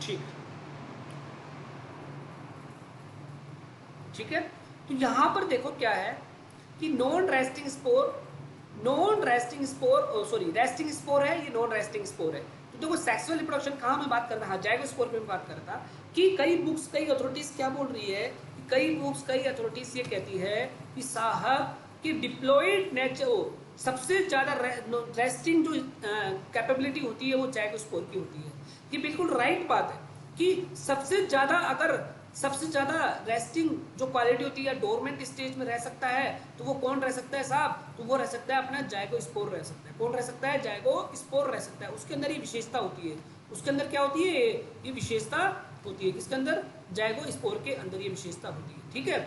ठीक ठीक है। तो यहां पर देखो क्या है कि non resting spore sorry resting spore है, ये नॉन रेस्टिंग स्पोर है। तो देखो सेक्सुअल रिप्रोडक्शन कहाँ मैं बात कर रहा, हाँ जाइगो स्पोर पे मैं बात कर रहा था कि कई बुक्स कई अथॉरिटीज क्या बोल रही है कि कई बुक्स कई अथॉरिटीज ये कहती है कि साहब कि डिप्लॉइड नेचर सबसे ज्यादा रेस्टिंग जो कैपेबिलिटी होती है वो जाइगो स्पोर की होती है। ये बिल्कुल राइट बात है कि सबसे ज्यादा रेस्टिंग जो क्वालिटी होती है डोरमेंट स्टेज में रह सकता है तो वो कौन रह सकता है साहब, तो वो रह सकता है अपना जाइगो स्पोर रह सकता है। कौन रह सकता है, जाइगो स्पोर रह सकता है। उसके अंदर ये विशेषता होती है, उसके अंदर क्या होती है, ये विशेषता होती है। किसके अंदर, जाइगो स्पोर के अंदर ये विशेषता होती है। ठीक है।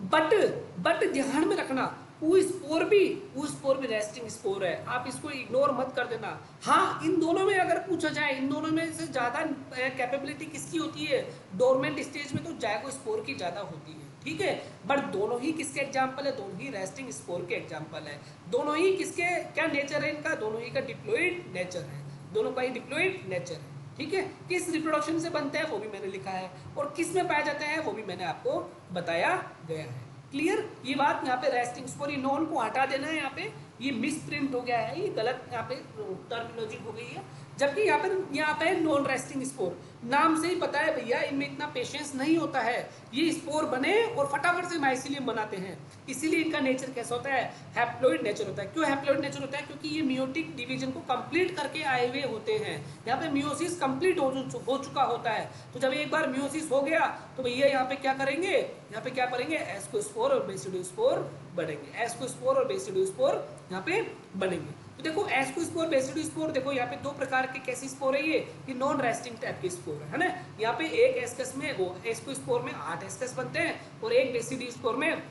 बट बट ध्यान में रखना वो स्पोर भी रेस्टिंग स्पोर है, आप इसको इग्नोर मत कर देना। हाँ इन दोनों में अगर पूछा जाए इन दोनों में से ज्यादा कैपेबिलिटी किसकी होती है डोरमेंट स्टेज में, तो जाइगो स्पोर की ज्यादा होती है। ठीक है। बट दोनों ही किसके एग्जाम्पल है, दोनों ही रेस्टिंग स्पोर के एग्जाम्पल है। दोनों ही किसके क्या नेचर है इनका, दोनों ही का डिप्लॉइड नेचर है, दोनों का ही डिप्लॉइड नेचर है। ठीक है। किस रिप्रोडक्शन से बनते हैं वो भी मैंने लिखा है, और किस में पाया जाता है वो भी मैंने आपको बताया गया है। क्लियर, ये बात यहाँ पे रेस्टिंग स्पोर, ये नॉन को हटा देना है, यहाँ पे ये मिस प्रिंट हो गया है, ये गलत यहाँ पे टर्मिनोलॉजी हो गई है। जबकि यहाँ पे नॉन रेस्टिंग स्पोर, नाम से ही पता है भैया इनमें इतना पेशेंस नहीं होता है, ये स्पोर बने और फटाफट से माइसिलियम बनाते हैं। इसीलिए इनका नेचर कैसा होता है, हैप्लॉइड नेचर होता है। क्यों हैप्लॉइड नेचर होता है, क्योंकि ये मियोटिक डिवीजन को कंप्लीट करके आए हुए होते हैं। यहाँ पे मियोसिस कंप्लीट हो चुका होता है। तो जब एक बार मियोसिस हो गया तो भैया यहाँ पे क्या करेंगे, यहाँ पे क्या करेंगे, एस्कोस्पोर और बेसिडोस्पोर बनेंगे, एस्कोस्पोर और बेसिडोस्पोर यहाँ पे बनेंगे। तो देखो एस्कोस्पोर बेसिडोस्पोर, देखो यहाँ पे दो प्रकार के कैसे स्पोर है, ये नॉन रेस्टिंग टाइप के स्पोर है ना। यहाँ पे एक एस्कस में वो एस्कोस्पोर में 8 एस्कस बनते हैं और एक बेसिडोस्पोर में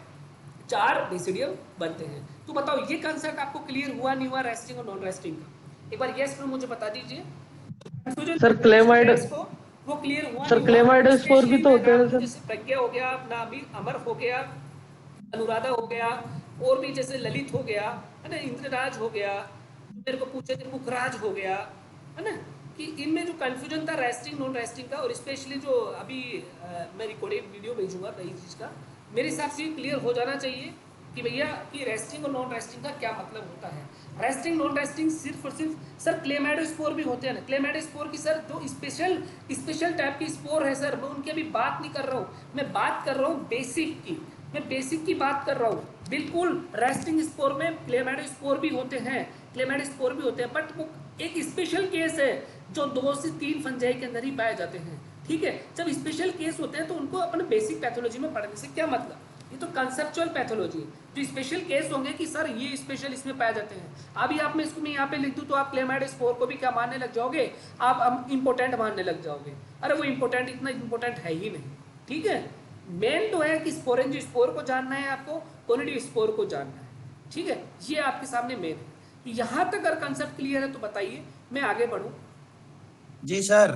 4 बेसिडियम बनते हैं। तो बताओ ये कंसेप्ट आपको क्लियर हुआ नहीं हुआ रेस्टिंग और नॉन रेस्टिंग का, एक बार यस नो मुझे बता दीजिए। सर क्लेमाइड, इसको वो क्लियर हुआ सर नहीं हुआ। क्लेमाइड स्पोर भी स्पेशली तो मैं होते हैं आपको सर। जैसे प्रज्ञा हो गया, अपना अभी अमर हो गया, अनुराधा हो गया, और भी जैसे ललित हो गया है ना, इंद्रराज हो गया, मेरे को पूछे थे मुखराज हो गया है ना, कि इनमें जो कंफ्यूजन था रेस्टिंग नॉन रेस्टिंग का, और स्पेशली जो अभी मैं रिकॉर्डेड वीडियो भेजूंगा कई चीज़ का, मेरे हिसाब से क्लियर हो जाना चाहिए कि भैया कि रेस्टिंग और नॉन रेस्टिंग का क्या मतलब होता है। रेस्टिंग नॉन रेस्टिंग सिर्फ और सिर्फ सर क्लेमाइडोस्पोर भी होते हैं ना, क्लेमाइडोस्पोर की सर जो स्पेशल टाइप की स्पोर है सर, मैं उनकी अभी बात नहीं कर रहा हूँ, मैं बात कर रहा हूँ बेसिक की, मैं बेसिक की बात कर रहा हूँ। बिल्कुल रेस्टिंग स्पोर में क्लेमाइडोस्पोर भी होते हैं, क्लेमाइडोस्पोर भी होते हैं, बट वो एक स्पेशल केस है जो 2 से 3 फंजाई के अंदर ही पाए जाते हैं। ठीक है। जब स्पेशल केस होते हैं तो उनको अपने बेसिक पैथोलॉजी में पढ़ने से क्या मतलब, ये तो कंसेप्चुअल पैथोलॉजी है। जो स्पेशल केस होंगे कि सर ये स्पेशल इसमें पाए जाते हैं, अभी आप मैं इसको मैं यहाँ पे लिख दूँ तो आप क्लेमाइड स्पोर को भी क्या मानने लग जाओगे, आप इंपोर्टेंट मानने लग जाओगे। अरे वो इंपोर्टेंट इतना इंपोर्टेंट है ही नहीं। ठीक है। मेन तो है कि स्पोरेंजियो स्पोर को जानना है आपको, कोनिडियो स्पोर को जानना है। ठीक है, ये आपके सामने मेन है। तो यहाँ तक अगर कंसेप्ट क्लियर है तो बताइए मैं आगे बढ़ूँ। जी सर।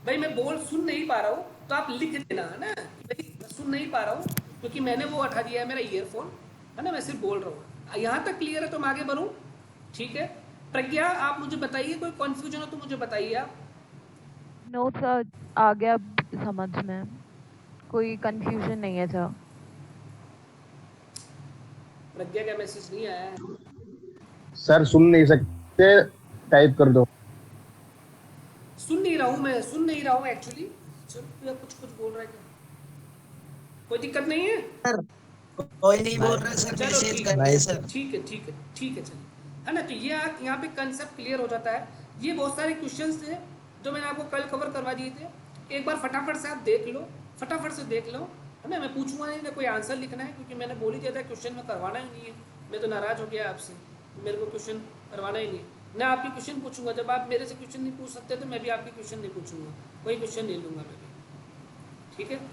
भाई मैं बोल सुन नहीं पा रहा हूँ तो आप लिख देना है ना कि भाई मैं सुन नहीं पा रहा हूँ, क्योंकि मैंने वो हटा दिया है मेरा ईयरफोन है ना, मैं सिर्फ बोल रहा हूँ। यहाँ तक क्लियर है तो मैं आगे बढ़ूँ। ठीक है। प्रज्ञा आप मुझे बताइए, कोई कन्फ्यूजन हो तो मुझे बताइए आप। नो सर, आ गया समझ में, कोई कंफ्यूजन नहीं है सर। प्रज्ञा का मैसेज नहीं आया है। सर सुन नहीं सकते, टाइप कर दो। सुन नहीं रहा हूँ, मैं सुन नहीं रहा हूँ एक्चुअली। चलो कुछ कुछ बोल रहा है क्या, कोई दिक्कत नहीं है। सर कोई नहीं बोल रहे सर, चलो मैसेज ठीक कर है रहे सर। ठीक है ठीक है ठीक है चलिए, है ना। तो ये यहाँ पे कंसेप्ट क्लियर हो जाता है। ये बहुत सारे क्वेश्चंस थे जो मैंने आपको कल कवर करवा दिए थे, एक बार फटाफट से आप देख लो, फटाफट से देख लो, है ना। मैं पूछूंगा नहीं ना कोई आंसर लिखना है, क्योंकि मैंने बोल ही दिया था क्वेश्चन में करवाना ही नहीं है। मैं तो नाराज हो गया आपसे, मेरे को क्वेश्चन करवाना ही नहीं है। मैं आपके क्वेश्चन पूछूंगा, जब आप मेरे से क्वेश्चन नहीं पूछ सकते तो मैं भी आपके क्वेश्चन नहीं पूछूंगा, कोई क्वेश्चन नहीं लूंगा मैं भी। ठीक है।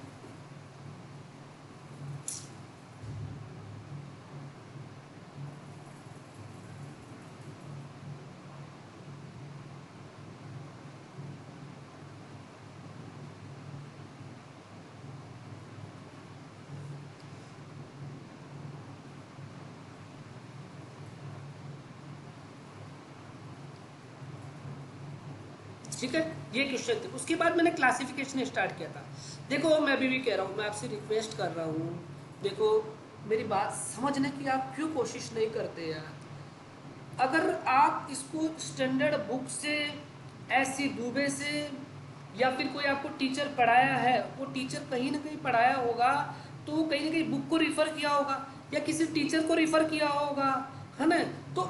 ठीक है, ये क्वेश्चन थे। उसके बाद मैंने क्लासिफिकेशन स्टार्ट किया था। देखो मैं अभी भी कह रहा हूँ, मैं आपसे रिक्वेस्ट कर रहा हूँ, देखो मेरी बात समझने की आप क्यों कोशिश नहीं करते यार। अगर आप इसको स्टैंडर्ड बुक से, ऐसी दुबे से, या फिर कोई आपको टीचर पढ़ाया है, वो टीचर कहीं ना कहीं पढ़ाया होगा, तो वो कहीं ना कहीं बुक को रिफ़र किया होगा या किसी टीचर को रिफ़र किया होगा, है ना। तो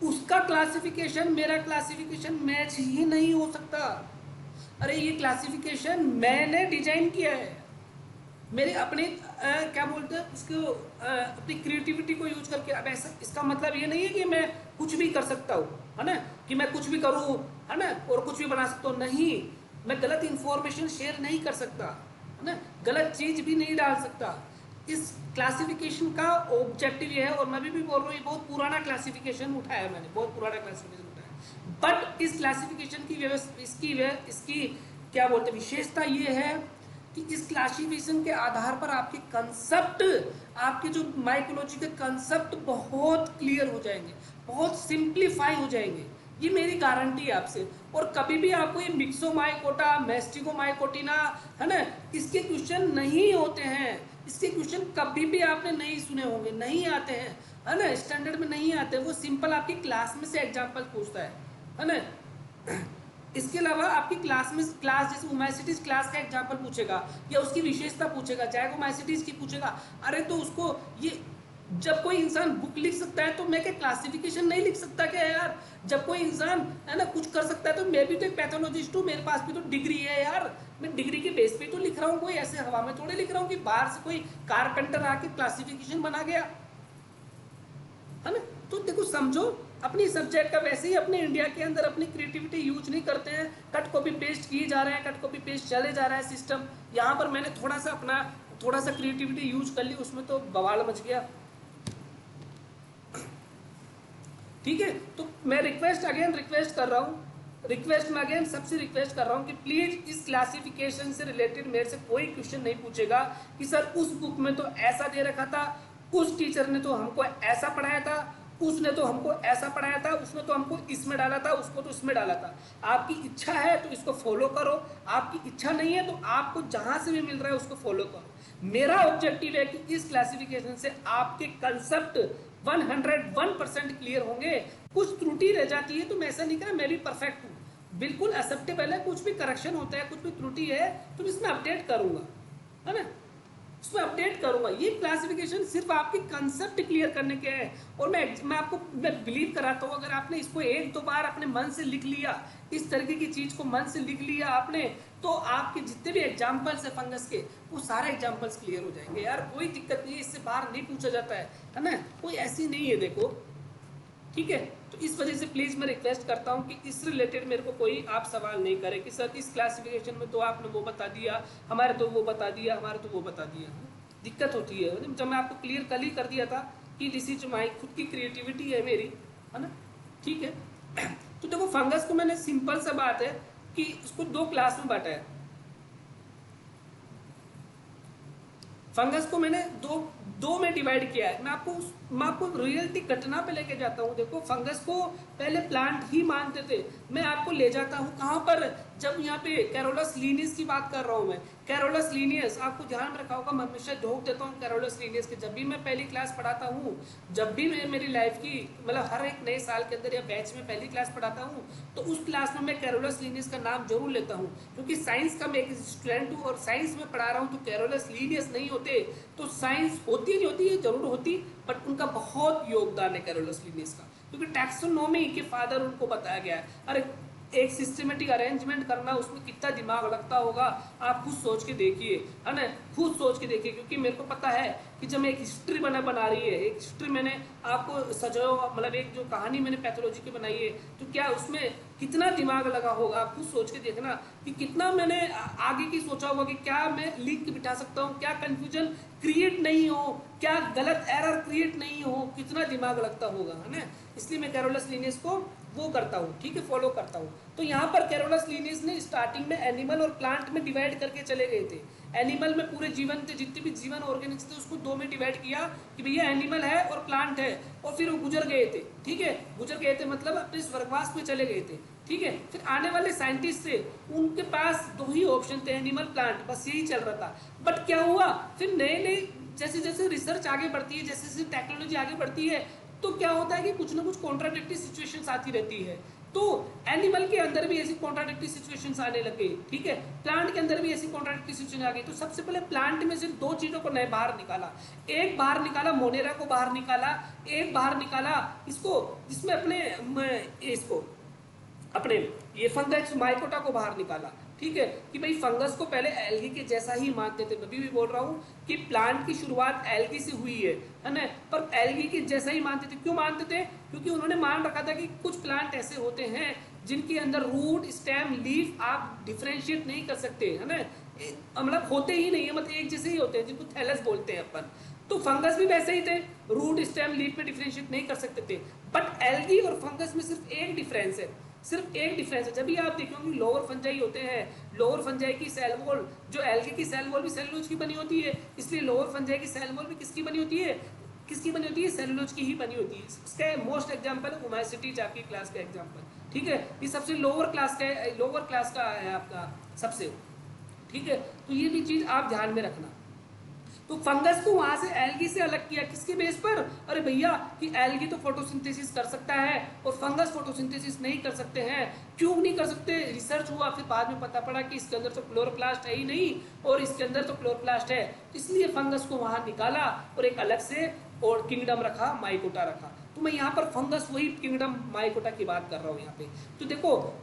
उसका क्लासिफिकेशन मेरा क्लासिफिकेशन मैच ही नहीं हो सकता। अरे ये क्लासिफिकेशन मैंने डिजाइन किया है, मेरे अपने क्या बोलते हैं उसको, अपनी क्रिएटिविटी को यूज करके। अब ऐसा इसका मतलब ये नहीं है कि मैं कुछ भी कर सकता हूँ, है ना, कि मैं कुछ भी करूँ, है ना, और कुछ भी बना सकता हूँ। नहीं, मैं गलत इंफॉर्मेशन शेयर नहीं कर सकता, है ना, गलत चीज़ भी नहीं डाल सकता। इस क्लासिफिकेशन का ऑब्जेक्टिव ये है, और मैं भी बोल रहा हूँ, ये बहुत पुराना क्लासिफिकेशन उठाया मैंने, बहुत पुराना क्लासिफिकेशन उठाया। बट इस क्लासिफिकेशन की व्यवस्था, इसकी क्या बोलते हैं विशेषता ये है कि इस क्लासिफिकेशन के आधार पर आपके कंसेप्ट, आपके जो माइकोलॉजी के कंसेप्ट बहुत क्लियर हो जाएंगे, बहुत सिंप्लीफाई हो जाएंगे। ये मेरी गारंटी है आपसे। और कभी भी आपको ये मिक्सोमाइकोटा, मैस्टिगोमाइकोटिना, है ना, इसके क्वेश्चन नहीं होते हैं। इसके क्वेश्चन कभी भी आपने नहीं सुने होंगे, नहीं आते हैं, है ना, स्टैंडर्ड में नहीं आते। वो सिंपल आपकी क्लास में से एग्जाम्पल पूछता है ना। इसके अलावा आपकी क्लास में, क्लास जैसे ओमाइसिटीज क्लास का एग्जांपल पूछेगा या उसकी विशेषता पूछेगा, जाइगोमाइसिटीज की पूछेगा। अरे तो उसको ये, जब कोई इंसान बुक लिख सकता है तो मैं क्या क्लासिफिकेशन नहीं लिख सकता क्या यार। जब कोई इंसान, है ना, कुछ कर सकता है तो मैं भी तो एक पैथोलॉजिस्ट हूँ, मेरे पास भी तो डिग्री है यार। मैं डिग्री के बेस पे तो लिख रहा हूँ, कोई ऐसे हवा में थोड़े लिख रहा हूँ कि बाहर से कोई कारपेंटर आके क्लासिफिकेशन बना गया, है ना। तो देखो समझो, अपनी सब्जेक्ट का वैसे ही अपने इंडिया के अंदर अपनी क्रिएटिविटी यूज नहीं करते हैं, कट कॉपी पेस्ट किए जा रहे हैं, कट कॉपी पेस्ट चले जा रहा है सिस्टम। यहाँ पर मैंने थोड़ा सा क्रिएटिविटी यूज कर ली, उसमें तो बवाल मच गया। ठीक है, तो मैं रिक्वेस्ट कर रहा हूँ, सबसे रिक्वेस्ट कर रहा हूँ कि प्लीज इस क्लासिफिकेशन से रिलेटेड मेरे से कोई क्वेश्चन नहीं पूछेगा कि सर उस बुक में तो ऐसा दे रखा था, उस टीचर ने तो हमको ऐसा पढ़ाया था, उसने तो हमको ऐसा पढ़ाया था, उसने तो हमको इसमें डाला था, उसको तो इसमें डाला था। आपकी इच्छा है तो इसको फॉलो करो, आपकी इच्छा नहीं है तो आपको जहां से भी मिल रहा है उसको फॉलो करो। मेरा ऑब्जेक्टिव है कि इस क्लासिफिकेशन से आपके कंसेप्ट 101% क्लियर होंगे। कुछ त्रुटि रह जाती है तो मैं ऐसा नहीं कह रहा मैं भी परफेक्ट हूँ, बिल्कुल एक्सेप्टेबल है। कुछ भी करेक्शन होता है, कुछ भी त्रुटि है तो इसमें अपडेट करूंगा, है ना, उसमें अपडेट करूंगा। ये क्लासिफिकेशन सिर्फ आपके कंसेप्ट क्लियर करने के हैं। और मैं बिलीव कराता हूँ, अगर आपने इसको एक दो बार अपने मन से लिख लिया, इस तरीके की चीज को मन से लिख लिया आपने, तो आपके जितने भी एग्जाम्पल्स है फंगस के, वो सारे एग्जाम्पल्स क्लियर हो जाएंगे यार। कोई दिक्कत नहीं है, इससे बाहर नहीं पूछा जाता है ना, कोई ऐसी नहीं है। देखो ठीक है, तो इस वजह से प्लीज़ मैं रिक्वेस्ट करता हूँ कि इस रिलेटेड मेरे को कोई आप सवाल नहीं करें कि सर इस क्लासिफिकेशन में तो आपने वो बता दिया, हमारे तो वो बता दिया, हमारे तो वो बता दिया। दिक्कत होती है जब मैं आपको क्लियर कल ही कर दिया था कि दिस इज माई खुद की क्रिएटिविटी है मेरी, है ना। ठीक है, तो देखो फंगस को मैंने सिंपल सा बात है कि उसको दो क्लास में बांटा है। फंगस को मैंने दो में डिवाइड किया है। मैं आपको रियलिटी घटना पे लेके जाता हूँ। देखो फंगस को पहले प्लांट ही मानते थे, मैं आपको ले जाता हूँ कहाँ पर, जब यहाँ पे कैरोलस लीनियस की बात कर रहा हूँ मैं। कैरोलस लीनियस आपको ध्यान में रखा होगा, मैं हमेशा ढोक देता हूँ कैरोलस लीनियस के। जब भी मैं पहली क्लास पढ़ाता हूँ, जब भी मैं मेरी लाइफ की मतलब हर एक नए साल के अंदर या बैच में पहली क्लास पढ़ाता हूँ, तो उस क्लास में मैं कैरोलस लीनियस का नाम जरूर लेता हूँ, क्योंकि साइंस का मैं एक स्टूडेंट हूँ और साइंस में पढ़ा रहा हूँ। तो कैरोलस लीनियस नहीं होते तो साइंस होती नहीं होती है, जरूर होती, बट उनका बहुत योगदान है कैरोलस लीनियस का, क्योंकि टैक्सोनॉमी के फादर उनको बताया गया है। अरे एक सिस्टमेटिक अरेंजमेंट करना, उसमें कितना दिमाग लगता होगा आप खुद सोच के देखिए, है ना, खुद सोच के देखिए। क्योंकि मेरे को पता है कि जब मैं एक हिस्ट्री बना रही है, एक हिस्ट्री मैंने आपको सजाओ, मतलब एक जो कहानी मैंने पैथोलॉजी की बनाई है, तो क्या उसमें कितना दिमाग लगा होगा। आप खुद सोच के देखना कि कितना मैंने आगे की सोचा होगा कि क्या मैं लिंक बिठा सकता हूँ, क्या कन्फ्यूजन क्रिएट नहीं हो, क्या गलत एरर क्रिएट नहीं हो, कितना दिमाग लगता होगा, है ना। इसलिए मैं कैरोलस लीनियस को वो करता हूँ, ठीक है, फॉलो करता हूँ। तो यहाँ पर कैरोलस लीनियस ने स्टार्टिंग में एनिमल और प्लांट में डिवाइड करके चले गए थे। एनिमल में पूरे जीवन थे, जितने भी जीवन ऑर्गेनिक्स थे उसको दो में डिवाइड किया कि भैया एनिमल है और प्लांट है, और फिर वो गुजर गए थे, ठीक है, गुजर गए थे मतलब अपने स्वर्गवास में चले गए थे, ठीक है। फिर आने वाले साइंटिस्ट थे, उनके पास दो ही ऑप्शन थे, एनिमल प्लांट, बस यही चल रहा था। बट क्या हुआ, फिर नए नए जैसे जैसे रिसर्च आगे बढ़ती है, जैसे जैसे टेक्नोलॉजी आगे बढ़ती है, तो क्या होता है कि कुछ ना कुछ कॉन्ट्राडिक्टरी सिचुएशंस आती रहती है। तो एनिमल के अंदर भी ऐसी कॉन्ट्राडिक्टरी सिचुएशंस आने लगे, ठीक है, प्लांट के अंदर भी ऐसी कॉन्ट्राडिक्टरी सिचुएशन आ गई। तो सबसे पहले प्लांट में से दो चीजों को नए बाहर निकाला, एक बाहर निकाला मोनेरा को बाहर निकाला, एक बाहर निकाला इसको, जिसमें इसको अपने ये फंगस माइकोटा को बाहर निकाला, ठीक है, कि भाई फंगस को पहले एल्गी के जैसा ही मानते थे। मैं भी बोल रहा हूँ कि प्लांट की शुरुआत एल्गी से हुई है ना, पर एल्गी के जैसा ही मानते थे। क्यों मानते थे? क्योंकि उन्होंने मान रखा था कि कुछ प्लांट ऐसे होते हैं जिनके अंदर रूट, स्टेम, लीफ आप डिफ्रेंशिएट नहीं कर सकते, है ना, मतलब होते ही नहीं है, मतलब एक जैसे ही होते हैं, जिनको थैलस बोलते हैं अपन। तो फंगस भी वैसे ही थे, रूट, स्टेम, लीफ में डिफ्रेंशिएट नहीं कर सकते थे। बट एल्गी और फंगस में सिर्फ एक डिफरेंस है, सिर्फ एक डिफरेंस है। जब भी आप देखोगे लोअर फंजाई होते हैं, लोअर फंजाई की सेल वॉल, जो एल्गी की सेल वॉल भी सेलुलोज की बनी होती है, इसलिए लोअर फंजाई की सेल वॉल भी किसकी बनी होती है, किसकी बनी होती है, सेलुलोज की ही बनी होती है। इसका मोस्ट एग्जांपल है ओमाइसिटी, आपकी क्लास का एग्जांपल, ठीक है, ये सबसे लोअर क्लास का है आपका सबसे, ठीक है। तो ये भी चीज आप ध्यान में रखना। तो फंगस को वहां से एल्गी से अलग किया, किसके बेस पर? अरे भैया कि एल्गी तो फोटोसिंथेसिस कर सकता है और फंगस फोटोसिंथेसिस नहीं कर सकते हैं। क्यों नहीं कर सकते? रिसर्च हुआ, फिर बाद में पता पड़ा कि इसके अंदर तो क्लोरोप्लास्ट है ही नहीं और इसके अंदर तो क्लोरोप्लास्ट है, इसलिए फंगस को वहां निकाला और एक अलग से और किंगडम रखा, माइकोटा रखा। तो मैं यहाँ पर फंगस वही किंगडम माइकोटा की बात कर रहा हूँ यहाँ पे। तो देखो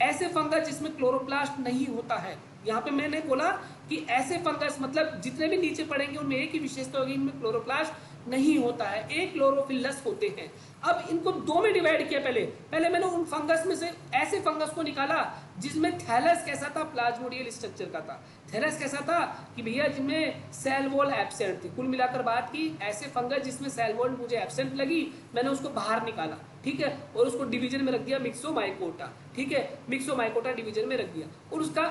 ऐसे फंगस जिसमें क्लोरोप्लास्ट नहीं होता है, यहाँ पे मैंने बोला कि ऐसे फंगस मतलब जितने भी नीचे पड़ेंगे उनमें एक ही विशेषता होगी, इनमें क्लोरोप्लास्ट नहीं होता है, एक क्लोरोफिलस होते हैं। अब इनको दो में डिवाइड किया, पहले मैंने उन फंगस में से ऐसे फंगस को निकाला जिसमें थैलस कैसा था, प्लाज्मोडियल स्ट्रक्चर का था। थैलस कैसा था कि भैया जिनमें सेल वॉल एब्सेंट थी। कुल मिलाकर बात की, ऐसे फंगस जिसमें सेल वॉल मुझे एब्सेंट लगी, मैंने उसको बाहर निकाला, ठीक है, और उसको डिवीजन में रख दिया, मिक्सोमाइकोटा, ठीक है, मिक्सोमाइकोटा डिवीजन में रख दिया। और उसका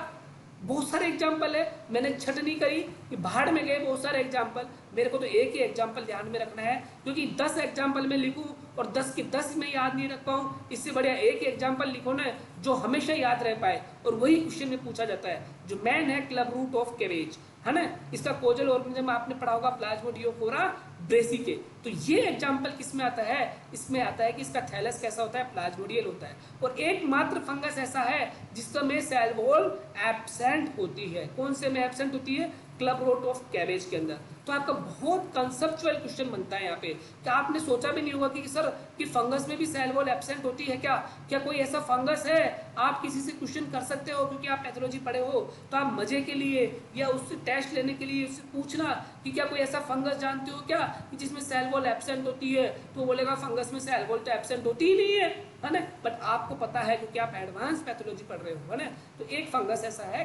बहुत सारे एग्जाम्पल है, मैंने छटनी करी कि भाड़ में गए बहुत सारे एग्जाम्पल। मेरे को तो एक ही एग्जाम्पल ध्यान में रखना है, क्योंकि 10 एग्जाम्पल में लिखूं और 10 के 10 में याद नहीं रख पाऊं, इससे बढ़िया एक ही एग्जाम्पल लिखो ना जो हमेशा याद रह पाए। और वही क्वेश्चन में पूछा जाता है, जो मैन है क्लब रूट ऑफ कैबेज, है ना, इसका कोजल ऑर्गेनिज्म आपने पढ़ा होगा प्लाज्मोडियोफोरा ब्रेसिके। तो ये एग्जाम्पल किस में आता है? इसमें आता है कि इसका थैलस कैसा होता है, प्लाज्मोडियल होता है। और एकमात्र फंगस ऐसा है जिसका में सेल वॉल एब्सेंट होती है। कौन से में एब्सेंट होती है? क्लब रूट ऑफ कैबेज के अंदर। तो आपका बहुत कंसेप्चुअल क्वेश्चन बनता है यहाँ पे, क्या आपने सोचा भी नहीं होगा कि सर कि फंगस में भी सेल वॉल एब्सेंट होती है क्या? क्या कोई ऐसा फंगस है? आप किसी से क्वेश्चन कर सकते हो क्योंकि आप पैथोलॉजी पढ़े हो, तो आप मजे के लिए या उससे टेस्ट लेने के लिए उससे पूछना कि क्या कोई ऐसा फंगस जानते हो क्या कि जिसमें सेल वॉल एब्सेंट होती है, तो बोलेगा फंगस में सेल वॉल तो एब्सेंट होती ही नहीं है ना। बट आपको पता है क्योंकि आप एडवांस पैथोलॉजी पढ़ रहे हो, है ना। तो एक फंगस ऐसा है,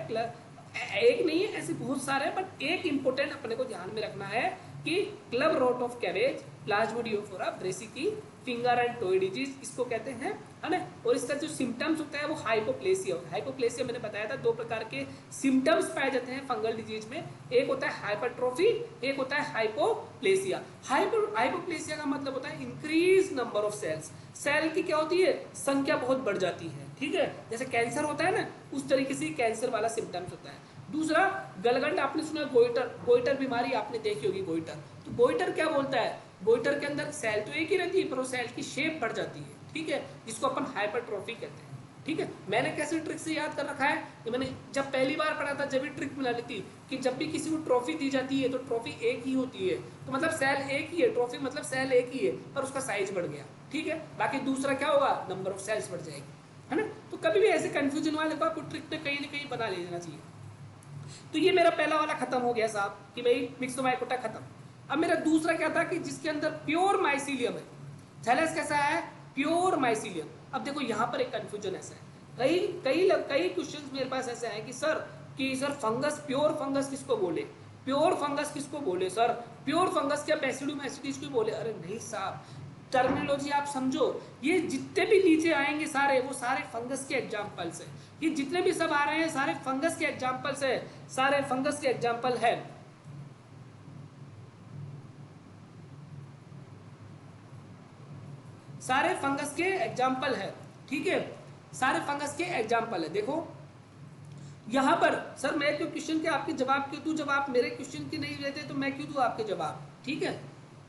एक नहीं है, ऐसे बहुत सारे, बट एक इंपॉर्टेंट अपने को ध्यान में रखना है कि club root of cabbage, plasmodiophora brassicae, finger and toe disease इसको कहते हैं, है ना। और इसका जो सिम्टम्स होता है वो हाइपोप्लेसिया होता है। हाइपोप्लेसिया मैंने बताया था, दो प्रकार के सिम्टम्स पाए जाते हैं फंगल डिजीज में, एक होता है हाइपरट्रोफी, एक होता है हाइपोप्लेसिया। हाइपोप्लेसिया का मतलब होता है increase number of sales, sale की क्या होती है, संख्या बहुत बढ़ जाती है, ठीक है, जैसे कैंसर होता है ना, उस तरीके से कैंसर वाला सिम्टम्स होता है। दूसरा गलगंड, आपने सुना गोइटर बीमारी आपने देखी होगी, गोइटर। तो गोइटर क्या बोलता है, गोइटर के अंदर सेल तो एक ही रहती है पर वो सेल की शेप बढ़ जाती है, ठीक है, जिसको अपन हाइपरट्रोफी कहते हैं, ठीक है। मैंने कैसे ट्रिक से याद कर रखा है कि मैंने जब पहली बार पढ़ा था जब भी ट्रिक मिला ली थी कि जब भी किसी को ट्रॉफी दी जाती है तो ट्रॉफी एक ही होती है, तो मतलब सेल एक ही है, ट्रॉफी मतलब सेल एक ही है पर उसका साइज बढ़ गया, ठीक है। बाकी दूसरा क्या होगा, नंबर ऑफ सेल्स बढ़ जाएगी, है ना। तो कभी भी ऐसे कंफ्यूजन वाले को आपको ट्रिक में कहीं ना कहीं बना ले जाना चाहिए। तो ये मेरा पहला वाला खत्म हो गया साहब कि भाई मिक्सोमाइकोटा खत्म। अब मेरा दूसरा क्या था कि जिसके अंदर प्योर माइसीलियम है, थैलस कैसा है, प्योर माइसीलियम। अब देखो यहाँ पर एक कंफ्यूजन ऐसा है, कई क्वेश्चंस मेरे पास ऐसे हैं कि सर फंगस, प्योर फंगस किसको बोले, प्योर फंगस किसको बोले सर, प्योर फंगस क्या बेसिडोमाइसिटीज को बोले? अरे नहीं साहब, टर्मिनोलॉजी आप समझो। ये जितने भी नीचे आएंगे सारे, वो सारे फंगस के एग्जाम्पल्स है। ये जितने भी सब आ रहे हैं सारे फंगस के एग्जाम्पल्स है, सारे फंगस के एग्जाम्पल है। सारे फंगस के एग्जाम्पल है, ठीक है, सारे फंगस के एग्जाम्पल है। देखो यहां पर सर मैं क्यों क्वेश्चन के आपके जवाब क्यों दूं, जब आप मेरे क्वेश्चन के नहीं देते तो मैं क्यों दूं आपके जवाब, ठीक है।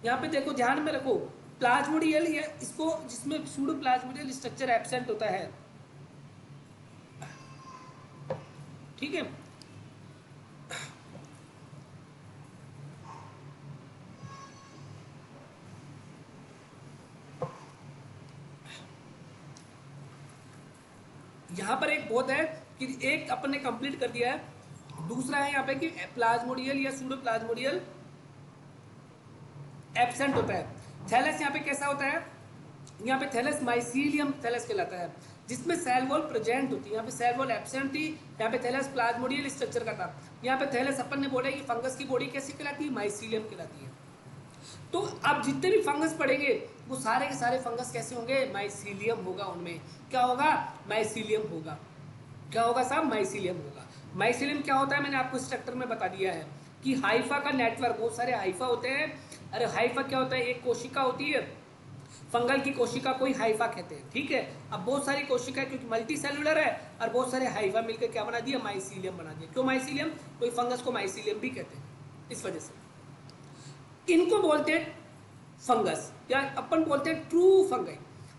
यहाँ पे देखो ध्यान में रखो, प्लाज्मोडियल या इसको जिसमें सूडो प्लाज्मोडियल स्ट्रक्चर एब्सेंट होता है, ठीक है। यहां पर एक बहुत है कि एक अपन ने कंप्लीट कर दिया है, दूसरा है यहाँ पे कि प्लाज्मोडियल या सूडो प्लाज्मोडियल एब्सेंट होता है। थैलस यहाँ पे कैसा होता है, यहाँ पे थैलस माइसीलियम थैलस कहलाता है, जिसमें सेल वॉल प्रेजेंट होती है। यहाँ पे सेल वॉल एब्सेंट थी, यहाँ पे थैलस प्लाज्मोडियल स्ट्रक्चर का था। यहाँ पे थैलस अपन ने बोला कि फंगस की बॉडी कैसी कहलाती है, माइसीलियम कहलाती है। तो अब जितने भी फंगस पड़ेंगे वो सारे के सारे फंगस कैसे होंगे, माइसीलियम होगा। उनमें क्या होगा, माइसीलियम होगा। क्या होगा साहब, माइसीलियम होगा। माइसीलियम क्या होता है मैंने आपको स्ट्रक्चर में बता दिया है कि हाइफा का नेटवर्क, बहुत सारे हाइफा होते हैं। अरे हाइफा क्या होता है, एक कोशिका होती है, फंगल की कोशिका कोई हाइफा कहते हैं, ठीक है। अब बहुत सारी कोशिका क्योंकि मल्टी सेलुलर है और बहुत सारे हाइफा मिलकर क्या बना दिया, माइसीलियम बना दिया। क्यों माइसीलियम, कोई फंगस को माइसीलियम भी कहते हैं, इस वजह से इनको बोलते हैं फंगस, या अपन बोलते हैं ट्रू फंगाई,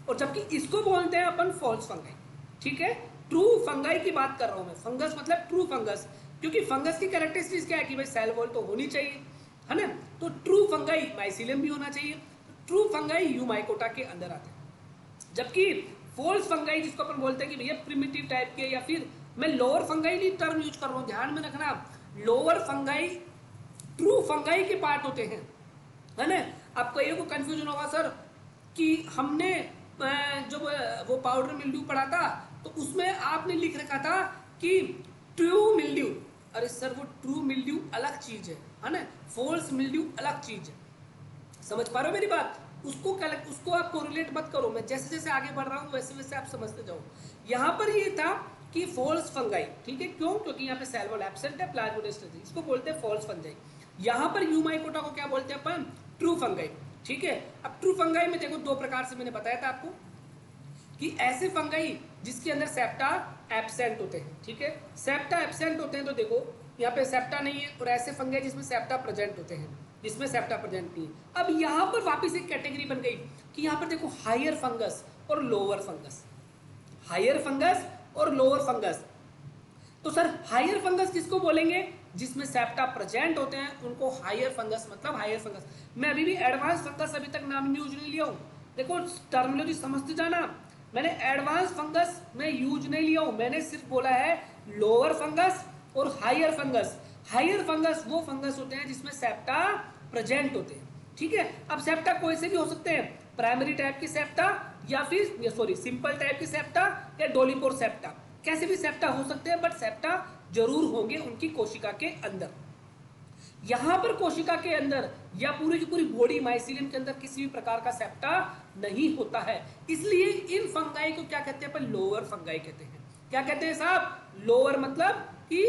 और जबकि इसको बोलते हैं अपन फॉल्स फंगाई, ठीक है। ट्रू फंगाई की बात कर रहा हूं मैं, फंगस मतलब ट्रू फंगस, क्योंकि फंगस की कैरेक्टरिस्टिक्स क्या है कि भाई सेल वॉल तो होनी चाहिए, है ना। तो ट्रू फंगाई माइसीलियम भी होना चाहिए। ट्रू फंगाई यूमाइकोटा के अंदर आते हैं, जबकि फॉल्स फंगाई जिसको अपन बोलते हैं कि भैया प्रिमिटिव टाइप के, या फिर मैं लोअर फंगाई नहीं टर्म यूज कर रहा हूं, ध्यान में रखना, लोअर फंगाई ट्रू फंगाई के पार्ट होते हैं, है ना। आपको ये को कंफ्यूजन होगा सर कि हमने जब वो पाउडर मिल्ड्यू पढ़ा था तो उसमें आपने लिख रखा था कि ट्रू मिल्ड्यू। अरे सर वो ट्रू मिल्ड्यू अलग चीज है ना, फॉल्स मिल्ड्यू अलग चीज है। समझ पा रहे हो मेरी बात, उसको आप कोरिलेट मत करो, मैं जैसे जैसे आगे बढ़ रहा हूँ वैसे वैसे आप समझते जाओ। यहाँ पर ये था कि फॉल्स फंगाई, ठीक है, क्यों, क्योंकि यहाँ पे सेल वॉल एब्सेंट है, प्लाज्मोडियल, इसको बोलते हैं फॉल्स फंगाई। यहाँ पर यूमाइकोटा को क्या बोलते हैं अपन, ट्रू फंगाई, ठीक है। अब ट्रू फंगाई में देखो दो प्रकार से मैंने बताया था आपको कि ऐसे फंगाई जिसके अंदर सेप्टा एब्सेंट होते हैं, ठीक है। सेप्टा एब्सेंट होते हैं तो देखो यहाँ पे सेप्टा नहीं है, और ऐसे फंगाई जिसमें सेप्टा प्रेजेंट होते हैं, जिसमें सेप्टा प्रेजेंट नहीं है। अब यहाँ पर वापस एक कैटेगरी बन गई कि यहाँ पर देखो हायर फंगस और लोअर फंगस, हायर फंगस और लोअर फंगस। तो सर हायर फंगस किसको बोलेंगे, जिसमें सेप्टा प्रेजेंट होते हैं उनको हायर फंगस, मतलब हायर फंगस। मैं अभी भी एडवांस फंगस अभी तक नाम यूज नहीं लिया हूं, देखो टर्मिनोलॉजी समझते जाना, मैंने एडवांस फंगस में यूज नहीं लिया हूं, मैंने सिर्फ बोला है लोअर फंगस और हायर फंगस। हायर फंगस वो फंगस होते हैं जिसमें सेप्टा प्रेजेंट होते हैं, ठीक है। अब सेप्टा कोई से भी हो सकते हैं, प्राइमरी टाइप की सेप्टा या फिर सॉरी सिंपल टाइप की सेप्टा या डोलीपोर सेप्टा, कैसे भी सेप्टा हो सकते हैं, बट सेप्टा जरूर होंगे उनकी कोशिका के अंदर। यहां पर कोशिका के अंदर या पूरी की पूरी बॉडी माइसीलियम के अंदर किसी भी प्रकार का सेप्टा नहीं होता है, इसलिए इन फंगाई को क्या कहते हैं अपन, लोअर फंगाई कहते हैं। क्या कहते हैं साहब, लोअर मतलब कि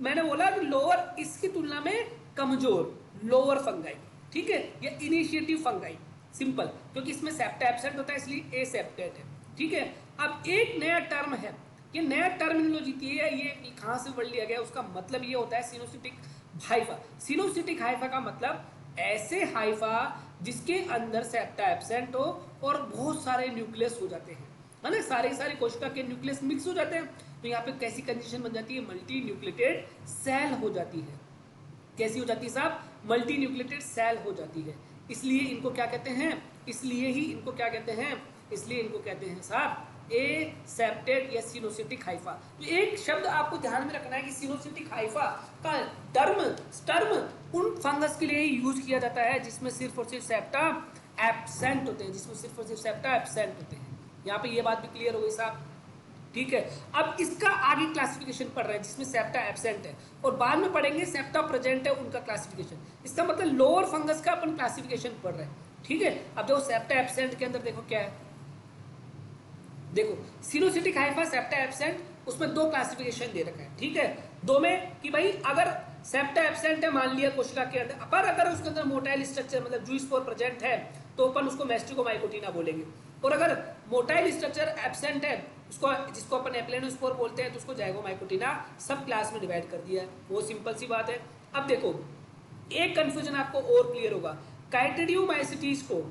मैंने बोला कि लोअर इसकी तुलना में कमजोर, लोअर फंगाई, ठीक है, या इनिशिएटिव फंगाई, सिंपल, क्योंकि इसमें सेप्टा एब्सेंट होता है इसलिए एसेप्टेट है, ठीक है। अब एक नया टर्म है, ये नया टर्मिनोलॉजी थी, ये कहां से वर्ड लिया गया, उसका मतलब ये होता है सिनोसिटिक हाइफा। सिनोसिटिक हाइफा का मतलब ऐसे हाइफा जिसके अंदर सेप्टा एब्सेंट हो और बहुत सारे न्यूक्लियस हो जाते हैं, है ना, सारे सारे कोशिका के न्यूक्लियस मिक्स हो जाते हैं, तो यहाँ पे कैसी कंडीशन बन जाती है, मल्टी न्यूक्लिएटेड सेल हो जाती है। कैसी हो जाती है साहब, मल्टी न्यूक्लिएटेड सेल हो जाती है। इसलिए इनको क्या कहते हैं, इसलिए ही इनको क्या कहते हैं, इसलिए इनको कहते हैं साहब एसेप्टेट या सिनोसिटिक हाइफा। तो एक शब्द आपको ध्यान में रखना है कि सिनोसिटिक हाइफा का टर्म उन फंगस के लिए ही यूज किया जाता है जिसमें सिर्फ और सिर्फ सेप्टा एब्सेंट होते हैं, जिसमें सिर्फ और सिर्फ सेप्टा एब्सेंट होते हैं। यहाँ पे ये बात भी क्लियर हो गई साहब, ठीक है। अब इसका आगे क्लासिफिकेशन पढ़ रहे हैं जिसमें सेप्टा एब्सेंट है, और बाद में पढ़ेंगे सेप्टा प्रेजेंट है उनका क्लासिफिकेशन। इसका मतलब लोअर फंगस का अपन क्लासिफिकेशन पढ़ रहे हैं, ठीक है, अब देखो सेप्टा एब्सेंट के अंदर देखो क्या है, देखो सिनोसिटिक हाइफा सेप्टा एब्सेंट, उसमें दो क्लासिफिकेशन दे रखा है, ठीक है, दो में कि भाई अगर सेप्टा एब्सेंट है मान लिया कोशिका के अंदर, पर अगर उसके अंदर मोटाइल स्ट्रक्चर मतलब जूस स्पोर प्रेजेंट है तो अपन उसको मैस्टिकोमाइकोटिना बोलेंगे, और अगर मोटाइल स्ट्रक्चर एब्सेंट है उसको, जिसको अपन एप्लेनोस्पोर बोलते हैं, तो उसको जाइगोमाइकोटिना सब क्लास में डिवाइड कर दिया है, वो सिंपल सी बात है। अब देखो एक कंफ्यूजन आपको और क्लियर होगा, काइटिडियोमाइसिटीज को,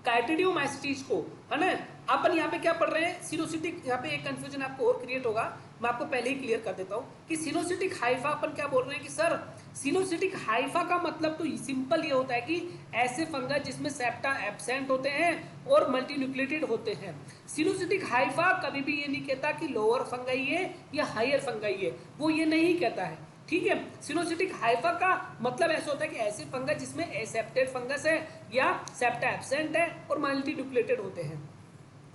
काइटिडियोमाइसिटीज को, है ना, अपन यहाँ पे क्या पढ़ रहे हैं सिनोसिटिक, यहाँ पे एक कंफ्यूजन आपको और क्रिएट होगा, मैं आपको पहले ही क्लियर कर देता हूँ कि सिनोसिटिक हाइफा अपन क्या बोल रहे हैं कि सर सिनोसिटिक हाइफा का मतलब तो सिंपल ये होता है कि ऐसे फंगस जिसमें सेप्टा एब्सेंट होते हैं और मल्टीन्यूक्लिएटेड होते हैं। सिनोसिटिक हाइफा कभी भी ये नहीं कहता कि लोअर फंगाई है या हायर फंगाई है, वो ये नहीं कहता है, ठीक है। सिनोसिटिक हाइफा का मतलब ऐसा होता है कि ऐसे फंगस जिसमें एसेप्टेड फंगस है या सेप्टा एब्सेंट है और मल्टीन्यूक्लिएटेड होते हैं,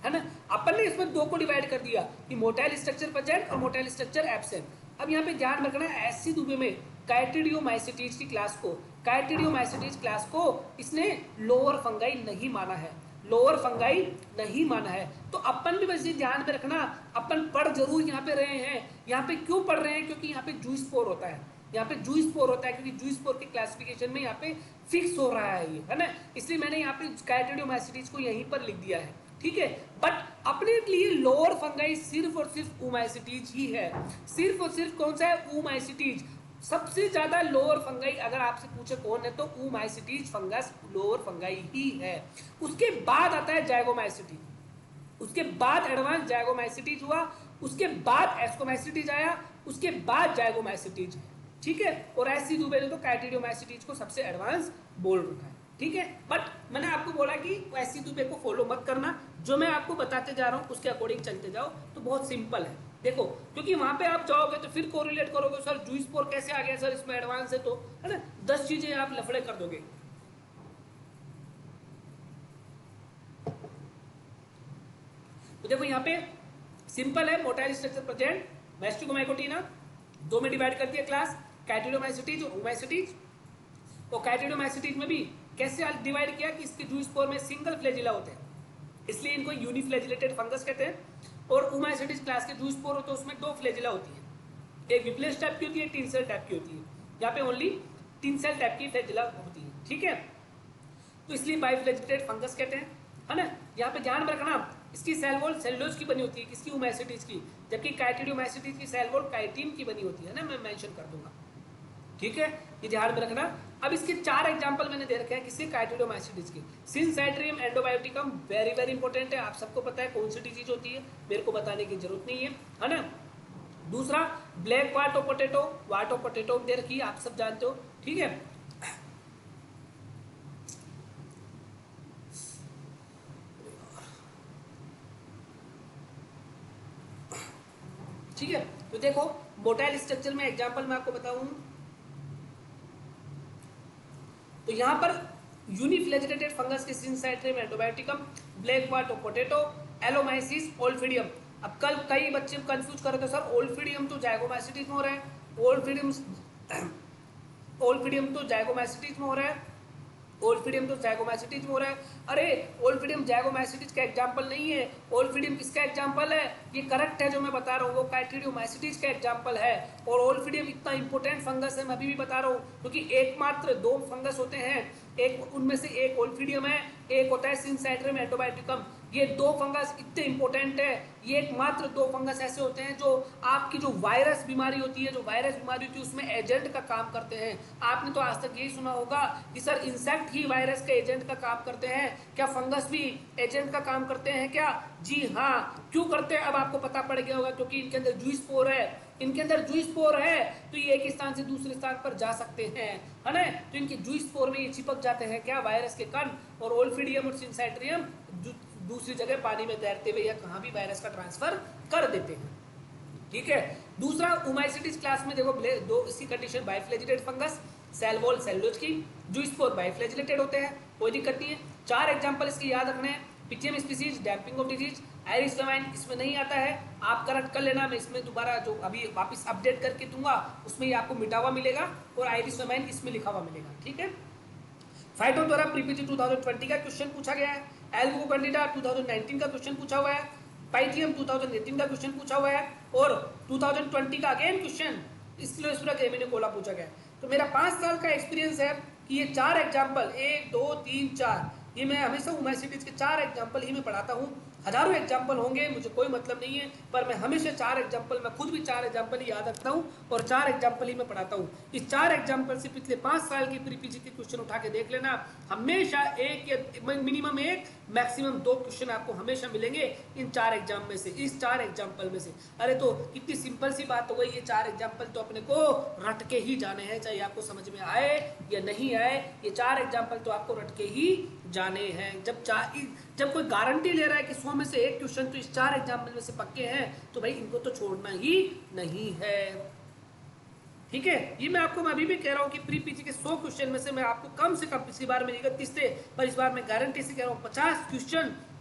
है ना। अपन ने इसमें दो को डिवाइड कर दिया कि मोटाइल स्ट्रक्चर प्रेजेंट और मोटाइल स्ट्रक्चर एब्सेंट। अब यहाँ पे ध्यान रखना है एससी दुबे में काइटिडियोमाइसिटीज की क्लास को, काइटिडियोमाइसिटीज क्लास को इसने लोअर फंगाई नहीं माना है, लोअर फंगाई नहीं माना है। तो अपन भी बस ये ध्यान में रखना, अपन पढ़ जरूर यहाँ पे रहे हैं, यहाँ पे क्यों पढ़ रहे हैं, क्योंकि यहाँ पे जूस स्पोर होता है, यहाँ पे जूस स्पोर होता है, क्योंकि जूस स्पोर की क्लासिफिकेशन में यहाँ पे फिक्स हो रहा है ये, है ना, इसलिए मैंने यहाँ पे काइटिडियोमाइसिटीज को यहीं पर लिख दिया है, ठीक है। बट अपने लिए लोअर फंगाई सिर्फ और सिर्फ ओमाइसिटीज ही है, सिर्फ और सिर्फ कौन सा है, ओमाइसिटीज। सबसे ज्यादा लोअर फंगाई अगर आपसे पूछे कौन है तो ओमाइसिटीज फंगस लोअर फंगाई ही है। उसके बाद आता है जाइगोमाइसिटीज, उसके बाद एडवांस जाइगोमाइसिटीज हुआ, उसके बाद एस्कोमाइसिटीज आया, उसके बाद जाइगोमाइसिटीज, ठीक है। और ऐसी दुबे ने तो काइटिडियोमाइसिटीज को सबसे एडवांस बोल रखा है, ठीक है। बट मैंने आपको बोला कि ऐसी दुबे को फॉलो मत करना, जो मैं आपको बताते जा रहा हूं उसके अकॉर्डिंग चलते जाओ, तो बहुत सिंपल है। देखो क्योंकि वहां पे आप जाओगे तो फिर कोरिलेट करोगे, सर जूस स्पोर कैसे आ गया सर इसमें एडवांस है, तो है ना 10 चीजें आप लफड़े कर दोगे। तो देखो यहाँ पे सिंपल है, मोटाइल स्ट्रक्चर प्रेजेंट, मैस्टिकोमाइकोटिना, दो में डिवाइड कर दिया क्लास, काइटिडियोमाइसिटीज और ओमाइसिटीज। और काइटिडियोमाइसिटीज में भी कैसे डिवाइड किया कि इसके जूस स्पोर में सिंगल फ्लैजिला होते हैं, इसलिए इनको यूनिफ्लैजिलेटेड फंगस कहते हैं। और ओमाइसिटीज क्लास के जूस स्पोर होते हैं, उसमें दो फ्लैजिला होती है, एक विप्लेस टाइप की होती है, एक टिन सेल टाइप की होती है, यहाँ पे ओनली टिन सेल टाइप की फ्लैजिला होती है, ठीक है। तो इसलिए बाइफ्लैजिलेटेड फंगस कहते हैं, है ना। यहाँ पे ध्यान रखना इसकी सेल वॉल सेलुलोज की बनी होती है, किसकी, ओमाइसिटीज की, जबकि काइटिडियोमाइसिटीज की सेल वॉल काइटिन की बनी होती है ना, मैं मेंशन कर दूंगा, ठीक है, ये ध्यान में रखना। अब इसके 4 एग्जांपल मैंने दे रखे हैं, किसके, काइटिडियोमाइसिटीज की। सिनसाइट्रियम एंडोबायोटिकम वेरी वेरी इंपॉर्टेंट है, आप सबको पता है कौन सी डिजीज होती है, मेरे को बताने की जरूरत नहीं है ना। दूसरा ब्लैक वाटो पोटैटो, वाटो पोटैटो दे रखी है, आप सब जानते हो, ठीक है। ठीक है, तो देखो मोटाइल स्ट्रक्चर में एग्जांपल मैं आपको बताऊं, तो यहां पर यूनिफ्लैजिलेटेड फंगस के सिनसाइट्रियम एंडोबायोटिकम, ब्लैक वाटो पोटैटो, एलोमाइसिस, ओल्फिडियम। अब कल कई बच्चे कंफ्यूज कर रहे थे, सर ओल्फिडियम तो जाइगोमाइसिटीज में हो रहा है, ओल्फिडियम तो जाइगोमाइसिटीज में हो रहा है, ओल्फिडियम तो जाइगोमाइसिटीज में हो रहा है। अरे ओल्फिडियम जाइगोमाइसिटीज का एग्जांपल नहीं है, ओल्फिडियम किसका एग्जांपल है, ये करेक्ट है जो मैं बता रहा हूँ, वो काइटिडियोमाइसिटीज का एग्जांपल है। और ओल्फिडियम इतना इंपॉर्टेंट फंगस है, मैं अभी भी बता रहा हूँ, क्योंकि एकमात्र 2 फंगस होते हैं, एक उनमें से एक ओल्फिडियम है, एक होता है सिनसाइट्रियम एंडोबायोटिकम। ये 2 फंगस इतने इंपॉर्टेंट है, ये एकमात्र 2 फंगस ऐसे होते हैं जो आपकी जो वायरस बीमारी होती है, जो वायरस बीमारी होती है उसमें एजेंट का काम करते हैं। आपने तो आज तक यही सुना होगा कि सर इंसेक्ट ही वायरस के एजेंट का काम करते हैं, क्या फंगस भी एजेंट का काम करते हैं क्या? जी हाँ, क्यों करते हैं अब आपको पता पड़ गया होगा, क्योंकि इनके अंदर जूस स्पोर है, इनके अंदर जूस स्पोर है तो ये एक स्थान से दूसरे स्थान पर जा सकते हैं, है ना। तो इनके जूस स्पोर में ये चिपक जाते हैं क्या, वायरस के कण, और ओल्फिडियम और सिनसाइट्रियम दूसरी जगह पानी में तैरते हुए या कहाँ भी वायरस का ट्रांसफर कर देते हैं, ठीक है। दूसरा ओमाइसिटीज क्लास में देखो दो इसकी condition, biflagellated fungus, cell wall cellulose की, जूस स्पोर बाइफ्लैजिलेटेड होते हैं, कोई दिक्कत नहीं है। 4 एग्जांपल इसके याद रखने हैं, Pythium species, damping off disease, Irish लवाइन इसमें नहीं आता है, आप करेक्ट कर लेना, मैं इसमें दोबारा जो अभी वापस अपडेट करके दूंगा उसमें ही आपको मिटा हुआ मिलेगा, और आयरिस लवाइन इसमें लिखा हुआ मिलेगा, ठीक है। फाइटो द्वारा प्रीपीजी 2020 का क्वेश्चन पूछा गया है, एल्बो कैंडिडा 2019 का क्वेश्चन पूछा हुआ है, पाइथियम 2018 का क्वेश्चन पूछा हुआ है और 2020 का अगेन क्वेश्चन स्क्लेरोसिस एमिनिकोला पूछा गया है। तो मेरा 5 साल का एक्सपीरियंस है कि ये 4 एग्जाम्पल 1 2 3 4 ये मैं हमेशा ह्यूमैनिटीज के 4 एग्जाम्पल ही मैं पढ़ाता हूँ। हजारों एग्जाम्पल होंगे, मुझे कोई मतलब नहीं है, पर मैं हमेशा 4 एग्जाम्पल, मैं खुद भी 4 एग्जाम्पल ही याद रखता हूँ और 4 एग्जाम्पल ही मैं पढ़ाता हूँ। इस 4 एग्जाम्पल से पिछले 5 साल की प्री पीजी के क्वेश्चन उठा के देख लेना, हमेशा एक या मिनिमम एक मैक्सिमम 2 क्वेश्चन आपको हमेशा मिलेंगे इन 4 एग्जाम में से, इस 4 एग्जाम्पल में से। अरे तो कितनी सिंपल सी बात हो गई, ये 4 एग्जाम्पल तो अपने को रट के ही जाने हैं, चाहे आपको समझ में आए या नहीं आए, ये 4 एग्जाम्पल तो आपको रट के ही जाने हैं। जब कोई गारंटी ले रहा है कि 100 में से 1 क्वेश्चन तो इस 4 एग्जाम्पल में से पक्के हैं, तो भाई इनको तो छोड़ना ही नहीं है। ठीक है, ये मैं आपको अभी भी कह रहा हूँ कि प्री पीजी के 100 क्वेश्चन में से मैं आपको कम से कम, पिछली बार में 31 थे, पर इस बार मैं गारंटी से कह रहा हूँ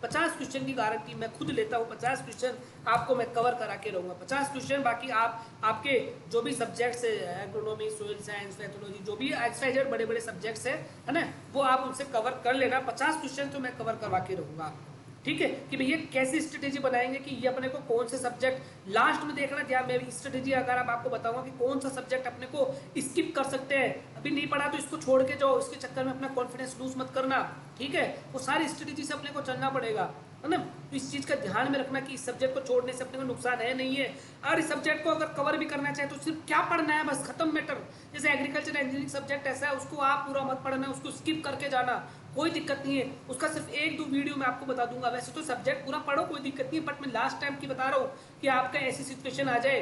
50 क्वेश्चन की गारंटी मैं खुद लेता हूँ। 50 क्वेश्चन आपको मैं कवर करा के रहूँगा, 50 क्वेश्चन। बाकी आपके जो भी सब्जेक्ट्स है, एग्रोनॉमी, सोइल साइंस, पैथोलॉजी, जो भी एक्सरसाइज बड़े बड़े सब्जेक्ट्स है ना, वो आप उनसे कवर कर लेना। 50 क्वेश्चन तो मैं कवर करवा के रहूँगा। ठीक है, कि भैया कैसी स्ट्रेटेजी बनाएंगे कि ये अपने को कौन से सब्जेक्ट लास्ट में देखना ध्यान में। स्ट्रेटेजी अगर आप आपको बताऊंगा कि कौन सा सब्जेक्ट अपने को स्किप कर सकते हैं, अभी नहीं पढ़ा तो इसको छोड़ के जाओ, इसके चक्कर में अपना कॉन्फिडेंस लूज मत करना। ठीक है, वो सारी स्ट्रेटेजी से अपने को चलना पड़ेगा, है ना। तो इस चीज का ध्यान में रखना कि इस सब्जेक्ट को छोड़ने से अपने को नुकसान है नहीं है। और इस सब्जेक्ट को अगर कवर भी करना चाहे तो सिर्फ क्या पढ़ना है, बस खत्म मैटर। जैसे एग्रीकल्चर इंजीनियरिंग सब्जेक्ट ऐसा है, उसको आप पूरा मत पढ़ना, उसको स्किप करके जाना, कोई दिक्कत नहीं है। उसका सिर्फ 1-2 वीडियो मैं आपको बता दूंगा। वैसे तो सब्जेक्ट पूरा पढ़ो, कोई दिक्कत नहीं है, बट मैं लास्ट टाइम की बता रहा हूँ कि आपका ऐसी सिचुएशन आ जाए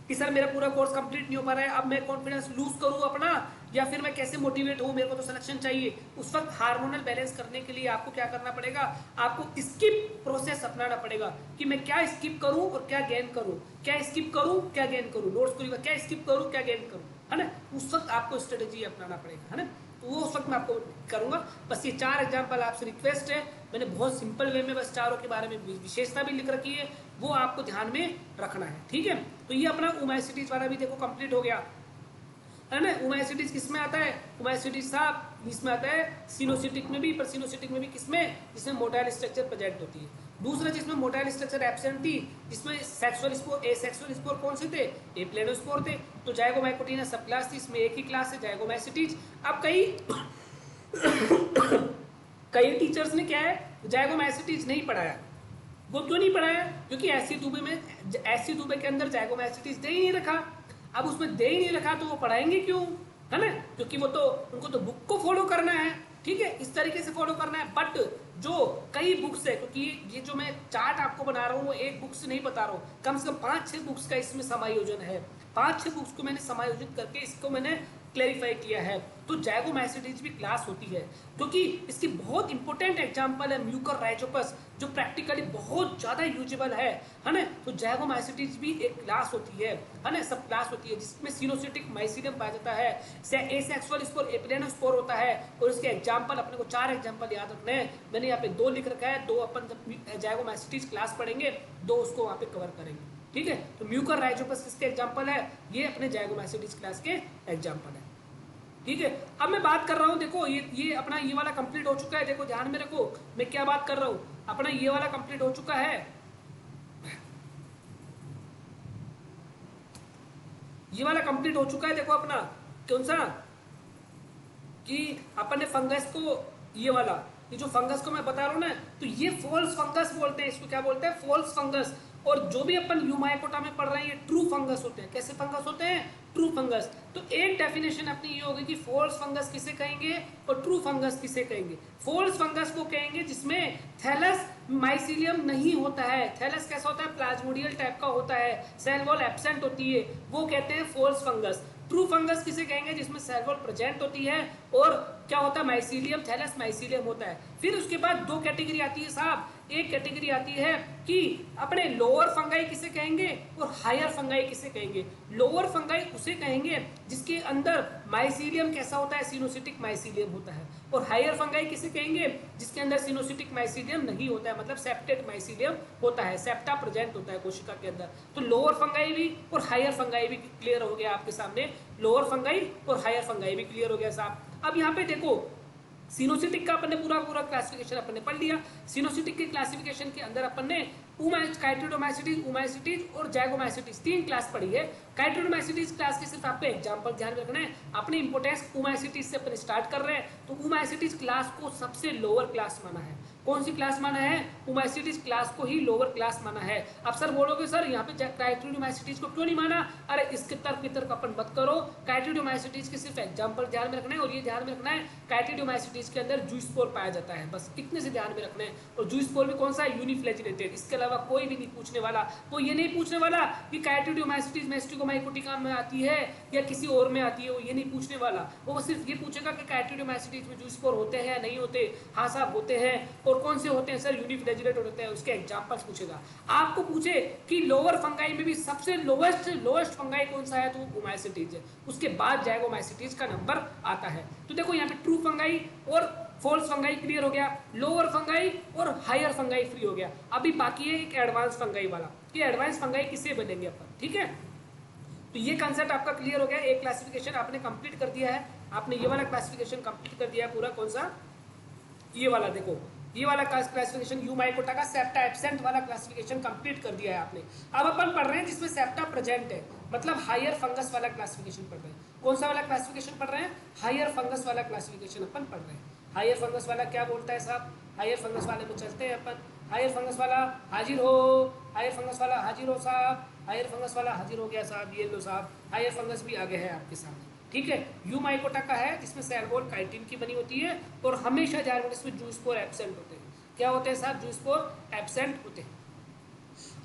कि सर मेरा पूरा कोर्स कंप्लीट नहीं हो पा रहा है, अब मैं कॉन्फिडेंस लूज करूँ अपना, या फिर मैं कैसे मोटिवेट हूँ, मेरे को तो सिलेक्शन चाहिए। उस वक्त हार्मोनल बैलेंस करने के लिए आपको क्या करना पड़ेगा, आपको स्किप प्रोसेस अपनाना पड़ेगा कि मैं क्या स्किप करूँ और क्या गेन करूँ, क्या स्किप करूँ क्या गेन करूँ, नोट्स को क्या स्किप करूँ क्या गेन करूँ, है ना। उस वक्त आपको स्ट्रेटेजी अपनाना पड़ेगा, है ना। तो वो उस वक्त मैं आपको करूंगा। बस ये 4 एग्जाम्पल आपसे रिक्वेस्ट है, मैंने बहुत सिंपल वे में बस चारों के बारे में विशेषता भी लिख रखी है, वो आपको ध्यान में रखना है। ठीक है, तो ये अपना उमाइसिटीज वाला भी देखो कंप्लीट हो गया, है ना। उमाइसिटीज किस में आता है, उमाइसिटीज साहब इसमें आता है सिनोसिटिक में भी, पर सिनोसिटिक में भी किसमें, जिसमें मोटाइल स्ट्रक्चर प्रेजेंट होती है। दूसरा जिसमें मोटाइल स्ट्रक्चर एब्सेंट थी, जिसमें सेक्सुअल स्पोर, एसेक्सुअल स्पोर कौन से थे, एप्लेनोस्पोर थे। तो जाइगोमाइकोटिना सब क्लास थी, इसमें एक ही क्लास है जाइगोमाइसिटीज। अब कई टीचर्स ने क्या है, जाइगोमाइसिटीज नहीं पढ़ाया। वो क्यों नहीं पढ़ाया, क्योंकि एससी दुबे के अंदर जाइगोमाइसिटीज दे ही नहीं रखा। अब उसमें दे ही नहीं रखा तो वो पढ़ाएंगे क्यों, है ना, क्योंकि वो तो उनको तो बुक को फॉलो करना है। ठीक है, इस तरीके से फॉलो करना है। बट जो कई बुक्स है, क्योंकि ये जो मैं चार्ट आपको बना रहा हूँ वो एक बुक से नहीं बता रहा हूँ, कम से कम 5-6 बुक्स का इसमें समायोजन है। 5-6 बुक्स को मैंने समायोजित करके इसको मैंने क्लैरिफाई किया है। तो जाइगोमाइसिटीज भी क्लास होती है, क्योंकि इसकी बहुत इंपॉर्टेंट एग्जांपल है म्यूकर राइजोपस, जो प्रैक्टिकली बहुत ज़्यादा यूजेबल है ना। तो जाइगोमाइसिटीज भी एक क्लास होती है ना, सब क्लास होती है, जिसमें सिनोसिटिक माइसीलियम पाया जाता है, एसेक्सुअल स्पोर, एप्लेनोस्पोर होता है। और इसके एग्जाम्पल अपने को 4 एग्जाम्पल याद रखने हैं। मैंने यहाँ पे 2 लिख रखा है, 2 अपन जब जाइगोमाइसिटीज क्लास पढ़ेंगे 2 उसको वहाँ पे कवर करेंगे। ठीक है, तो म्यूकर राइजोपस किसके एग्जाम्पल है, ये अपने जाइगोमाइसिटीज क्लास के एग्जाम्पल है। ठीक है, अब मैं बात कर रहा हूँ, देखो ये अपना ये वाला कंप्लीट हो चुका है। देखो ध्यान में रखो मैं क्या बात कर रहा हूँ, अपना ये वाला कंप्लीट हो चुका है, ये वाला कंप्लीट हो चुका है। देखो अपना कौन सा, कि अपन ने फंगस को, ये वाला, ये जो फंगस को मैं बता रहा हूँ ना, तो ये फॉल्स फंगस बोलते हैं, इसको क्या बोलते हैं, फॉल्स फंगस। और जो भी अपन यूमाइकोटा में पढ़ रहे हैं ये ट्रू फंगस होते हैं। कैसे फंगस होते हैं, ट्रू फंगस। तो एक डेफिनेशन अपनी ये होगी कि फॉल्स फंगस किसे कहेंगे और ट्रू फंगस किसे कहेंगे। फॉल्स फंगस को कहेंगे जिसमें थैलस माइसीलियम नहीं होता है। थैलस कैसा होता है, प्लाज्मोडियल टाइप का होता है, सेल वॉल एब्सेंट होती है, वो कहते हैं फॉल्स फंगस। ट्रू फंगस किसे कहेंगे, जिसमें सेल वॉल प्रेजेंट होती है और क्या होता है, माइसीलियम, थैलस माइसीलियम होता है। फिर उसके बाद 2 कैटेगरी आती है साहब। एक कैटेगरी आती है कि अपने लोअर फंगाई किसे कहेंगे और हायर फंगाई किसे कहेंगे। लोअर फंगाई उसे कहेंगे जिसके अंदर माइसीलियम कैसा होता है, सिनोसिटिक माइसीलियम होता है। और हायर फंगाई किसे कहेंगे, जिसके अंदर सिनोसिटिक माइसीलियम नहीं होता है, मतलब सेप्टेट माइसीलियम होता है, सेप्टा प्रेजेंट होता है कोशिका के अंदर। तो लोअर फंगाई भी और हायर फंगाई भी क्लियर हो गया आपके सामने। लोअर फंगाई और हायर फंगाई भी क्लियर हो गया साहब। अब यहाँ पे देखो सिनोसिटिक का अपन ने पूरा पूरा क्लासिफिकेशन अपन ने पढ़ लिया। सिनोसिटिक के क्लासिफिकेशन के अंदर अपन ने काइटिडोमाइसिटीज, ओमाइसिटीज और जैगोमाइसिटीज 3 क्लास पढ़ी है। काइटिडोमाइसिटीज क्लास के सिर्फ आपको एग्जांपल ध्यान में रखना है। अपने इंपोर्टेंस ओमाइसिटीज से अपन स्टार्ट कर रहे हैं। तो ओमाइसिटीज क्लास को सबसे लोअर क्लास माना है। कौन सी क्लास माना है? ओमाइसिटीज क्लास को ही लोअर क्लास माना है। अब सर बोलोगे सर यहाँ पे काइटिडोमाइसिटीज को क्यों नहीं माना? अरे इसके तर्क वितर्क अपन मत करो। काइटिडोमाइसिटीज के सिर्फ एग्जांपल ध्यान में रखना है और ये ध्यान में रखना है काइटिडोमाइसिटीज के अंदर जूस्पोर पाया जाता है, बस इतने से ध्यान में रखना है। और जूस्पोर भी कौन सा है? यूनिफ्लैजिलेटेड। इसके अलावा कोई भी नहीं पूछने वाला। वो ये नहीं पूछने वाला कि काइटिडोमाइसिटीज मैस्टिकोमाइकोटिका में आती है या किसी और में आती है, वो ये नहीं पूछने वाला। वो सिर्फ ये पूछेगा कि काइटिडोमाइसिटीज में जूस्पोर होते हैं या नहीं होते। हाँ साहब होते हैं। और कौन से होते हैं सर? यूनिफ्लैजिलेटेड होते हैं। उसके एग्जांपल्स पूछेगा। आपको पूछे कि लोअर फंगाई में भी सबसे लोएस्ट फंगाई कौन सा है, तो वो ओमाइसिटीज है। उसके बाद जैगोमाइसिटीज का नंबर आता है। तो देखो यहाँ पे ट्रू फंगाई और फॉल्स फंगाई क्लियर हो गया, लोअर फंगाई और हायर फंगाई फ्री हो गया। अभी बाकी है एक एडवांस फंगाई वाला कि एडवांस फंगाई किससे बनेंगे अपन, ठीक है। तो ये कंसेप्ट आपका क्लियर हो गया। एक क्लासिफिकेशन आपने कंप्लीट कर दिया है। आपने ये वाला क्लासिफिकेशन कंप्लीट कर दिया है पूरा। कौन सा? ये वाला। देखो ये वाला क्लासिफिकेशन यूमाइकोटा का सेप्टा एब्सेंट वाला क्लासिफिकेशन कंप्लीट कर दिया है आपने। अब अपन पढ़ रहे हैं जिसमें सेप्टा प्रेजेंट है, मतलब हायर फंगस वाला क्लासिफिकेशन पढ़ रहे हैं। कौन सा वाला क्लासिफिकेशन पढ़ रहे हैं? हायर फंगस वाला क्लासिफिकेशन अपन पढ़ रहे हैं। हायर फंगस वाला क्या बोलता है साहब? हायर फंगस वाले में चलते हैं अपन। हायर फंगस वाला हाजिर हो, हायर फंगस वाला हाजिर हो साहब, हायर फंगस वाला हाजिर हो गया साहब। ये लो साहब, हायर फंगस भी आगे है आपके सामने, ठीक है। यूमाइकोटा का है जिसमें सेल वॉल काइटिन की बनी होती है और हमेशा ध्यान रखना इसमें जूस्पोर एब्सेंट होते हैं। क्या होते हैं साहब? जूस्पोर एब्सेंट होते हैं।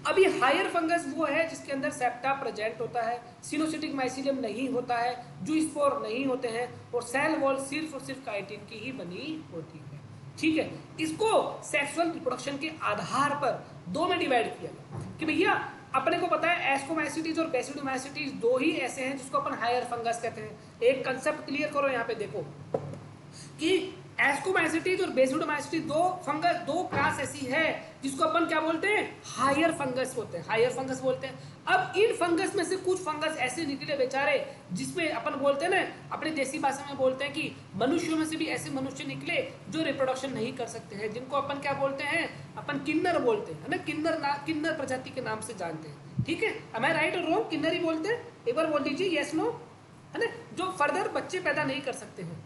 अभी हायर फंगस वो है जिसके अंदर सेप्टा प्रेजेंट होता है, सिनोसिटिक माइसिलियम नहीं होता है, जूस्पोर नहीं होते हैं और सेल वॉल सिर्फ और सिर्फ काइटिन की ही बनी होती है, ठीक है। इसको सेक्सुअल रिप्रोडक्शन के आधार पर 2 में डिवाइड किया गया कि भैया अपने को पता है एस्कोमाइसिटीज और बेसिडोमाइसिटीज 2 ही ऐसे हैं जिसको अपन हायर फंगस कहते हैं। एक कंसेप्ट क्लियर करो यहाँ पे, देखो कि एस्कोमाइसिटीज और बेसिडोमाइसिटीज 2 क्लास ऐसी है जिसको अपन क्या बोलते हैं? हायर फंगस होते हैं, हायर फंगस बोलते हैं। अब इन फंगस में से कुछ फंगस ऐसे निकले बेचारे जिसमें अपन बोलते हैं ना, अपनी देसी भाषा में बोलते हैं कि मनुष्यों में से भी ऐसे मनुष्य निकले जो रिप्रोडक्शन नहीं कर सकते हैं, जिनको अपन क्या बोलते हैं? अपन किन्नर बोलते हैं, है ना। किन्नर प्रजाति के नाम से जानते हैं, ठीक है। am I राइट और रॉन्ग? किन्नर ही बोलते हैं। एक बार बोल दीजिए यस नो, है ना। जो फर्दर बच्चे पैदा नहीं कर सकते हैं,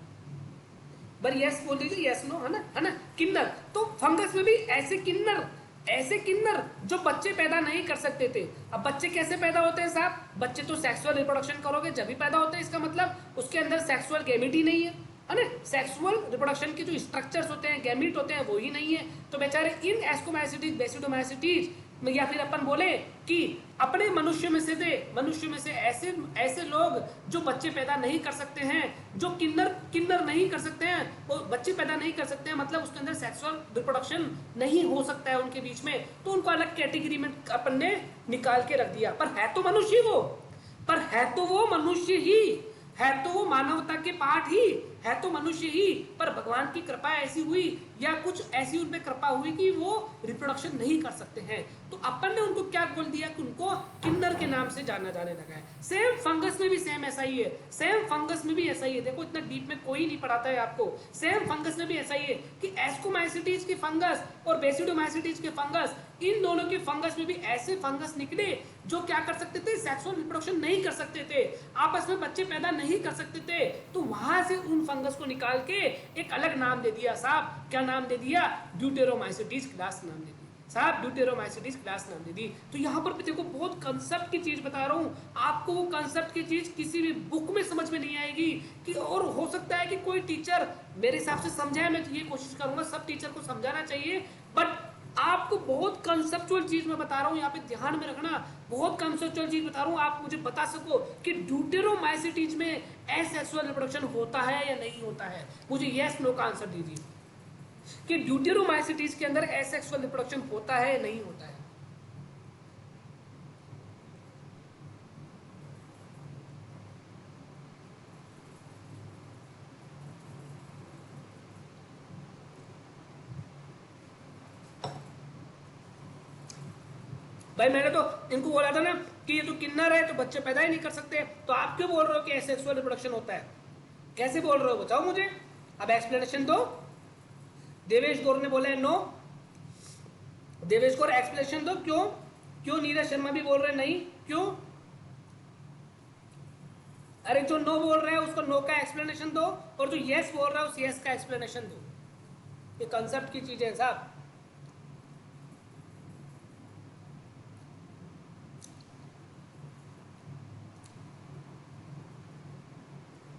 पर यस बोल दीजिए, यस नो, है ना। किन्नर। तो फंगस में भी ऐसे किन्नर जो बच्चे पैदा नहीं कर सकते थे। अब बच्चे कैसे पैदा होते हैं साहब? बच्चे तो सेक्सुअल रिप्रोडक्शन करोगे जब भी पैदा होते हैं। इसका मतलब उसके अंदर सेक्सुअल गैमेट ही नहीं है ना। सेक्सुअल रिप्रोडक्शन के जो स्ट्रक्चर्स होते हैं, गैमेट होते हैं, वो ही नहीं है। तो बेचारे इन एस्कोमाइसिटीज, बेसिडोमाइसिटीज या फिर अपन बोले कि अपने मनुष्य में से ऐसे लोग जो बच्चे पैदा नहीं कर सकते हैं, जो किन्नर नहीं कर सकते हैं, वो बच्चे पैदा नहीं कर सकते हैं, मतलब उसके अंदर सेक्सुअल रिप्रोडक्शन नहीं हो सकता है उनके बीच में, तो उनको अलग कैटेगरी में अपन ने निकाल के रख दिया। पर है तो मनुष्य वो मनुष्य ही है, तो वो मानवता के पार्ट ही है, तो मनुष्य ही। पर भगवान की कृपा ऐसी हुई या कुछ ऐसी उन पे कृपा हुई कि वो रिप्रोडक्शन नहीं कर सकते हैं, तो अपन ने उनको क्या बोल दिया कि उनको किन्नर के नाम से जाना जाने लगा है। सेम फंगस में भी सेम ऐसा ही है, सेम फंगस में भी ऐसा ही है। देखो इतना डीप में कोई नहीं पढ़ाता है आपको। सेम फंगस में भी ऐसा ही है कि एस्कोमाइसिटीज के फंगस और बेसिडोमाइसिटीज के फंगस, इन दोनों के फंगस में भी ऐसे फंगस निकले जो क्या कर सकते थे? सेक्सुअल रिप्रोडक्शन नहीं कर सकते थे, आपस में बच्चे पैदा नहीं कर सकते थे। तो वहां से उन फंगस को निकाल के एक अलग नाम दे दिया साहब। क्या नाम दे दिया? ड्यूटेरोमाइसिटीज क्लास नाम दे दी साहब, ड्यूटेरोमाइसिटीज क्लास नाम दे दी। तो यहाँ पर देखो बहुत कंसेप्ट की चीज बता रहा हूँ आपको। वो कंसेप्ट की चीज किसी भी बुक में समझ में नहीं आएगी कि, और हो सकता है कि कोई टीचर मेरे हिसाब से समझाए। मैं तो ये कोशिश करूंगा सब टीचर को समझाना चाहिए, बट आपको बहुत कंसेप्चुअल चीज मैं बता रहा हूँ, यहाँ पे ध्यान में रखना। बहुत कंसेप्चुअल चीज बता रहा हूँ, आप मुझे बता सको कि ड्यूटेरोमाइसिटीज में एसेक्सुअल रिप्रोडक्शन होता है या नहीं होता है। मुझे यस नो का आंसर दीजिए कि ड्यूटेरोमाइसिटीज के अंदर एसेक्सुअल रिप्रोडक्शन होता है या नहीं होता है। भाई मैंने तो इनको बोला था ना कि ये तो किन्नर है तो बच्चे पैदा ही नहीं कर सकते, तो आप क्यों बोल रहे हो कि एसेक्सुअल रिप्रोडक्शन होता है? कैसे बोल रहे हो बताओ मुझे। अब एक्सप्लेनेशन दो। देवेश गौर ने बोला है नो। देवेश गौर एक्सप्लेनेशन दो, क्यों? क्यों? नीरज शर्मा भी बोल रहे नहीं, क्यों? अरे जो नो बोल रहा है उसको नो का एक्सप्लेनेशन दो, और जो यस बोल रहा है उस यस का एक्सप्लेनेशन दो। ये कंसेप्ट की चीजें साहब।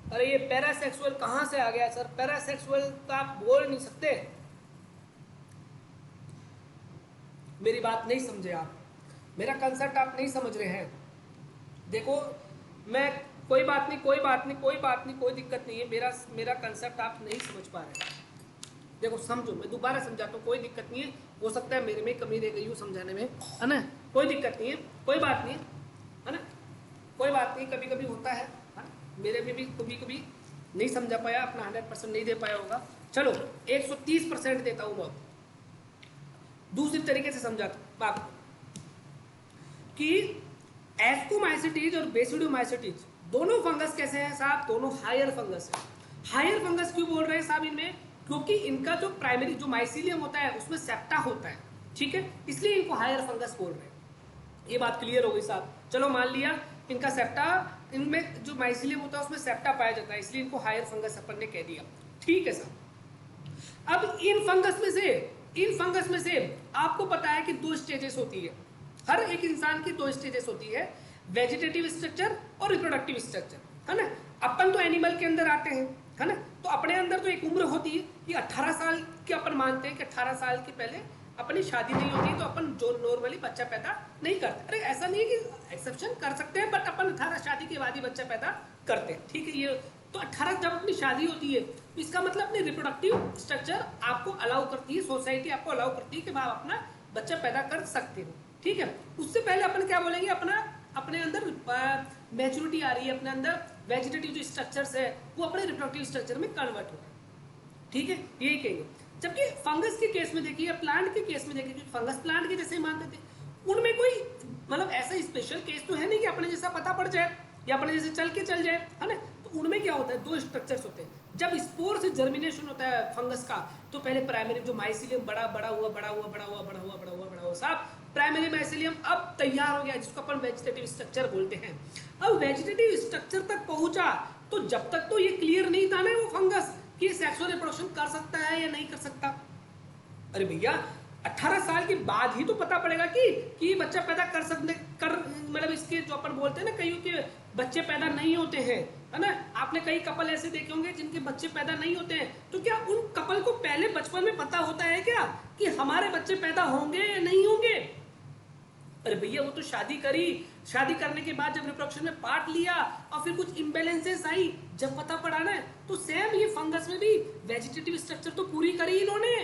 अरे ये पैरासेक्सुअल कहां से आ गया सर? पैरासेक्सुअल तो आप बोल नहीं सकते। मेरी बात नहीं समझे आप, मेरा कंसेप्ट आप नहीं समझ रहे हैं। देखो मैं, कोई बात नहीं, कोई बात नहीं, कोई बात नहीं, कोई दिक्कत नहीं है। मेरा कंसेप्ट आप नहीं समझ पा रहे हैं। देखो समझो, मैं दोबारा समझाता हूँ, कोई दिक्कत नहीं है। हो सकता है मेरे में कमी रह गई हो समझाने में, है ना? कोई दिक्कत नहीं है, कोई बात नहीं है ना? कोई बात नहीं, कभी कभी होता है, मेरे में भी कभी कभी नहीं समझा पाया, अपना 100% नहीं दे पाया होगा। चलो 130% देता हूँ मैं। दूसरी तरीके से समझाता हूँ आपको कि एस्कोमाइसिटीज और बेसिडोमाइसिटीज दोनों फंगस कैसे हैं साहब? दोनों हायर फंगस है। हायर फंगस क्यों बोल रहे हैं साहब इनमें? क्योंकि इनका जो प्राइमरी जो माइसीलियम होता है उसमें सेप्टा होता है, ठीक है, इसलिए इनको हायर फंगस बोल रहे हैं। ये बात क्लियर हो गई साहब? चलो मान लिया इनका सेप्टा, इनमें जो माइसीलियम होता है उसमें सेप्टा पाया जाता है, इसलिए इनको हायर फंगस अपन ने कह दिया, ठीक है साहब। अब इन फंगस में से आपको पता है कि 2 स्टेजेस होती है। हर एक इंसान की 2 स्टेजेस होती है, वेजिटेटिव स्ट्रक्चर और रिप्रोडक्टिव स्ट्रक्चर, है ना? अपन तो एनिमल के अंदर आते हैं, है ना? तो अपने अंदर तो एक उम्र होती है कि 18 साल की अपन मानते हैं कि 18 साल के पहले अपनी शादी नहीं होती, तो अपन जो नॉर्मली बच्चा पैदा नहीं करते। अरे ऐसा नहीं है कि एक्सेप्शन कर सकते हैं, बट अपन 18 शादी के बाद ही बच्चा पैदा करते हैं, ठीक है? ये तो 18 जब अपनी शादी होती है तो इसका मतलब अपनी रिप्रोडक्टिव स्ट्रक्चर आपको अलाउ करती है, सोसाइटी आपको अलाउ करती है कि आप अपना बच्चा पैदा कर सकते हो, ठीक है? उससे पहले अपन क्या बोलेंगे, अपने अंदर मैच्योरिटी आ रही है, अपने अंदर वेजिटेटिव जो स्ट्रक्चर्स है वो अपने रिप्रोडक्टिव स्ट्रक्चर में कन्वर्ट हो रहा है, ठीक है? यही कहेंगे। जबकि फंगस के केस में देखिए, प्लांट के केस में देखिए, फंगस प्लांट के जैसे मानते थे, उनमें कोई मतलब ऐसा स्पेशल केस तो है नहीं कि अपने जैसा पता पड़ जाए या अपने जैसे चल के चल जाए, है ना? तो उनमें क्या होता है, 2 स्ट्रक्चर्स होते हैं। जब स्पोर से जर्मिनेशन होता है फंगस का, तो पहले प्राइमरी जो माइसीलियम बड़ा हुआ साहब, प्राइमरी माइसीलियम अब तैयार हो गया, जिसको अपन वेजिटेटिव स्ट्रक्चर बोलते हैं। अब वेजिटेटिव स्ट्रक्चर तक पहुंचा, तो जब तक तो ये क्लियर नहीं था ना वो फंगस कि सेक्सुअल रिप्रोडक्शन कर सकता है या नहीं कर सकता। अरे भैया 18 साल के बाद ही तो पता पड़ेगा कि बच्चा पैदा कर सकते मतलब इसके जो अपन बोलते हैं ना, कईयों के बच्चे पैदा नहीं होते हैं, है ना? आपने कई कपल ऐसे देखे होंगे जिनके बच्चे पैदा नहीं होते हैं, तो क्या उन कपल को पहले बचपन में पता होता है क्या कि हमारे बच्चे पैदा होंगे या नहीं होंगे? अरे भैया वो तो शादी करने के बाद जब रिप्रोडक्शन में पार्ट लिया और फिर कुछ इम्बैलेंसेस आई, जब पता पड़ा ना, तो सेम ये फंगस में भी वेजिटेटिव स्ट्रक्चर तो पूरी करी इन्होंने।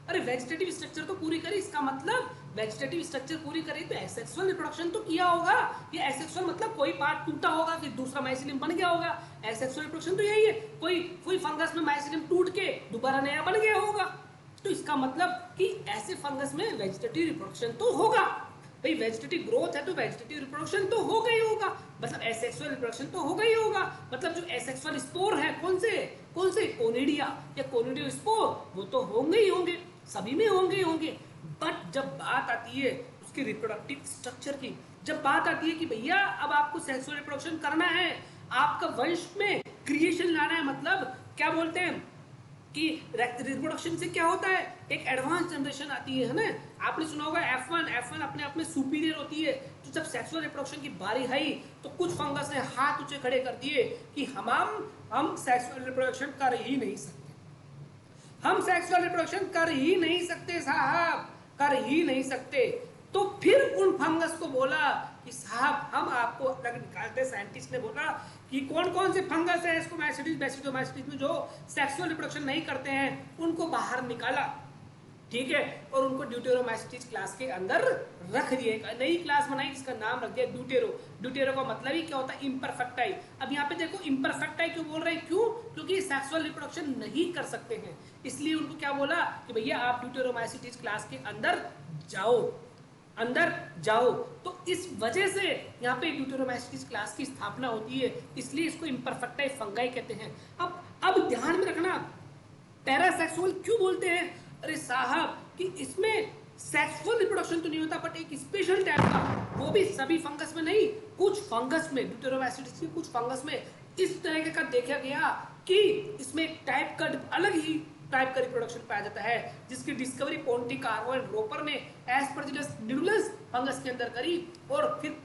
अरे वेजिटेटिव स्ट्रक्चर तो पूरी करी, इसका मतलब वेजिटेटिव स्ट्रक्चर पूरी करी तो एसेक्सुअल रिप्रोडक्शन तो किया होगा। ये एसेक्सुअल मतलब कोई पार्ट टूटा होगा, फिर दूसरा माइसीलियम बन गया होगा। एसेक्सुअल रिप्रोडक्शन तो यही है, कोई फंगस में माइसीलियम टूट के दोबारा नया बन गया होगा। तो इसका मतलब कि ऐसे फंगस में वेजिटेटिव रिप्रोडक्शन तो होगा। भाई वेजिटेटिव ग्रोथ है तो वेजिटेटिव रिप्रोडक्शन तो हो गई होगा, मतलब एसेक्सुअल रिप्रोडक्शन तो हो गई होगा। मतलब जो एसेक्सुअल स्पोर है, कौन से कोनिडिया या कोनिडियो स्पोर, वो तो होंगे ही होंगे, सभी में होंगे। बट जब बात आती है उसकी रिप्रोडक्टिव स्ट्रक्चर की, जब बात आती है कि भैया अब आपको सेक्सुअल रिप्रोडक्शन करना है, आपका वंश में क्रिएशन लाना है, मतलब क्या बोलते हैं कि रिप्रोडक्शन से क्या होता है, एक एडवांस जनरेशन आती है ना? आपने सुना होगा F1 अपने आप में सुपीरियर होती है। तो जब सेक्सुअल रिप्रोडक्शन की बारी आई तो कुछ फंगस ने हाथ ऊंचे खड़े कर दिए कि हम सेक्सुअल रिप्रोडक्शन कर ही नहीं सकते, हम सेक्सुअल रिप्रोडक्शन कर ही नहीं सकते साहब, कर ही नहीं सकते। तो फिर उन फंगस को बोला कि साहब हम आपको अलग निकालते, साइंटिस्ट ने बोला कि कौन कौन से फंगस है एस्कोमाइसिटीज बेसिडोमाइसिटीज में जो सेक्सुअल रिप्रोडक्शन नहीं करते हैं, उनको बाहर निकाला, ठीक है, और उनको ड्यूटेरोमाइसिटीज क्लास के अंदर रख दिए। एक नई क्लास बनाई जिसका नाम रख दिया ड्यूटेरो का मतलब ही क्या होता है, इम्परफेक्टाई। अब यहाँ पे देखो इम्परफेक्टाई क्यों बोल रहे हैं, क्योंकि सेक्सुअल रिप्रोडक्शन नहीं कर सकते हैं, इसलिए उनको क्या बोला कि भैया आप ड्यूटेरोमाइसिटीज क्लास के अंदर जाओ। तो इस वजह से यहाँ पे ड्यूटेरोमाइसिटीज क्लास की स्थापना होती है, इसलिए इसको इम्परफेक्टाई फंगाई कहते हैं। अब ध्यान में रखना, पैरासेक्सुअल क्यों बोलते हैं? अरे साहब कि इसमें सेक्सुअल रिप्रोडक्शन तो नहीं होता, बट एक स्पेशल टाइप का, वो भी सभी फंगस में नहीं, कुछ फंगस में, ड्यूटेरोमैसिटिस की कुछ फंगस में इस तरह का देखा गया कि इसमें टाइप का अलग ही टाइप का रिप्रोडक्शन पाया जाता है, जिसकी डिस्कवरी पोंटिकार्वो एंड रोपर ने एस्परजिलस निडुलस फंगस के अंदर करी, और फिर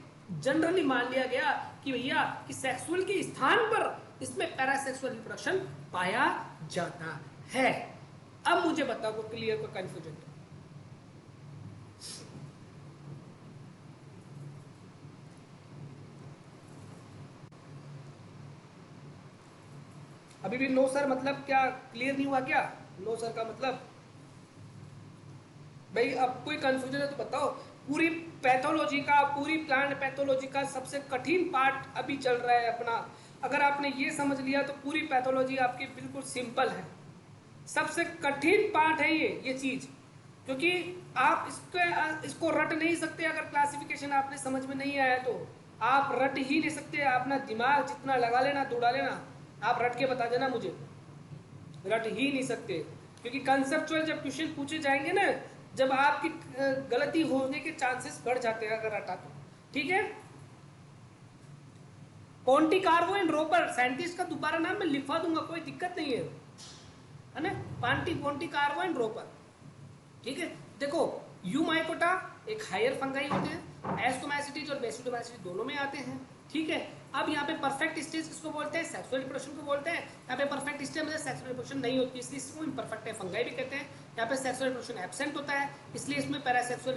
जनरली मान लिया गया कि भैया कि सेक्सुअल के स्थान पर इसमें पैरासेक्सुअल रिप्रोडक्शन पाया जाता है। अब मुझे बताओ को क्लियर को कंफ्यूजन तो। अभी भी नो सर मतलब क्या क्लियर नहीं हुआ क्या? नो सर का मतलब भाई अब कोई कंफ्यूजन है तो बताओ। पूरी पैथोलॉजी का, पूरी प्लांट पैथोलॉजी का सबसे कठिन पार्ट अभी चल रहा है अपना। अगर आपने ये समझ लिया तो पूरी पैथोलॉजी आपकी बिल्कुल सिंपल है। सबसे कठिन पार्ट है ये चीज, क्योंकि आप इसको रट नहीं सकते। अगर क्लासिफिकेशन आपने समझ में नहीं आया तो आप रट ही नहीं सकते। अपना दिमाग जितना लगा लेना, दौड़ा लेना, आप रट के बता देना मुझे, रट ही नहीं सकते। क्योंकि कंसेप्चुअल जब क्वेश्चन पूछे जाएंगे ना, जब आपकी गलती होने के चांसेस बढ़ जाते हैं अगर रटा तो। ठीक है, पोंटिकार्वो एंड रोपर साइंटिस्ट का दोबारा नाम मैं लिखवा दूंगा, कोई दिक्कत नहीं है ना। पोंटिकार्वो एंड रोपर, ठीक है। देखो यूमाइकोटा एक हायर फंगाई होते हैं, एस्कोमैसिटीज और बेसिडोमैसिटीज दोनों में आते हैं। ठीक है, अब यहाँ पे परफेक्ट स्टेज किसको बोलते हैं? सेक्सुअल रिप्रोडक्शन को बोलते हैं। यहाँ पे परफेक्ट स्टेज में सेक्सुअल रिप्रोडक्शन नहीं होती, इसलिए इसको इम्परफेक्ट है फंगाई भी कहते हैं। यहाँ पे सेक्सुअल रिप्रोडक्शन एब्सेंट होता है, इसलिए इसमें पैरासेक्सुअल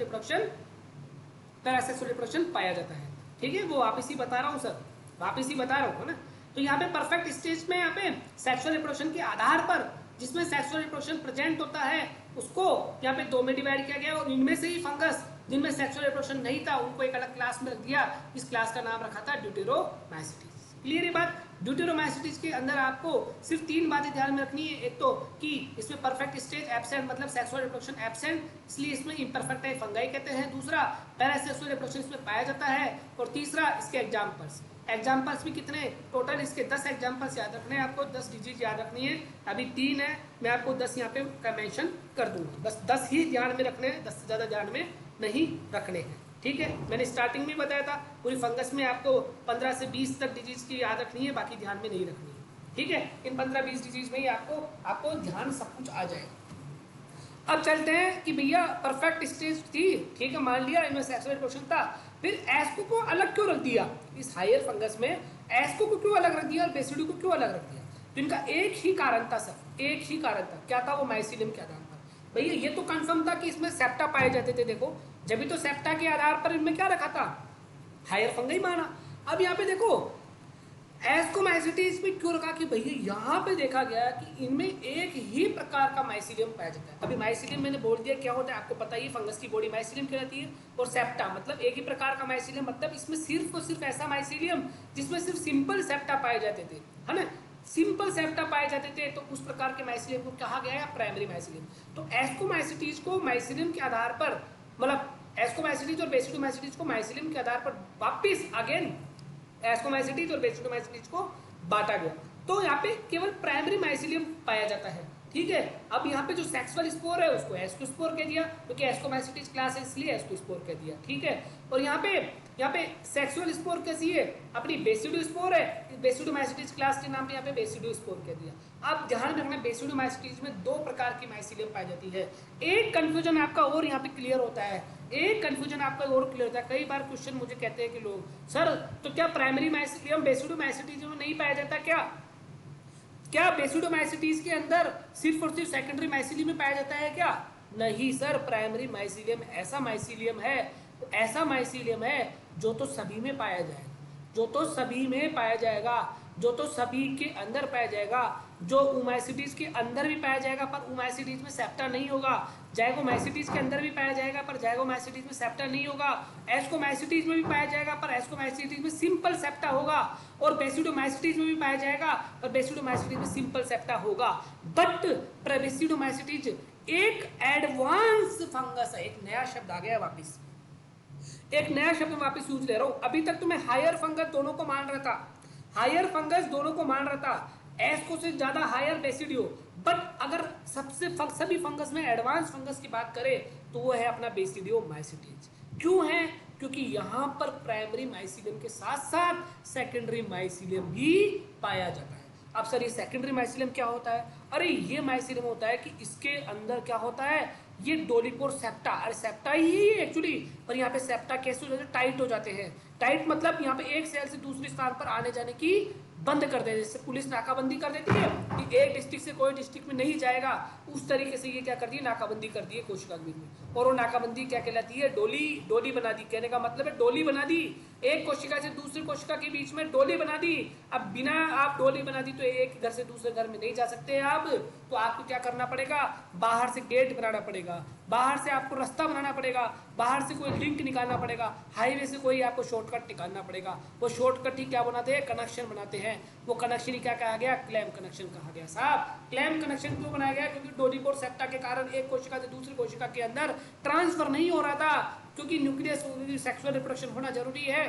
रिप्रोडक्शन पाया जाता है। ठीक है, वो वापिस ही बता रहा हूँ सर, वापिस ही बता रहा हूँ ना। तो यहाँ पे परफेक्ट स्टेज में यहाँ पे सेक्सुअल रिप्रोडक्शन के आधार पर जिसमें सेक्सुअल रिप्रोडक्शन प्रेजेंट होता है उसको यहाँ पे दो में डिवाइड किया गया, और इनमें से ही फंगस जिनमें सेक्सुअल रिप्रोडक्शन नहीं था उनको एक अलग क्लास में रख दिया। इस क्लास का नाम रखा था ड्यूटेरोमैसिटीज। क्लियर है बात? ड्यूटेरोमैसिटीज के अंदर आपको सिर्फ 3 बातें ध्यान में रखनी है। एक तो कि इसमें परफेक्ट स्टेज एब्सेंट, मतलब सेक्सुअल रिप्रोडक्शन एब्सेंट, इसलिए इसमें इम्परफेक्ट है फंगाई कहते हैं। दूसरा, पैरासेक्सुअल रिप्रोडक्शन इसमें पाया जाता है। और तीसरा, इसके एग्जाम्पल्स भी कितने टोटल, इसके 10 एग्जाम्पल्स याद रखने हैं आपको, 10 डिजीज याद रखनी है। अभी 3 है, मैं आपको 10 यहाँ पे मेंशन कर दूंगा। बस 10 ही ध्यान में रखने हैं, 10 से ज़्यादा ध्यान में नहीं रखने हैं। ठीक है, मैंने स्टार्टिंग में बताया था पूरी फंगस में आपको 15 से 20 तक डिजीज की याद रखनी है, बाकी ध्यान में नहीं रखनी है। ठीक है, इन 15-20 डिजीज में ही आपको ध्यान सब कुछ आ जाएगा। अब चलते हैं कि भैया परफेक्ट स्टेज थी, ठीक है, मान लिया इनमें सेक्सुअल रिप्रोडक्शन था, फिर एस्को को अलग क्यों रख दिया? इस हायर फंगस में एस्को को क्यों अलग रख दिया और बेसिडो को क्यों अलग रख दिया? तो इनका एक ही कारण था सर, एक ही कारण था। क्या था वो? माइसीलियम के आधार पर। भैया ये तो कंफर्म था कि इसमें सेप्टा पाए जाते थे। देखो जब भी तो सेप्टा के आधार पर इनमें क्या रखा था? हायर फंगाई माना। अब यहाँ पे देखो एस्कोमाइसिटीज में क्यों रखा कि भैया यहाँ पे देखा गया कि इनमें एक ही प्रकार का माइसीलियम पाया जाता है। अभी माइसीलियम मैंने बोल दिया क्या होता है आपको पता ही, फंगस की बॉडी माइसीलियम कहलाती है। और सेप्टा मतलब एक ही प्रकार का माइसीलियम, मतलब इसमें सिर्फ और सिर्फ ऐसा माइसीलियम जिसमें सिर्फ सिंपल सेप्टा पाए जाते थे, है ना, सिंपल सेप्टा पाए जाते थे। तो उस प्रकार के माइसीलियम को कहा गया है प्राइमरी माइसीलियम। तो एस्कोमाइसिटीज को माइसीलियम के आधार पर, मतलब एस्कोमाइसिटीज और बेसिडोमाइसिटीज को माइसीलियम के आधार पर वापिस अगेन एस्कोमाइसिटीज और बेसिडोमाइसिटीज को बांटा गया। तो यहाँ पे केवल प्राइमरी माइसीलियम पाया जाता है। ठीक है, अब यहाँ पे जो सेक्सुअल स्पोर है उसको एस्कोस्पोर कह दिया, क्योंकि एस्कोमाइसिटीज क्लास है इसलिए एस्कोस्पोर कह दिया। ठीक है, और यहाँ पे सेक्सुअल स्पोर कैसी है? अपनी बेसिडोस्पोर है, बेसिडोमाइसिटीज क्लास के नाम पे यहाँ पे बेसिडोस्पोर कह दिया। अब ध्यान रखना बेसिडोमाइसिटीज में 2 प्रकार की माइसीलियम पाई जाती है। एक कंफ्यूजन आपका और यहाँ पे क्लियर होता है, एक कंफ्यूजन आपका और क्लियर होता है। कई बार क्वेश्चन मुझे कहते हैं कि लोग, सर तो क्या प्राइमरी माइसीलियम बेसिडोमाइसिटीज में नहीं पाया जाता? क्या बेसिडोमाइसिटीज के अंदर सिर्फ और सिर्फ सेकेंडरी माइसीलियम में पाया जाता है क्या? नहीं सर, प्राइमरी माइसीलियम ऐसा माइसीलियम है जो तो सभी में पाया जाएगा, जो तो सभी में पाया जाएगा, जो तो सभी के अंदर पाया जाएगा, जो उमाइसिटीज के अंदर भी पाया जाएगा पर उमाइसिटीज में सेप्टा नहीं होगा, जाइगोमाइसिटीज के अंदर भी पाया जाएगा पर जाइगोमाइसिटीज में सेप्टा नहीं होगा, एस्कोमाइसिटीज में भी पाया जाएगा पर एस्कोमाइसिटीज में सिंपल सेप्टा होगा, और बेसिडोमाइसिटीज में भी पाया जाएगा पर बेसिडोमाइसिटीज में सिंपल सेप्टा होगा। बट बेसिडोमाइसिटीज एक एडवांस फंगस है। एक नया शब्द आ गया वापिस, एक नया शब्द वापिस यूज ले रहा हूं। अभी तक तो मैं हायर फंगस दोनों को मान रहा था, हायर फंगस दोनों को मान रहा था, एस्को से ज़्यादा हायर बेसिडियो। बट अगर सभी फंगस में एडवांस फंगस की बात करें तो वो है अपना बेसिडियो माइसिटीज। क्यों है? क्योंकि यहाँ पर प्राइमरी माइसिलियम के साथ साथ सेकेंडरी माइसिलियम भी पाया जाता है। अब सर ये सेकेंडरी माइसिलियम क्या होता है? अरे ये माइसिलियम होता है कि इसके अंदर क्या होता है, ये डोलिपोर सेप्टा, अरे सेप्टा ही है एक्चुअली, पर यहाँ पे सेप्टा कैसे हो जाते हैं, टाइट हो जाते हैं। टाइट मतलब यहाँ पे एक सेल से दूसरी स्थान पर आने जाने की बंद कर देते हैं। जैसे पुलिस नाकाबंदी कर देती है कि एक डिस्ट्रिक्ट से कोई डिस्ट्रिक्ट में नहीं जाएगा, उस तरीके से ये क्या कर दी है, नाकाबंदी कर दी है कोशिका ग्रीड में। और वो नाकाबंदी क्या कहलाती है, डोली बना दी। कहने का मतलब है डोली बना दी, एक कोशिका से दूसरी कोशिका के बीच में डोली बना दी। अब बिना आप डोली बना दी तो एक घर से दूसरे घर में नहीं जा सकते आप, तो आपको क्या करना पड़ेगा, बाहर से गेट बनाना पड़ेगा, बाहर से आपको रास्ता बनाना पड़ेगा, बाहर से कोई लिंक निकालना पड़ेगा, हाईवे से कोई आपको शॉर्टकट निकालना पड़ेगा। वो शॉर्टकट ही क्या बनाते हैं, कनेक्शन बनाते हैं। वो कनेक्शन ही क्या कहा गया, क्लैम्प कनेक्शन कहा गया। साहब क्लैम्प कनेक्शन क्यों बनाया गया? क्योंकि डोलिपोर सेप्टा के कारण एक कोशिका से दूसरी कोशिका के अंदर ट्रांसफर नहीं हो रहा था, क्योंकि न्यूक्लियस सेक्सुअल रिप्रोडक्शन होना जरूरी है,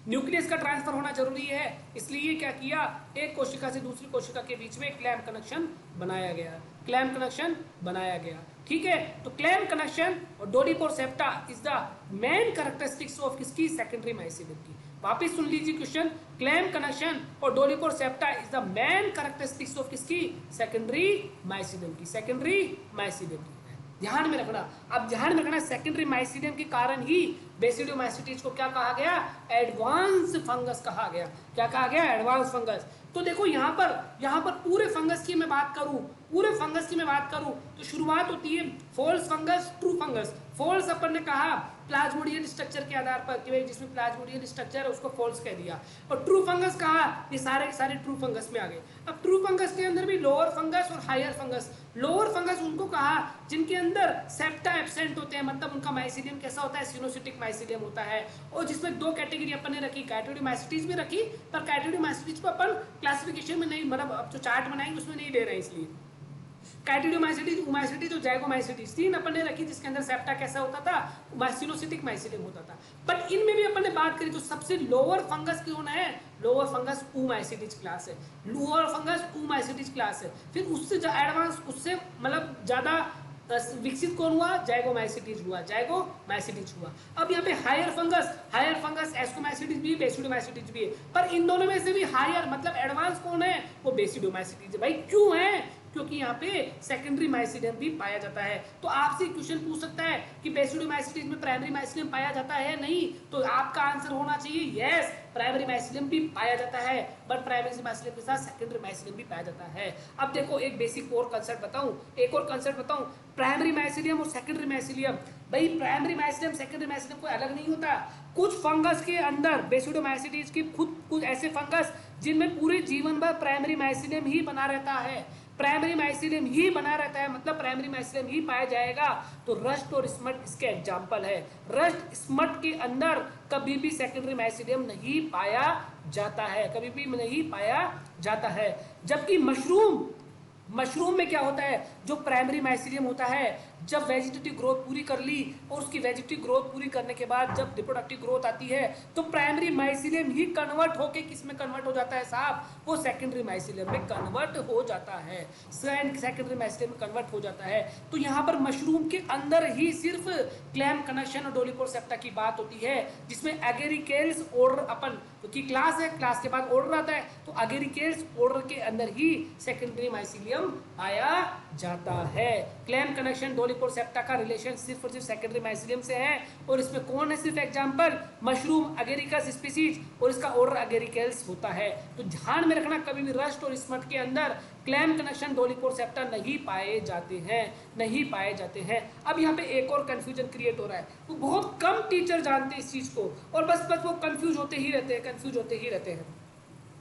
न्यूक्लियस का ट्रांसफर होना जरूरी है। इसलिए क्या किया, एक कोशिका से दूसरी कोशिका के बीच में क्लैम्प कनेक्शन बनाया गया, क्लैम्प कनेक्शन बनाया गया। ठीक है, तो क्लैम्प कनेक्शन और dolipore septa is the main characteristics of किसकी, सेकेंडरी माइसिलियम की। वापिस सुन लीजिए क्वेश्चन, क्लैम्प कनेक्शन और dolipore septa is the main characteristics of किसकी, सेकेंडरी माइसिलियम की, सेकेंडरी माइसिलियम की। ध्यान में रखना, अब ध्यान में रखना, सेकेंडरी माइसिलियम के कारण ही बेसिडियोमाइसिटीज को क्या कहा गया, एडवांस फंगस कहा गया। क्या कहा गया, एडवांस फंगस। तो देखो यहाँ पर पूरे फंगस की मैं बात करूं, पूरे फंगस की मैं बात करूं तो शुरुआत होती है false fungus, true fungus. False अपन ने कहा प्लाज्मोडियल स्ट्रक्चर के आधार पर कि भाई जिसमें प्लाज्मोडियल स्ट्रक्चर है उसको फॉल्स कह दिया, और ट्रू फंगस कहा, ये सारे के सारे ट्रू फंगस में आ गए। अब ट्रू फंगस के अंदर भी लोअर फंगस और हायर फंगस। लोअर फंगस उनको कहा जिनके अंदर सेप्टा एब्सेंट होते हैं, मतलब उनका माइसिलियम कैसा होता है, सिनोसिटिक माइसिलियम होता है। और जिसमें दो कैटेगरी अपन ने रखी, कैटियोडोमाइसिटीज भी रखी, पर कैटियोडोमाइसिटीज को अपन क्लासिफिकेशन में नहीं, मतलब अब जो चार्ट बनाएंगे उसमें नहीं ले रहे हैं, इसलिए कैटियोडोमाइसिटीज, ओमाइसिटीज और जाइगोमाइसिटीज तीन अपन ने रखी, जिसके अंदर सेप्टा कैसा होता था, सिनोसिटिक माइसिलियम होता था। बट इनमें भी अपन ने बात करी तो सबसे लोअर फंगस कौन है, लोअर फंगस ओमाइसिटीज क्लास है, लोअर फंगस ओमाइसिटीज क्लास है। फिर उससे एडवांस, उससे मतलब ज्यादा विकसित कौन हुआ, जाइगोमाइसिटीज हुआ, जाइगोमाइसिटीज हुआ। अब यहाँ पे हायर फंगस एस्कोमाइसिटीज भी, बेसिडोमाइसिटीज भी है, पर इन दोनों में से भी हायर मतलब एडवांस कौन है, वो बेसिडोमाइसिटीज है। भाई क्यों है, क्योंकि यहाँ पे सेकेंडरी माइसिलियम भी पाया जाता है। तो आपसे क्वेश्चन पूछ सकता है कि बेसिडोमाइसिटीज में प्राइमरी माइसिलियम पाया जाता है, नहीं, तो आपका आंसर होना चाहिए यस, प्राइमरी माइसिलियम भी पाया जाता है, बट प्राइमरी माइसिलियम के साथ सेकेंडरी माइसिलियम भी पाया जाता है। अब देखो एक बेसिक और कंसेप्ट बताऊं, एक और कंसेप्ट बताऊं, प्राइमरी माइसिलियम और सेकेंडरी माइसिलियम। भाई प्राइमरी माइसिलियम सेकेंडरी माइसिलियम कोई अलग नहीं होता। कुछ फंगस के अंदर बेसिडोमाइसिटीज की खुद कुछ ऐसे फंगस जिनमें पूरे जीवन भर प्राइमरी माइसिलियम ही बना रहता है, प्राइमरी माइसिलियम ही बना रहता है, मतलब प्राइमरी माइसिलियम ही पाया जाएगा। तो रस्ट और स्मट इसके एग्जाम्पल है। रस्ट स्मट के अंदर कभी भी सेकेंडरी माइसिलियम नहीं पाया जाता है, कभी भी नहीं पाया जाता है। जबकि मशरूम में क्या होता है, जो प्राइमरी माइसिलियम होता है, जब वेजिटेटिव ग्रोथ पूरी कर ली और उसकी वेजिटेटिव ग्रोथ पूरी करने के बाद जब रिप्रोडक्टिव ग्रोथ आती है तो प्राइमरी माइसिलियम ही कन्वर्ट होके किस में कन्वर्ट हो जाता है साहब, वो सेकेंडरी माइसिलियम में कन्वर्ट हो जाता है, सेकेंडरी माइसिलियम में कन्वर्ट हो जाता है। तो यहाँ पर मशरूम के अंदर ही सिर्फ क्लैम्प कनेक्शन और डोलिपोर सेप्टा की बात होती है, जिसमें एगेरिकेल्स ऑर्डर अपन की क्लास है, क्लास के बाद ऑर्डर आता है, तो एगेरिकेल्स ऑर्डर के अंदर ही सेकेंडरी माइसिलियम पाया जाता है। क्लैम्प कनेक्शन डोलिपोर सेप्टा का रिलेशन सिर्फ और सिर्फ सेकेंडरी माइसिलियम से है, और इसमें कौन है सिर्फ एग्जांपल, मशरूम एगेरिकस स्पीसीज, और इसका ऑर्डर एगेरिकेल्स होता है। तो ध्यान में रखना, कभी भी रस्ट और स्मट के अंदर क्लैम्प कनेक्शन डोलिपोर सेप्टा नहीं पाए जाते हैं, नहीं पाए जाते हैं। अब यहाँ पे एक और कंफ्यूजन क्रिएट हो रहा है, वो बहुत कम टीचर जानते हैं इस चीज को, और बस वो कंफ्यूज होते ही रहते हैं, कंफ्यूज होते ही रहते हैं।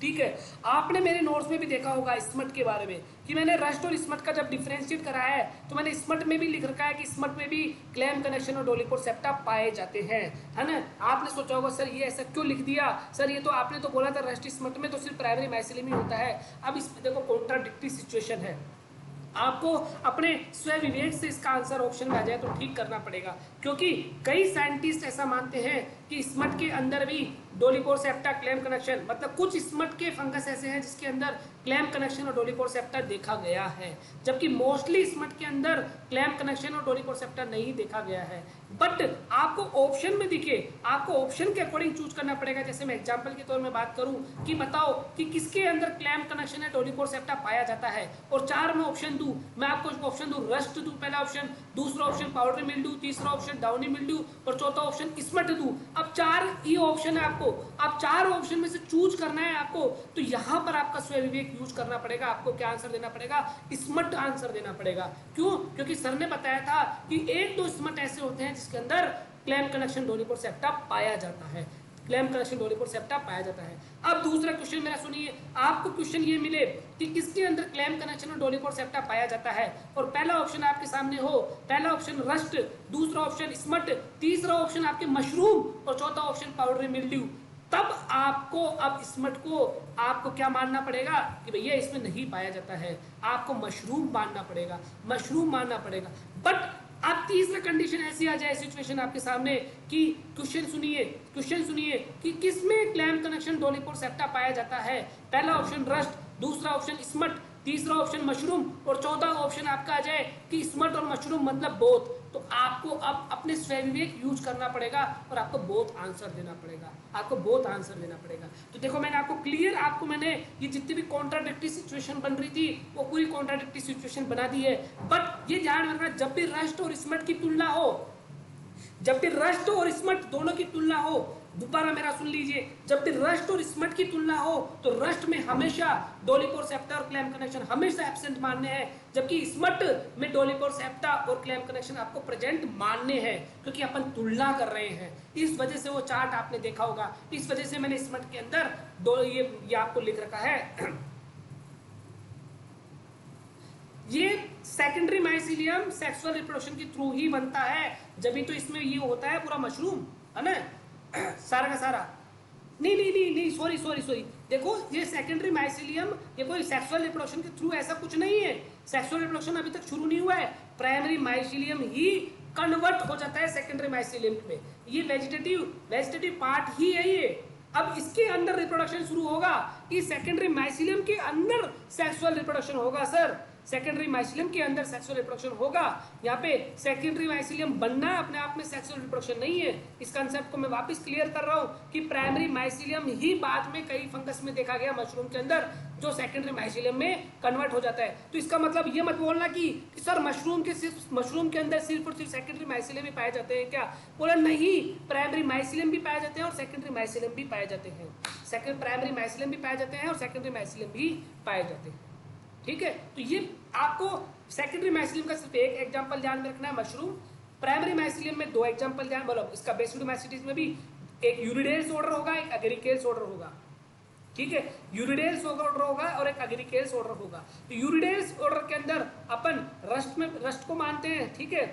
ठीक है, आपने मेरे नोट्स में भी देखा होगा स्मट के बारे में कि मैंने रस्ट और स्मट का जब डिफरेंशिएट कराया है तो मैंने स्मट में भी लिख रखा है कि स्मट में भी क्लैम्प कनेक्शन और डोलिपोर सेप्टा पाए जाते हैं, है ना। आपने सोचा होगा सर ये ऐसा क्यों लिख दिया, सर ये तो आपने तो बोला था रस्ट स्मट में तो सिर्फ प्राइमरी माइसिलियम ही होता है। अब इसमें देखो कॉन्ट्राडिक्टरी सिचुएशन है, आपको अपने स्व विवेक से इसका आंसर ऑप्शन में आ जाए तो ठीक करना पड़ेगा, क्योंकि कई साइंटिस्ट ऐसा मानते हैं कि स्मट के अंदर भी डोलिपोर सेप्टा क्लैम्प कनेक्शन, मतलब कुछ स्मट के फंगस ऐसे हैं जिसके अंदर क्लैम्प कनेक्शन और डोलिकोसेप्टा देखा गया है, जबकि मोस्टली स्मट के अंदर क्लैम्प कनेक्शन और डोलिकोसेप्टा नहीं देखा गया है। बट आपको ऑप्शन में दिखे, आपको ऑप्शन के अकॉर्डिंग चूज करना पड़ेगा। जैसे मैं एग्जांपल के तौर में बात करूं कि बताओ कि किसके अंदर क्लैम्प कनेक्शन है डोलिकोसेप्टा पाया जाता है, और 4 में ऑप्शन दूं, मैं आपको ऑप्शन दूं रस्ट दूं पहला ऑप्शन, दूसरा ऑप्शन पाउडरी मिल्ड्यू, तीसरा ऑप्शन डाउनी मिल्ड्यू और चौथा ऑप्शन स्मट दूं। अब 4 ये ऑप्शन है आपको, अब 4 ऑप्शन में से चूज करना है आपको, तो यहां पर आपका स्वयं विवेक यूज करना पड़ेगा। आपको क्या आंसर देना पड़ेगा? स्मट आंसर देना पड़ेगा। क्यों? क्योंकि सर ने बताया था कि 1-2 स्मट ऐसे होते हैं जिसके अंदर क्लैम्प कनेक्शन डोलिकोसेप्टा पाया जाता है, क्लैम्प कनेक्शन डोलिकोसेप्टा पाया जाता है। अब दूसरा क्वेश्चन मेरा सुनिए, आपको क्वेश्चन ये मिले कि किसके अंदर क्लैम्प कनेक्शन और डोलिकोसेप्टा पाया जाता है, और पहला ऑप्शन आपके सामने हो, पहला ऑप्शन रस्ट, दूसरा ऑप्शन स्मट, तीसरा ऑप्शन आपके मशरूम और चौथा ऑप्शन पाउडरी मिल्ड्यू। तब आपको अब स्मट को आपको क्या मानना पड़ेगा कि भैया इसमें नहीं पाया जाता है, आपको मशरूम मानना पड़ेगा, मशरूम मानना पड़ेगा। बट अब तीसरा कंडीशन ऐसी आ जाए सिचुएशन आपके सामने कि क्वेश्चन सुनिए कि किसमें क्लैम्प कनेक्शन डोलिकोसेप्टा पाया जाता है। पहला ऑप्शन रस्ट, दूसरा ऑप्शन स्मट, तीसरा ऑप्शन मशरूम और चौथा ऑप्शन आपका आ जाए कि स्मट और मशरूम मतलब बोथ। तो आपको अब अपने स्वयं विवेक यूज करना पड़ेगा और आपको बोथ आंसर देना पड़ेगा, आपको बोथ आंसर देना पड़ेगा। तो देखो मैंने आपको क्लियर, आपको मैंने ये जितनी भी कॉन्ट्राडिक्टरी सिचुएशन बन रही थी वो पूरी कॉन्ट्राडिक्टरी सिचुएशन बना दी है। बट ये ध्यान रखना, जब भी रस्ट और स्मट की तुलना हो, जब भी रस्ट और स्मट दोनों की तुलना हो, दोबारा मेरा सुन लीजिए, जब भी रस्ट और स्मट की तुलना हो तो रस्ट में हमेशा डोलिकोसेप्टा और क्लैम्प कनेक्शन हमेशा एब्सेंट मानने हैं, जबकि स्मट में डोलिकोसेप्टा और क्लैम्प कनेक्शन आपको प्रेजेंट मानने हैं, क्योंकि अपन तुलना कर रहे हैं। इस वजह से वो चार्ट आपने देखा होगा, इस वजह से मैंने स्मट के अंदर ये आपको लिख रखा है। ये सेकेंडरी माइसीलियम सेक्सुअल रिप्रोडक्शन के थ्रू ही बनता है, जब भी तो इसमें ये होता है पूरा मशरूम, है ना, सारा का सारा। नहीं सॉरी, देखो ये सेकेंडरी माइसीलियम, ये कोई सेक्सुअल रिप्रोडक्शन के थ्रू ऐसा कुछ नहीं है, सेक्सुअल रिप्रोडक्शन अभी तक शुरू नहीं हुआ है, प्राइमरी माइसीलियम ही कन्वर्ट हो जाता है सेकेंडरी माइसीलियम में। ये वेजिटेटिव पार्ट ही है ये। अब इसके अंदर रिप्रोडक्शन शुरू होगा, इस सेकेंडरी माइसीलियम के अंदर सेक्सुअल रिप्रोडक्शन होगा सर, सेकेंडरी माइसीलियम के अंदर सेक्सुअल रिप्रोडक्शन होगा। यहाँ पे सेकेंडरी माइसीलियम बनना अपने आप में सेक्सुअल रिप्रोडक्शन नहीं है। इस कंसेप्ट को मैं वापस क्लियर कर रहा हूँ कि प्राइमरी माइसीलियम ही बाद में कई फंगस में देखा गया, मशरूम के अंदर, जो सेकेंडरी माइसीलियम में कन्वर्ट हो जाता है। तो इसका मतलब ये मत बोलना कि सर मशरूम के अंदर सिर्फ और सिर्फ सेकेंडरी माइसीलियम ही पाए जाते हैं क्या, बोला नहीं, प्राइमरी माइसीलियम भी पाए जाते हैं और सेकेंडरी माइसीलियम भी पाए जाते हैं, प्राइमरी माइसीलियम भी पाए जाते हैं और सेकेंडरी माइसीलियम भी पाए जाते हैं। ठीक है, तो ये आपको सेकेंडरी माइसीलियम का सिर्फ एक एग्जांपल ध्यान में रखना है, मशरूम। प्राइमरी माइसीलियम में 2 एग्जांपल ध्यान, बोलो इसका बेसिडोमाइसीटीज में भी एक यूरिडेल्स ऑर्डर होगा, एक अगेरिकेल्स ऑर्डर होगा। ठीक है, यूरिडेल्स ऑर्डर होगा और एक अगेरिकेल्स ऑर्डर होगा। तो यूरिडेल्स ऑर्डर के अंदर अपन रस्ट को मानते हैं, ठीक है,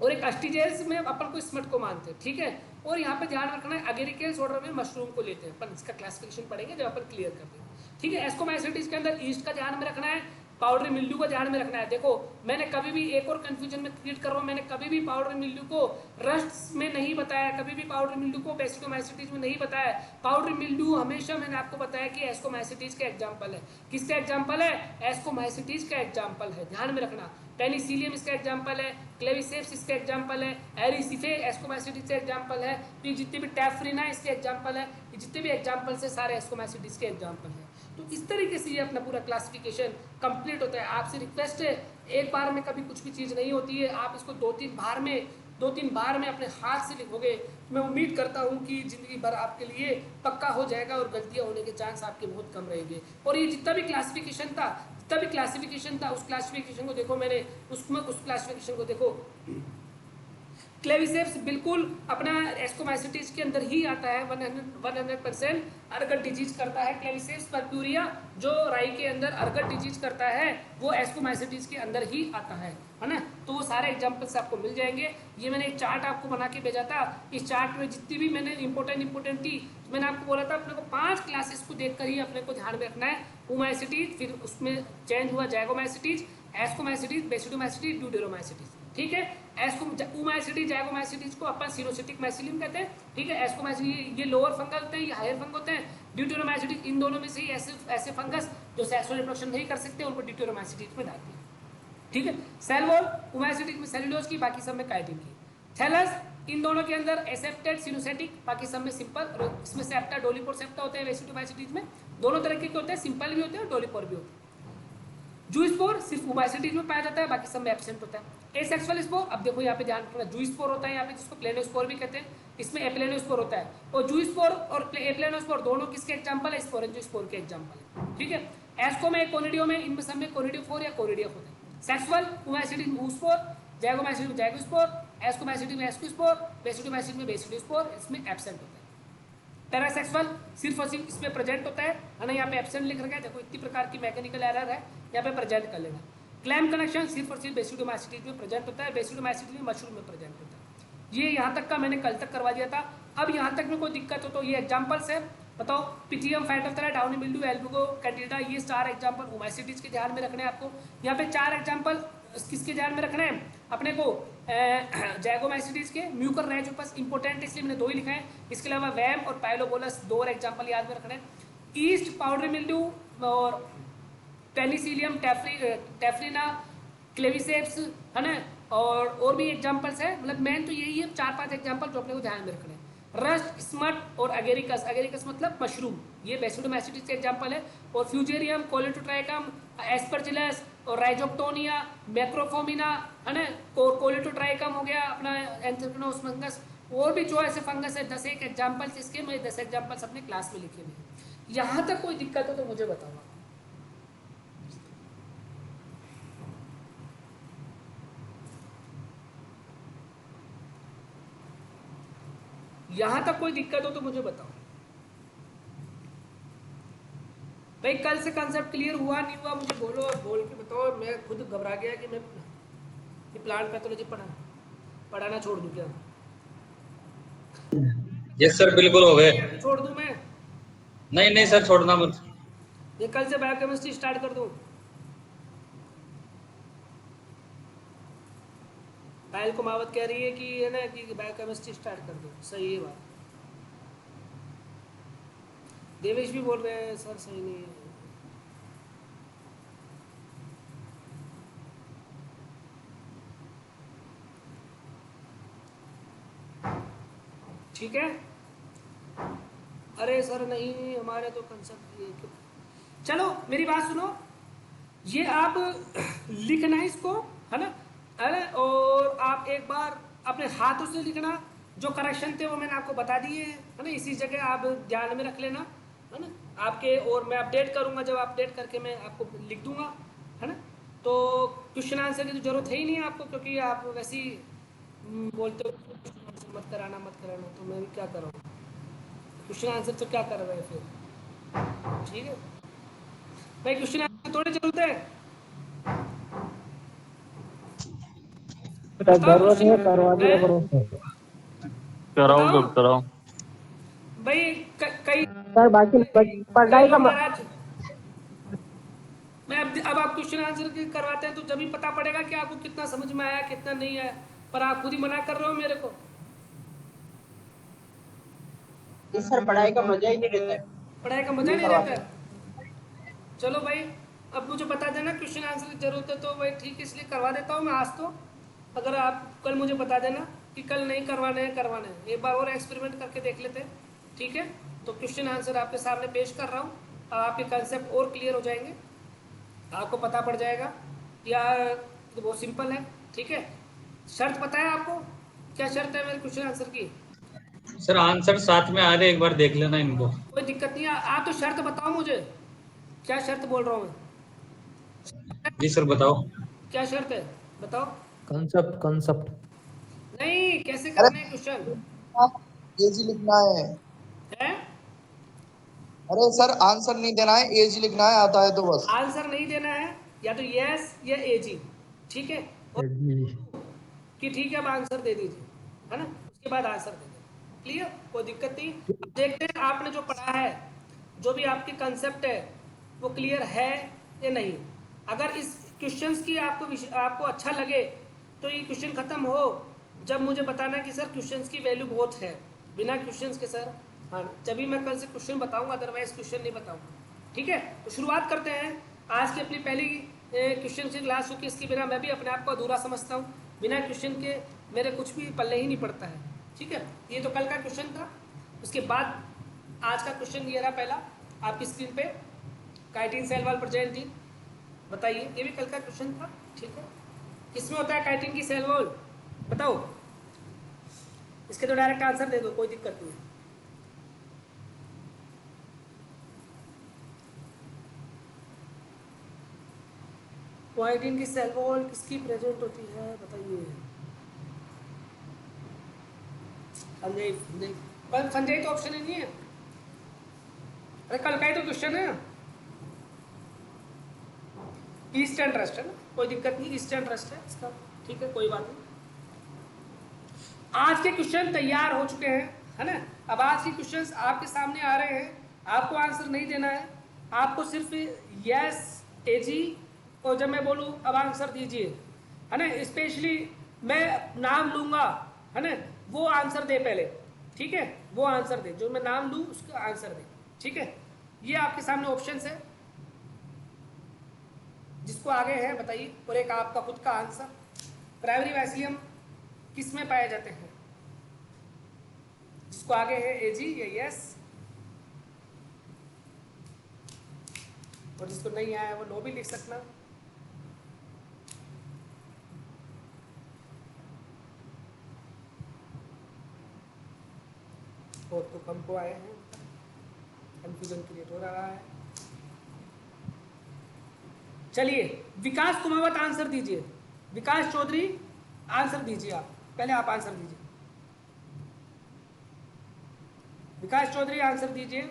और एक अस्टिजेल्स में अपन को स्मट को मानते हैं। ठीक है, और यहाँ पे ध्यान रखना है अगेरिकेल्स ऑर्डर में मशरूम को लेते हैं अपन, इसका क्लासिफिकेशन पढ़ेंगे जब अपन क्लियर करते हैं। ठीक है, एस्कोमाइसीटीज के अंदर ईस्ट का ध्यान में रखना है, पाउडरी मिल्ड्यू का ध्यान में रखना है। देखो मैंने कभी भी एक और कंफ्यूजन में क्रिएट कर रहा हूँ, मैंने कभी भी पाउडरी मिल्ड्यू को रस्ट में नहीं बताया, कभी भी पाउडरी मिल्ड्यू को बेसिडोमाइसीटीज में नहीं बताया। पाउडरी मिल्ड्यू हमेशा मैंने आपको बताया कि एस्कोमाइसीटीज का एग्जाम्पल है। किसका एग्जाम्पल है? एस्कोमाइसीटीज का एग्जाम्पल है, ध्यान में रखना। पेनिसिलियम इसका एग्जाम्पल है, क्लेविसेप्स इसका एग्जाम्पल है, एरिसिफे एस्कोमाइसीटीज का एग्जाम्पल है, तो जितने भी टैफ्रिना इसके एग्जाम्पल है, जितने भी एग्जाम्पल से सारे एस्कोमाइसीटीज के एग्जाम्पल है। तो इस तरीके से ये अपना पूरा क्लासिफिकेशन कंप्लीट होता है। आपसे रिक्वेस्ट है, एक बार में कभी कुछ भी चीज़ नहीं होती है, आप इसको 2-3 बार में अपने हाथ से लिखोगे, मैं उम्मीद करता हूँ कि ज़िंदगी भर आपके लिए पक्का हो जाएगा और गलतियाँ होने के चांस आपके बहुत कम रहेंगे। और ये जितना भी क्लासिफिकेशन था उस क्लासिफिकेशन को देखो, मैंने उसमें उस क्लासिफिकेशन को देखो, क्लेविसेप्स बिल्कुल अपना एस्कोमाइसीटीज के अंदर ही आता है, 100% अर्गट डिजीज करता है। क्लेविसेप्स परप्यूरिया जो राई के अंदर अर्गट डिजीज करता है वो एस्कोमाइसीटीज के अंदर ही आता है ना। तो वो सारे एग्जांपल्स आपको मिल जाएंगे। ये मैंने एक चार्ट आपको बना के भेजा था, इस चार्ट में जितनी भी मैंने इंपॉर्टेंट थी, मैंने आपको बोला था अपने को 5 क्लासेस को देखकर ही अपने को ध्यान में रखना है। ओमाइसीटीज, फिर उसमें चेंज हुआ जाइगोमाइसीटीज, एस्कोमाइसीटीज, बेसिडोमाइसीटीज, ड्यूडेरोमाइसीटीज। ठीक है, ओमाइसीटीज जाइगोमाइसीटीज को अपन सिनोसिटिक माइसीलियम कहते हैं। ठीक है, एस्कोमाइसीटीज ये लोअर फंगल होते हैं, ये हायर फंगल होते हैं। ड्यूटेरोमाइसीटीज इन दोनों में से ही ऐसे फंगस जो सेक्सुअल रिप्रोडक्शन नहीं कर सकते उनको ड्यूटेरोमाइसीटीज में डाल दिया। ठीक है, सेल वॉल ओमाइसीटीज में सेलुलोज की, बाकी सब में काइटिन की। थैलस इन दोनों के अंदर एसेप्टेड सिनुसेटिक, बाकी सब में सिंपल। इसमें सेप्टा डोलीपोर सेप्टा होते हैं वेसिटोमाइसीटीज में, दोनों तरह के होते हैं, सिंपल भी होते हैं और डोलीपोर भी होते हैं। जूस्पोर सिर्फ ओमाइसीटीज में पाया जाता है, बाकी सब में एब्सेंट होता है। एसेक्सुअल स्पोर, अब देखो यहाँ पे ध्यान रखना, जूस्पोर होता है यहाँ पे, जिसको प्लेनोस्पोर भी कहते हैं, इसमें एप्लेनोस्पोर होता है। और जूस्पोर और एप्लेनोस्पोर दोनों किसके एग्जांपल है? स्पोरेंजियोस्पोर के एग्जांपल है। ठीक है, एस्को में कोनिडियो में, इनमें सब में कोनिडियोफोर या कोरिडियफ होता है। सेक्सुअल ओमाइसीटीज में oospore, जैगोमाइसीटीज में जैगोस्पोर, एस्कोमाइसीटीज में एस्कोस्पोर, बेसिडोमाइसीटीज में बेसिडोस्पोर, इसमें एब्सेंट होता है। पैरासेक्सुअल सिर्फ और सिर्फ इसमें प्रेजेंट होता है ना, यहाँ पे एब्सेंट लिख रखा है, देखो इतनी प्रकार की मैकेनिकल एरर है, यहाँ पे प्रेजेंट कर लेना। क्लैम कनेक्शन सिर्फ और सिर्फ बेसिडोमाइसीटीज में प्रेजेंट होता है, बेसिडोमाइसीटीज में मशरूम में प्रेजेंट होता है। ये यहाँ तक का मैंने कल तक करवा दिया था। अब यहाँ तक में कोई दिक्कत हो तो ये एग्जाम्पल्स है, बताओ। पिथियम फाइटोप्थेरा, डाउनी मिल्ड्यू, एल्बुगो, कैंडिडा, ये 4 एग्जाम्पल ओमाइसीटीज के ध्यान में रखने हैं आपको। यहाँ पे 4 एग्जाम्पल किसके ध्यान में रखना है अपने को? जैगोमाइसीटीज के। म्यूकर रैजोपस इंपोर्टेंट इसलिए मैंने 2 ही लिखा है, इसके अलावा वैम और पाइलोबोलस 2 और एग्जाम्पल याद में रखना है। ईस्ट पाउडरी मिल्ड्यू और पेनिसिलियम टेफ्रिना, क्लेविसेप्स, है ना, और भी एग्जाम्पल्स है, मतलब मेन तो यही है 4-5 एग्जाम्पल जो अपने को ध्यान में रखना है। रस्ट, स्मट और अगेरिकस, अगेरिकस मतलब मशरूम, ये बेसिडोमाइसीटीज के एग्जाम्पल है। और फ्यूजेरियम, कोलेटोट्राइकम, एस्परजिलस और राइजोक्टोनिया, मैक्रोफोमिना, है ना, कोलेटोट्राइकम हो गया अपना, एंथ्रेक्नोस फंगस, और भी जो ऐसे फंगस है 10 एग्जाम्पल्स इसके, मैं 10 एग्जाम्पल्स अपने क्लास में लिखे हुए हैं। यहाँ तक कोई दिक्कत हो तो मुझे बताओ। यहाँ तक कोई दिक्कत हो तो मुझे बताओ भाई। कल से कंसेप्ट क्लियर हुआ नहीं हुआ मुझे बोलो, और बोल के बताओ। मैं खुद घबरा गया कि मैं ये प्लांट पैथोलॉजी पढ़ाना छोड़ दूं क्या? यस सर, बिल्कुल हो गए। छोड़ दूं मैं? नहीं नहीं सर, छोड़ना मत। ये कल से बायोकेमिस्ट्री स्टार्ट कर दूं? पायल कुमावत कह रही है कि है ना कि बायोकेमिस्ट्री स्टार्ट कर दो, सही है बात। देवेश भी बोल रहे हैं सर सही नहीं है। ठीक है, अरे सर नहीं, हमारे तो कंसेप्ट ये। चलो मेरी बात सुनो, ये आप लिखना है इसको, है ना, अरे, और आप एक बार अपने हाथों से लिखना। जो करेक्शन थे वो मैंने आपको बता दिए हैं, है ना, इसी जगह आप ध्यान में रख लेना, है ना आपके। और मैं अपडेट करूंगा, जब अपडेट करके मैं आपको लिख दूंगा, है ना। तो क्वेश्चन आंसर की तो जरूरत है ही नहीं आपको, क्योंकि आप वैसे ही बोलते हो मत कराना मत कराना, तो मैं भी क्या करूँ? क्वेश्चन आंसर तो क्या कर रहे हैं फिर? ठीक है भाई, क्वेश्चन आंसर थोड़ी जरूरत है। जरूरत है, करवा दिया करो कराओ कराओ भाई कई सर। बाकी पढ़ाई का महाराज, मैं अब आप क्वेश्चन आंसर करवाते हैं तो जब ही पता पड़ेगा कि आपको कितना समझ में आया कितना नहीं आया, पर आप खुद ही मना कर रहे हो मेरे को। सर पढ़ाई का मजा ही नहीं रहता है। पढ़ाई का मजा नहीं रहता है। चलो भाई, अब मुझे बता देना क्वेश्चन आंसर की जरूरत है तो भाई ठीक है, इसलिए करवा देता हूँ मैं आज तो। अगर आप कल मुझे बता देना कि कल नहीं करवाने हैं, करवाने हैं, एक बार और एक्सपेरिमेंट करके देख लेते हैं, ठीक है। तो क्वेश्चन आंसर आपके सामने पेश कर रहा हूँ, आपके कंसेप्ट और क्लियर हो जाएंगे, आपको पता पड़ जाएगा यार, तो बहुत सिंपल है, ठीक है। शर्त पता है आपको? क्या शर्त है मेरे क्वेश्चन आंसर की? सर आंसर साथ में आ रहे, एक बार देख लेना इनको। कोई दिक्कत नहीं है, आप तो शर्त बताओ मुझे, क्या शर्त बोल रहा हूँ मैं? जी सर बताओ। क्या शर्त है बताओ? कंसेप्ट नहीं, कैसे करना है क्वेश्चन? एजी लिखना है। है अरे सर आंसर नहीं देना है, एजी लिखना है, आता है तो बस। आंसर नहीं देना है, या तो यस या एजी, ठीक है। और कि ठीक है, अब आंसर दे दीजिए, है ना, उसके बाद आंसर दे दीजिए, क्लियर, कोई दिक्कत नहीं। अब देखते हैं आपने जो पढ़ा है, जो भी आपके कंसेप्ट है वो क्लियर है या नहीं। अगर इस क्वेश्चंस की आपको अच्छा लगे तो ये क्वेश्चन खत्म हो जब मुझे बताना कि सर क्वेश्चंस की वैल्यू बहुत है, बिना क्वेश्चंस के सर, हाँ, जब भी मैं कल से क्वेश्चन बताऊंगा, अदरवाइज क्वेश्चन नहीं बताऊंगा, ठीक है, तो शुरुआत करते हैं आज की अपनी पहली क्वेश्चन की क्लास, क्योंकि इसके बिना मैं भी अपने आप को अधूरा समझता हूँ। बिना क्वेश्चन के मेरे कुछ भी पल्ले ही नहीं पड़ता है। ठीक है, ये तो कल का क्वेश्चन था। उसके बाद आज का क्वेश्चन ये रहा पहला आपकी स्क्रीन पे, काइटिन सेल वॉल प्रोजेंटिन। बताइए, ये भी कल का क्वेश्चन था। ठीक है, किसमें होता है काइटिन की सेल वॉल, बताओ। इसके तो डायरेक्ट आंसर दे दो, कोई दिक्कत नहीं है। काइटिन की सेल वॉल किसकी प्रेजेंट होती है, बताइए। संजय तो ऑप्शन ही नहीं है। अरे कल का ही तो क्वेश्चन है। ईस्टर्न ट्रस्ट है ना, कोई दिक्कत नहीं, ईस्टर्न ट्रस्ट है इसका। ठीक है, कोई बात नहीं। आज के क्वेश्चन तैयार हो चुके हैं, है ना। अब आज के क्वेश्चंस आपके सामने आ रहे हैं, आपको आंसर नहीं देना है, आपको सिर्फ यस एजी, और जब मैं बोलूँ अब आंसर दीजिए, है ना। स्पेशली मैं नाम लूंगा, है ना, वो आंसर दे पहले। ठीक है, वो आंसर दे, जो मैं नाम लूँ उसका आंसर दे। ठीक है, ये आपके सामने ऑप्शंस है, जिसको आगे है बताइए, और एक आपका खुद का आंसर। प्राइमरी वाइसिलियम किस में पाए जाते हैं, जिसको आगे है एजी या यस, और जिसको नहीं आया वो नो भी लिख सकना। और तो कम को आए हैं, कंफ्यूजन क्रिएट हो रहा है। चलिए, विकास कुमावत आंसर दीजिए। विकास चौधरी आंसर दीजिए, आप पहले आप आंसर दीजिए। विकास चौधरी आंसर दीजिए।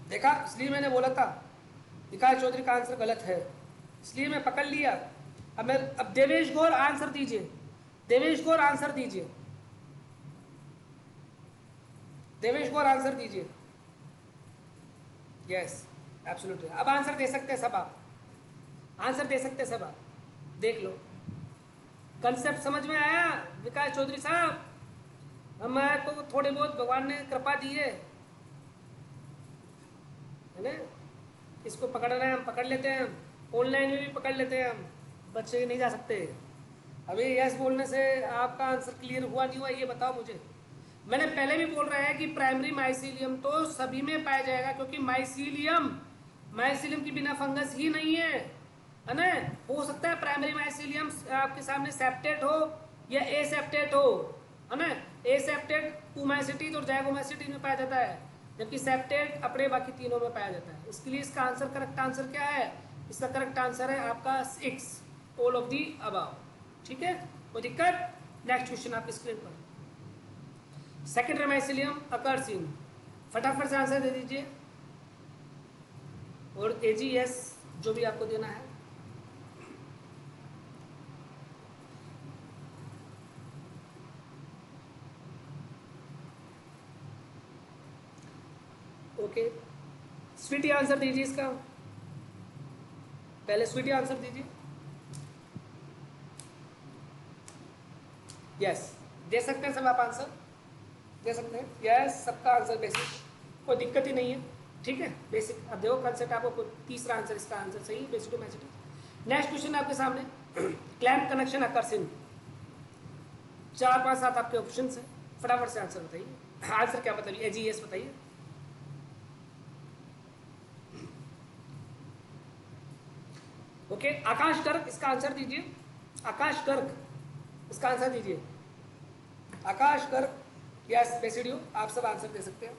देखा, इसलिए मैंने बोला था विकास चौधरी का आंसर गलत है, इसलिए मैं पकड़ लिया। अब देवेश गौर आंसर दीजिए। देवेश गौर आंसर दीजिए। देवेश गौर आंसर दीजिए। Yes, absolutely. अब आंसर दे सकते हैं सब, आप आंसर दे सकते हैं सब, आप देख लो। कंसेप्ट समझ में आया विकास चौधरी साहब? हमारे को थोड़े बहुत भगवान ने कृपा दी है ना। इसको पकड़ना है, हम पकड़ लेते हैं, ऑनलाइन में भी पकड़ लेते हैं हम, बच्चे नहीं जा सकते। अभी यस बोलने से आपका आंसर क्लियर हुआ नहीं हुआ, ये बताओ मुझे। मैंने पहले भी बोल रहा है कि प्राइमरी माइसीलियम तो सभी में पाया जाएगा, क्योंकि माइसीलियम के बिना फंगस ही नहीं है ना। हो सकता है प्राइमरी माइसीलियम आपके सामने सेप्टेट हो या एसेप्टेट हो, है ना। एसेप्टेट पुमाइसिटीज और जाइगोमाइसिटीज में पाया जाता है, जबकि सेप्टेट अपने बाकी तीनों में पाया जाता है। इसके लिए इसका आंसर, करेक्ट आंसर क्या है? इसका करेक्ट आंसर है आपका 6, ऑल ऑफ दी अबव। ठीक है, कोई दिक्कत? नेक्स्ट क्वेश्चन आपकी स्क्रीन पर। सेकेंडरी माइसीलियम अकर्स इन, फटाफट से आंसर दे दीजिए, और एजीएस जो भी आपको देना है। ओके, स्वीटी आंसर दीजिए इसका, पहले स्वीटी आंसर दीजिए। यस, दे सकते हैं सब आप आंसर, दे सकते हैं। यस, सबका आंसर बेसिक, कोई दिक्कत ही नहीं है। ठीक है, बेसिक। अब देखो कंसेप्ट, आपको तीसरा आंसर, इसका आंसर सही, basic to magic. Next question आपके सामने, क्लैम्प कनेक्शन अकर्सिन। 4 5 7 आपके ऑप्शन है, फटाफट से आंसर बताइए। आंसर क्या मतलब, एजीएस बताइए। ओके, आकाश गर्ग इसका आंसर दीजिए। आकाश गर्ग इसका आंसर दीजिए। आकाश गर्ग, यस बेसिडियो, आप सब आंसर दे सकते हैं।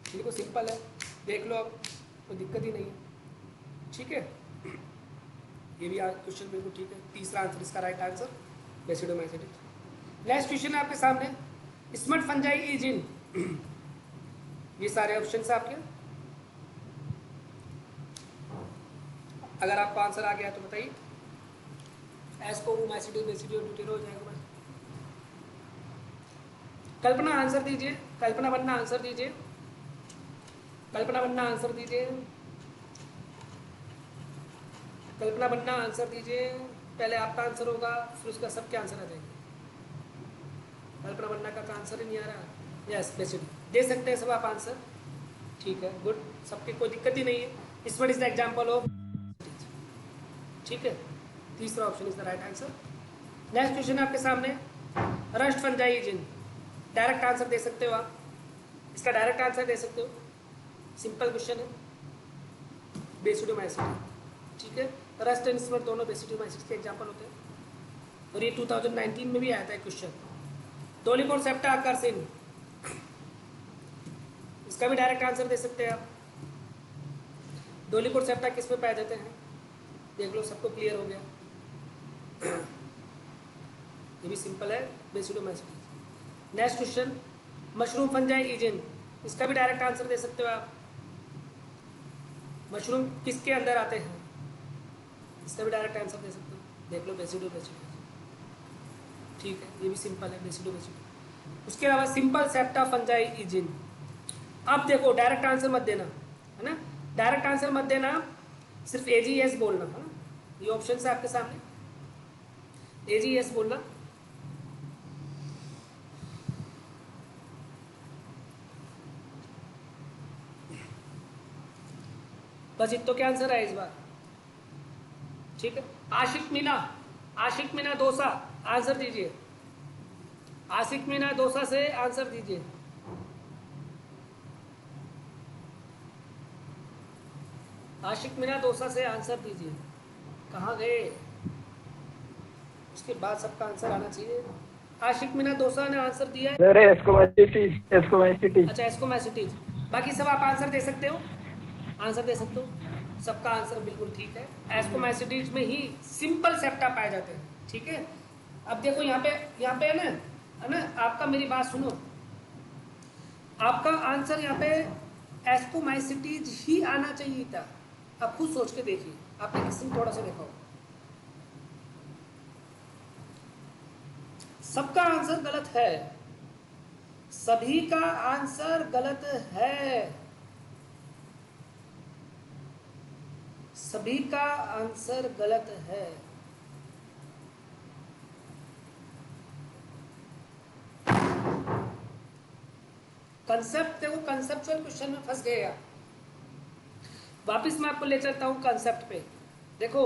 बिल्कुल सिंपल है, देख लो, अब कोई दिक्कत ही नहीं है। ठीक है, ये भी क्वेश्चन बिल्कुल ठीक है। तीसरा आंसर इसका right answer, basidiomycete. Next question है आपके सामने, स्मट फंजाई इज इन। ये सारे ऑप्शन है आपके, अगर आपको आंसर आ गया तो बताइए। एस्को, मैसिडो, बेसिडियो, ड्यूटेरो, जाएगा। कल्पना आंसर दीजिए। कल्पना बनना आंसर दीजिए। कल्पना बनना आंसर दीजिए। कल्पना बनना आंसर दीजिए। पहले आपका आंसर होगा, फिर उसका सबके आंसर आ जाएंगे। कल्पना वन्ना का आंसर ही नहीं आ रहा। यस बेसिडी दे सकते हैं सब आप आंसर, ठीक है, गुड, सबकी कोई दिक्कत ही नहीं है। इस what is the example of, ठीक है, तीसरा option is the right answer. Next question आपके सामने, रस्ट फंजाई जिन, डायरेक्ट आंसर दे सकते हो आप, इसका डायरेक्ट आंसर दे सकते हो, सिंपल क्वेश्चन है, बेसिडोमाइसिटी, ठीक है, रस्ट एंड स्मट दोनों बेसिडोमाइसिटी के एग्जांपल होते हैं और ये 2019 में भी आया था क्वेश्चन। डोलिपोर सेप्टा आकर्षण, इसका भी डायरेक्ट आंसर दे सकते हैं आप। डोलिपोर सेप्टा किस में पाए जाते हैं, देख लो, सबको क्लियर हो गया, ये भी सिंपल है, basidiomycete. Next question, mushroom fungi agent, इसका भी डायरेक्ट आंसर दे सकते हो आप। मशरूम किसके अंदर आते हैं, इसका भी डायरेक्ट आंसर दे सकते हो, देख लो, बेसिडो, ठीक है, ये भी सिंपल है, बेसिडो। उसके अलावा सिंपल सेप्टा फंजाई एजेंट, अब देखो डायरेक्ट आंसर मत देना, है ना, डायरेक्ट आंसर मत देना, सिर्फ AGS बोलना, है ना, ये ऑप्शन है आपके सामने, AGS बोलना। बस इतो क्या आंसर है इस बार, ठीक है। आशिक मीना दोसा, आंसर दीजिए, आशिक मीना दोसा से आंसर दीजिए। आशिक मीना दोसा से आंसर दीजिए, कहाँ गए, उसके बाद सबका आंसर आना चाहिए। आशिक मीना दोसा ने आंसर दिया है, अच्छा एस्कोमैसिटीज, बाकी सब आप आंसर दे सकते हो, आंसर दे सकते हो, सबका आंसर बिल्कुल ठीक है। एस्कोमैसिटीज में ही सिंपल सेप्टा पाए जाते हैं, ठीक है। अब देखो यहाँ पे है ना, आपका मेरी बात सुनो, आपका आंसर यहाँ पे एस्कोमैसिटीज ही आना चाहिए था। आप खुद सोच के देखिए, आपने किसी थोड़ा सा देखा हो, सबका आंसर गलत है, सभी का आंसर गलत है, सभी का आंसर गलत है। कंसेप्ट देखो, कंसेप्चुअल क्वेश्चन में फंस गए आप। वापिस मैं आपको ले चलता हूँ कंसेप्ट पे। देखो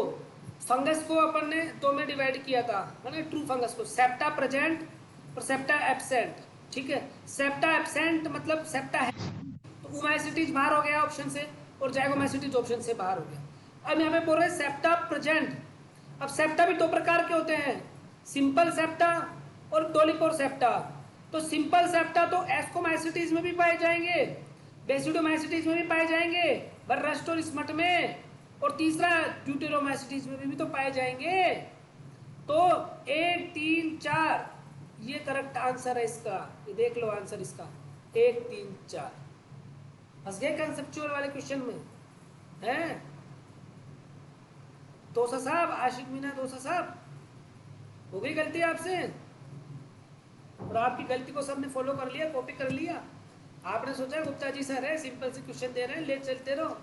फंगस को अपन ने दो में डिवाइड किया था, है ना, ट्रू फंगस को, सेप्टा प्रेजेंट और सेप्टा एब्सेंट, ठीक है। सेप्टा एब्सेंट मतलब सेप्टा है तो ओमाइसिटीज बाहर हो गया ऑप्शन से और जाइगोमाइसिटीज ऑप्शन से बाहर हो गया। अब यहाँ पे बोल रहे हैं सेप्टा प्रेजेंट। अब सेप्टा भी दो प्रकार के होते हैं, सिंपल सेप्टा और डोलिपोर सेप्टा। तो सिंपल सेप्टा तो एस्कोमाइसिटीज में भी पाए जाएंगे, बेसिडोमाइसिटीज में भी पाए जाएंगे, बर्रस्ट और स्मट में, और तीसरा ड्यूटेरोमाइसिटीज में भी तो पाए जाएंगे। तो 1 3 4 ये करेक्ट आंसर है इसका, ये देख लो आंसर इसका 1 3 4। फंस गए कंसेप्चुअल वाले क्वेश्चन में हैं दोसा साहब, आशिक मीना दोसा साहब, हो गई गलती आपसे और आपकी गलती को सबने फॉलो कर लिया, कॉपी कर लिया। आपने सोचा गुप्ता जी सर है, सिंपल से क्वेश्चन दे रहे हैं, ले चलते रहो।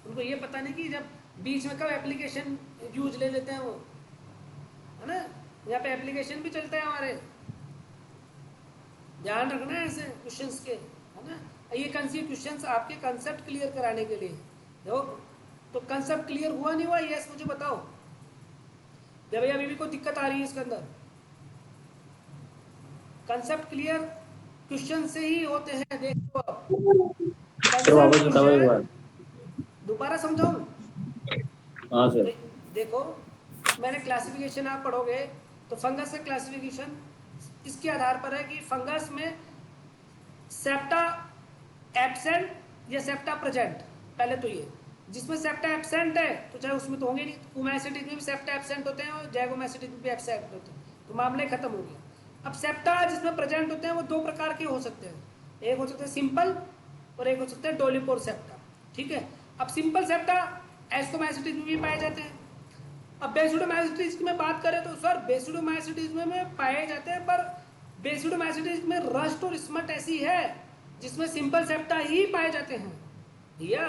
उनको ये पता नहीं कि जब बीच में कब एप्लीकेशन यूज ले लेते हैं वो, है ना, यहाँ पे एप्लीकेशन भी चलता है हमारे, ध्यान रखना है ऐसे क्वेश्चंस के, है ना। ये क्वेश्चंस आपके कंसेप्ट क्लियर कराने के लिए। देखो तो कंसेप्ट क्लियर हुआ नहीं हुआ, यस मुझे बताओ भैया, अभी भी कोई दिक्कत आ रही है इसके अंदर? कंसेप्ट क्लियर क्वेश्चन से ही होते हैं, देखो आप दोबारा समझाऊं? हाँ सर। देखो मैंने क्लासिफिकेशन आप पढ़ोगे तो फंगस का क्लासिफिकेशन इसके आधार पर है कि फंगस में सेप्टा एब्सेंट या सेप्टा प्रेजेंट। पहले तो ये जिसमें सेप्टा एब्सेंट है तो चाहे उसमें तो होंगे नहीं, ओमाइसिटीज में भी सेप्टा एब्सेंट होते हैं और जाइगोमाइसिटीज में भी एब्सेंट होते हैं, तो मामला खत्म हो गया। अब सेप्टा जिसमें प्रेजेंट होते हैं वो दो प्रकार के हो सकते हैं, एक हो सकता है सिंपल और एक हो सकता है डोलिपोर सेप्टा, ठीक है। अब सिंपल सेप्टा एस्कोमाइसिटीज में भी पाए जाते हैं। अब बेसिडोमाइसिटीज की मैं बात करें तो सर बेसिडोमाइसिटीज में पाए जाते हैं, पर बेसिडोमाइसिटीज में रस्ट और स्मट ऐसी है जिसमें सिंपल सेप्टा ही पाए जाते हैं भैया,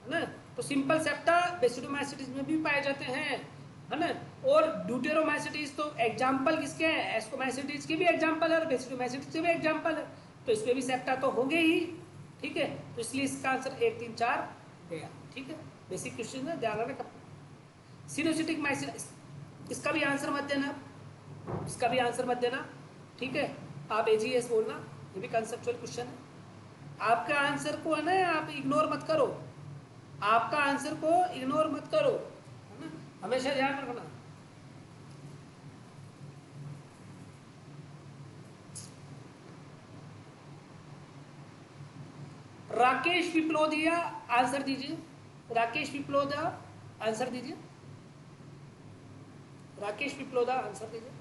है ना। तो सिंपल सेप्टा बेसिडोमाइसिटीज में भी पाए जाते हैं है ना। और ड्यूटेरोमाइसिटीज तो एग्जाम्पल किसके हैं, एस्कोमाइसिटीज के भी एग्जाम्पल है और बेसिडोमाइसिटीज के भी एग्जाम्पल है, तो इसमें भी सेप्टा तो होंगे ही, ठीक है। तो इसलिए इसका आंसर 1 3 4 गया, ठीक है। बेसिक क्वेश्चन है, ध्यान रखना। सिनोसिटिक माइसिस, इसका भी आंसर मत देना, इसका भी आंसर मत देना, ठीक है। आप AGS बोलना, ये भी कंसेप्चुअल क्वेश्चन है। आपका आंसर को है ना आप इग्नोर मत करो, आपका आंसर को इग्नोर मत करो, है ना, हमेशा ध्यान रखना। राकेश पिपलोदिया आंसर दीजिए, राकेश पिपलोदा आंसर दीजिए, राकेश पिपलोदा आंसर दीजिए।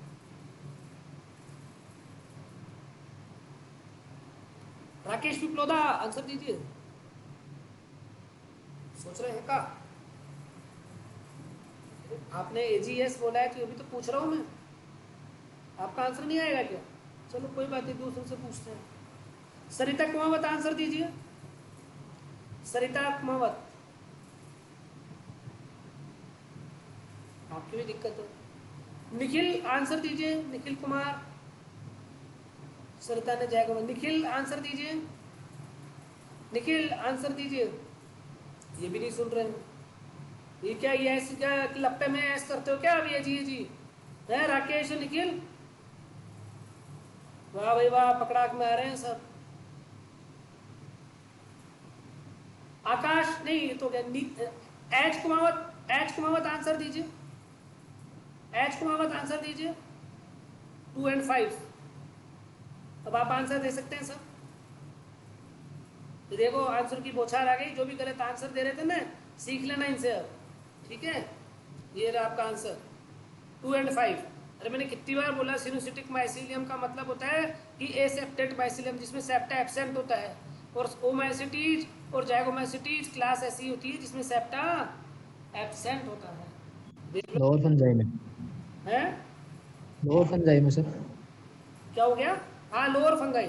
राकेश पिपलोदा आंसर दीजिए। सोच रहे हैं का आपने AGS बोला है तो अभी तो पूछ रहा हूं मैं, आपका आंसर नहीं आएगा क्या? चलो कोई बात नहीं, दूसरों से पूछते हैं। सरिता कुमावत आंसर दीजिए, सरिता कुमावत, आपकी भी दिक्कत है। निखिल आंसर दीजिए, निखिल कुमार, सरिता ने जय कुमार। निखिल आंसर दीजिए, निखिल आंसर दीजिए। ये भी नहीं सुन रहे हैं, ये क्या, ये ऐसे क्या लप्पे में ऐसे करते हो क्या अभी? जी है राकेश निखिल, वाह भाई वाह, पकड़ाक में आ रहे हैं सब। आकाश नहीं, ये तो क्या, H Kumawat, H Kumawat answer दीजिए, एच कुमावत आंसर दीजिए। 2 और 5, अब आप आंसर दे सकते हैं सर। तो देखो आंसर की बौछार आ गई, जो भी गलत आंसर दे रहे थे ना, सीख लेना इनसे अब, ठीक है। ये रहा आपका आंसर 2 और 5। अरे मैंने कितनी बार बोला, सिनोसिटिक माइसिलियम का मतलब होता है कि एसेप्टेड माइसिलियम, जिसमें सेप्टा एब्सेंट होता है, और ओमाइसिटीज और जाइगोमाइसिटीज क्लास ऐसी होती है जिसमें सेप्टा एब्सेंट होता है। देख लो लोअर फंजाई में, है, लोअर फंजाई में सर। क्या हो गया? हाँ लोअर फंगाई,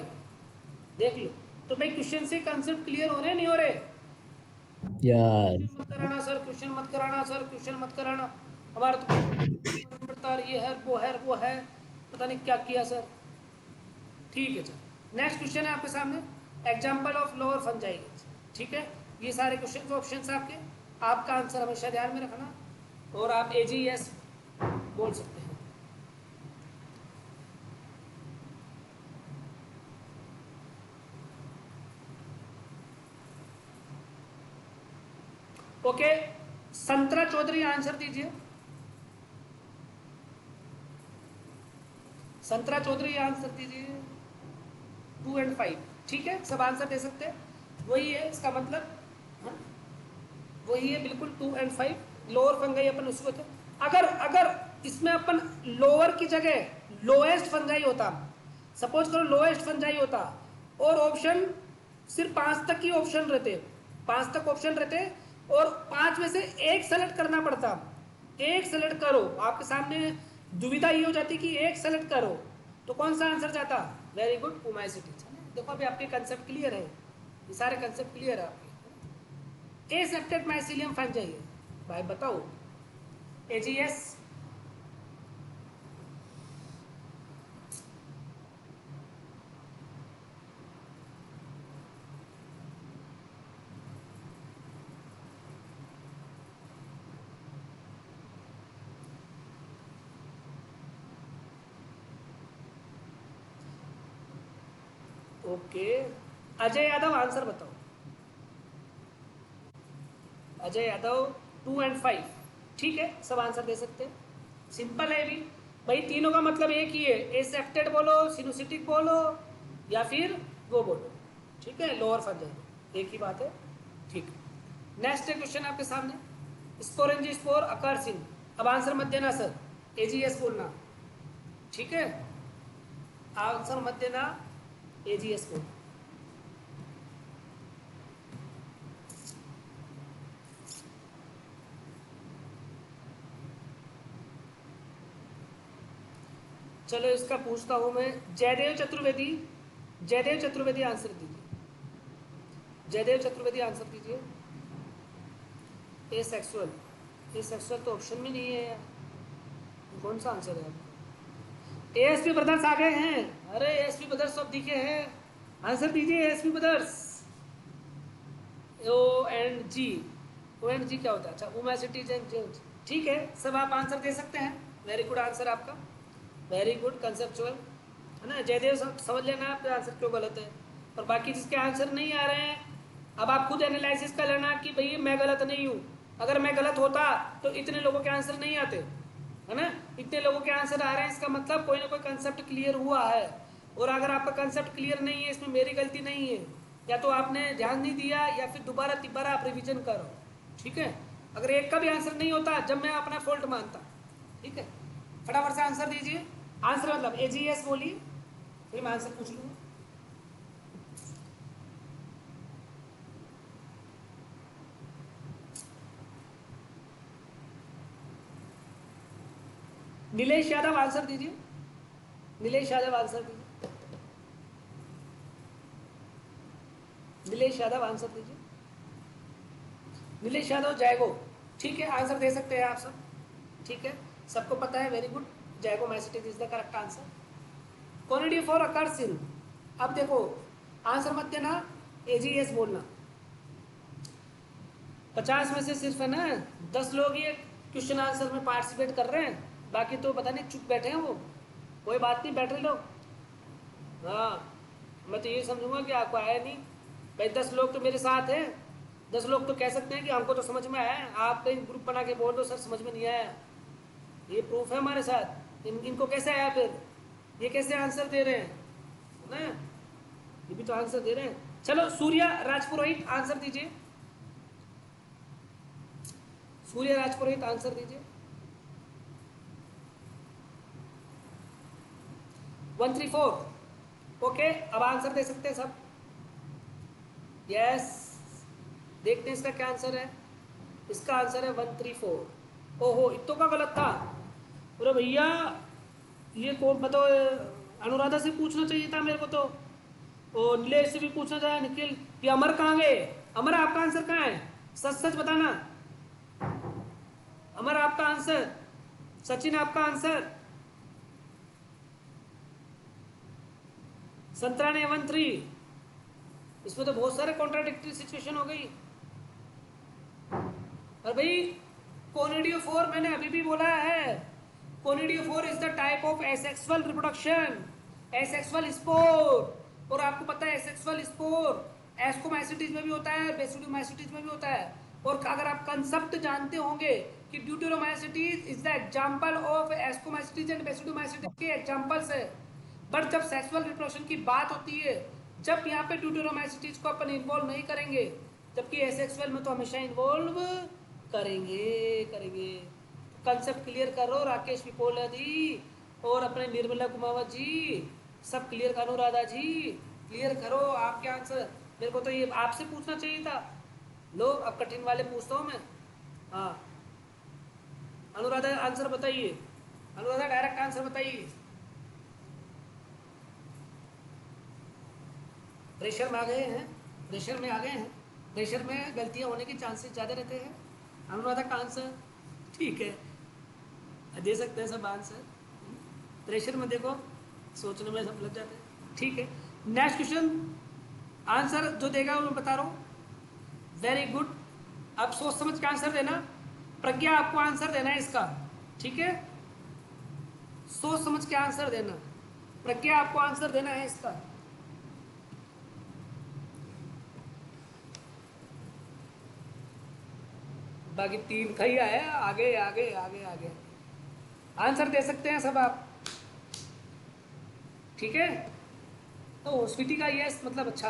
देख लो। तो भाई क्वेश्चन से कंसेप्ट क्लियर हो रहे नहीं हो रहे? यार मत कराना सर, क्वेश्चन मत कराना सर, क्वेश्चन मत कराना। हमारा तो पड़ता ये है वो है वो है, पता नहीं क्या किया सर। ठीक है सर, नेक्स्ट क्वेश्चन है आपके सामने, एग्जाम्पल ऑफ लोअर फंजाई, ठीक है। ये सारे क्वेश्चन ऑप्शन आपके, आपका आंसर हमेशा ध्यान में रखना, और आप AGS बोल सकते हैं। ओके, संतरा चौधरी आंसर दीजिए, संतरा चौधरी आंसर दीजिए। 2 और 5, ठीक है, सब आंसर दे सकते हैं, वही है इसका मतलब, हाँ? वही है बिल्कुल। 2 और 5 लोअर फंगाई अपन उसी को थे। अगर अगर इसमें अपन लोअर की जगह लोएस्ट फंगाई होता, सपोज करो लोएस्ट फंगाई होता, और ऑप्शन सिर्फ 5 तक ही ऑप्शन रहते, 5 तक ऑप्शन रहते, और 5 में से एक सेलेक्ट करना पड़ता, एक सेलेक्ट करो, आपके सामने दुविधा ये हो जाती कि एक सेलेक्ट करो, तो कौन सा आंसर जाता? Very good, oomycetes. देखो अभी आपके कंसेप्ट क्लियर है, ये सारे कंसेप्ट क्लियर है आपके। एसेप्टेड माइसिलियम फंजाई भाई बताओ, AGS okay. Ajay Yadav answer बताओ, अजय यादव 2 और 5, ठीक है, सब आंसर दे सकते हैं, सिंपल है भी भाई, तीनों का मतलब एक ही है, एसेप्टेड बोलो, सिनोसिटिक बोलो, या फिर वो बोलो, ठीक है, लोअर फंजाई, एक ही बात है, ठीक है। नेक्स्ट क्वेश्चन आपके सामने, स्पोरेंजियोस्पोर अकर्स इन, अब आंसर मत देना सर, AGS बोलना, ठीक है, आंसर मत देना, AGS बोलना। चलो इसका पूछता हूं मैं, जयदेव चतुर्वेदी, जयदेव चतुर्वेदी आंसर दीजिए, जयदेव चतुर्वेदी आंसर दीजिए। ए सेक्सुअल, ए सेक्सुअल तो ऑप्शन में नहीं है यार, कौन सा आंसर है? एएसपी ब्रदर्स आ गए हैं। अरे एएसपी ब्रदर्स सब दिखे हैं, आंसर दीजिए ASP brothers. O and G, O and G क्या होता है? अच्छा, वुमेन सिटीजन, ठीक है, सब आप आंसर दे सकते हैं। वेरी गुड आंसर आपका, वेरी गुड, कंसेप्चुअल है ना। जयदेव समझ लेना आपका आंसर क्यों गलत है। और बाकी जिसके आंसर नहीं आ रहे हैं, अब आप खुद एनालिसिस कर लेना कि भाई मैं गलत नहीं हूँ। अगर मैं गलत होता तो इतने लोगों के आंसर नहीं आते, है ना। इतने लोगों के आंसर आ रहे हैं, इसका मतलब कोई ना कोई कंसेप्ट क्लियर हुआ है। और अगर आपका कंसेप्ट क्लियर नहीं है, इसमें मेरी गलती नहीं है, या तो आपने ध्यान नहीं दिया या फिर दोबारा तिबारा आप रिविजन करो, ठीक है। अगर एक का भी आंसर नहीं होता जब मैं अपना फॉल्ट मानता, ठीक है। फटाफट से आंसर दीजिए। आंसर मतलब एजीएस बोलिए, फिर मैं आंसर पूछ लूँगा। नीलेश यादव आंसर दीजिए, नीलेश यादव आंसर दीजिए, नीलेश यादव आंसर दीजिए, नीलेश यादव जाएगो, ठीक है, आंसर दे सकते हैं आप सब, ठीक है, सबको पता है, very good. Zygomycetes is the correct answer. Conidiophore occurs in, अब देखो आंसर मत देना, एजीएस बोलना। 50 में से सिर्फ है ना 10 लोग ये क्वेश्चन आंसर में पार्टिसिपेट कर रहे हैं, बाकी तो पता नहीं चुप बैठे हैं वो। कोई बात नहीं, बैठ रहे लोग। हाँ, मैं तो ये समझूंगा कि आपको आया नहीं भाई। 10 लोग तो मेरे साथ हैं, 10 लोग तो कह सकते हैं कि हमको तो समझ में आया है। आप कहीं ग्रुप बना के बोल दो सर समझ में नहीं आया, ये प्रूफ है हमारे साथ। इनको कैसे आया फिर, ये कैसे आंसर दे रहे हैं ना, ये भी तो आंसर दे रहे हैं। चलो सूर्या राजपुरोहित आंसर दीजिए, सूर्य राजपुरोहित आंसर दीजिए। 134, ओके, अब आंसर दे सकते हैं सब। यस, देखते हैं इसका क्या आंसर है। इसका आंसर है 134। ओहो, इतो का गलत था। अरे भैया ये कौन, मतलब अनुराधा से पूछना चाहिए था मेरे को तो, और नीलेश से भी पूछना चाहिए। निखिल, ये अमर कहाँ गए? अमर आपका आंसर कहाँ है? सच सच बताना। अमर आपका आंसर, सचिन आपका आंसर, संतरा ने 13। इसमें तो बहुत सारे कॉन्ट्राडिक्टरी सिचुएशन हो गई। और भाई कोनिडियोफोर मैंने अभी भी बोला है, conidiophore is the type of asexual reproduction, asexual spore. और आपको पता है एसेक्सुअल स्पोर एस्कोमाइसिटीज में भी होता है, बेसिडोमाइसिटीज में भी होता है। और अगर आप कंसेप्ट जानते होंगे कि deuteromycetes is the example of ascomycetes and basidiomycetes के एग्जांपल्स है। बट जब सेक्सुअल रिप्रोडक्शन की बात होती है, जब यहाँ पे ड्यूटेरोमाइसिटीज को अपन इन्वॉल्व नहीं करेंगे, जबकि एसेक्सुअल में तो हमेशा इन्वॉल्व करेंगे। कंसेप्ट क्लियर करो राकेश पिपोला जी और अपने निर्मला कुमावत जी, सब क्लियर करो। राधा जी क्लियर करो आपके आंसर। मेरे को तो ये आपसे पूछना चाहिए था। लो अब कठिन वाले पूछता हूँ मैं। हाँ अनुराधा आंसर बताइए, अनुराधा डायरेक्ट आंसर बताइए। प्रेशर में आ गए हैं, प्रेशर में आ गए हैं, प्रेशर में गलतियां होने के चांसेस ज़्यादा रहते हैं। अनुराधा का आंसर ठीक है, दे सकते हैं सब आंसर। प्रेशर में देखो सोचने में सब लग जाते हैं, ठीक है। नेक्स्ट क्वेश्चन आंसर जो देगा वो मैं बता रहा हूँ। वेरी गुड, अब सोच समझ के आंसर देना। प्रज्ञा आपको आंसर देना है इसका, ठीक है, सोच समझ के आंसर देना। प्रज्ञा आपको आंसर देना है इसका। बाकी 3 का ही आया, आगे आगे आगे आगे आंसर दे सकते हैं सब आप, ठीक है। तो स्वीटी का यस मतलब अच्छा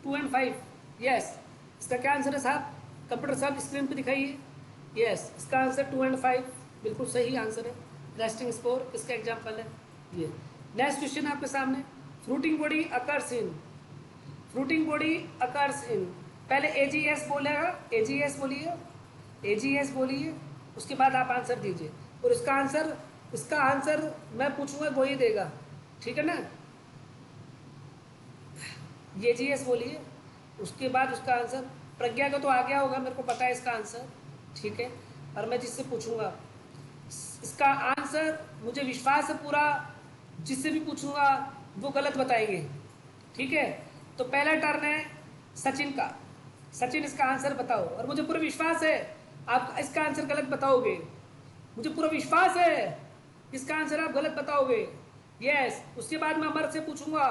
2 और 5 यस। इसका क्या आंसर है साहब? कंप्यूटर साहब स्क्रीन पे दिखाइए। यस, इसका आंसर 2 और 5 बिल्कुल सही आंसर है। रेस्टिंग स्पोर इसका एग्जाम्पल है ये। नेक्स्ट क्वेश्चन आपके सामने, fruiting body occurs in, fruiting body occurs in. पहले एजीएस बोलेगा, एजीएस बोलिए, एजीएस बोलिए, उसके बाद आप आंसर दीजिए। और इसका आंसर मैं पूछूंगा वही देगा, ठीक है ना। ये जीएस बोलिए, उसके बाद उसका आंसर। प्रज्ञा का तो आ गया होगा, मेरे को पता है इसका आंसर, ठीक है। और मैं जिससे पूछूंगा इसका आंसर आंसर मुझे विश्वास है पूरा जिससे भी पूछूंगा वो गलत बताएंगे, ठीक है। तो पहला टर्न है सचिन का। सचिन इसका आंसर बताओ, और मुझे पूरा विश्वास है आप इसका आंसर गलत बताओगे, मुझे पूरा विश्वास है इसका आंसर आप गलत बताओगे। यस, उसके बाद मैं अमर से पूछूंगा,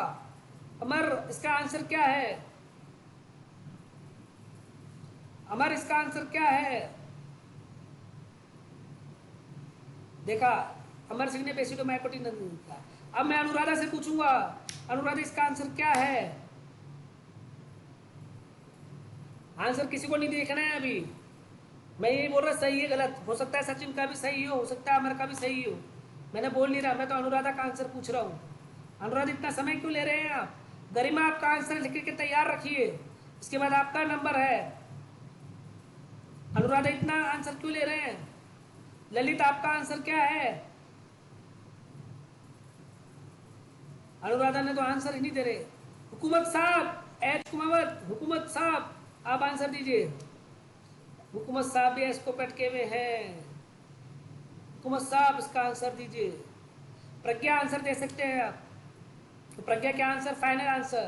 अमर इसका आंसर क्या है? अमर इसका आंसर क्या है? देखा, अमर सिंह ने बेसिडो माइकोटी नहीं लिखा। अब मैं अनुराधा से पूछूंगा, अनुराधा इसका आंसर क्या है? आंसर किसी को नहीं देखना है अभी, मैं यही बोल रहा सही है गलत, हो सकता है सचिन का भी सही हो सकता है अमर का भी सही हो, मैंने बोल नहीं रहा, मैं तो अनुराधा का आंसर पूछ रहा हूँ। अनुराधा इतना समय क्यों ले रहे हैं आप? गरिमा आपका आंसर लिख के तैयार रखिए, इसके बाद आपका नंबर है। अनुराधा इतना आंसर क्यों ले रहे हैं? ललित आपका आंसर क्या है? अनुराधा ने तो आंसर ही नहीं दे रहे। हुकूमत साहब, एच कुमावत, हुकूमत साहब आप आंसर दीजिए। हुकूमत साहब भी इसको पटके हुए हैं। हुकूमत साहब इसका आंसर दीजिए। प्रज्ञा आंसर दे सकते हैं आप, तो प्रज्ञा क्या आंसर? Final answer,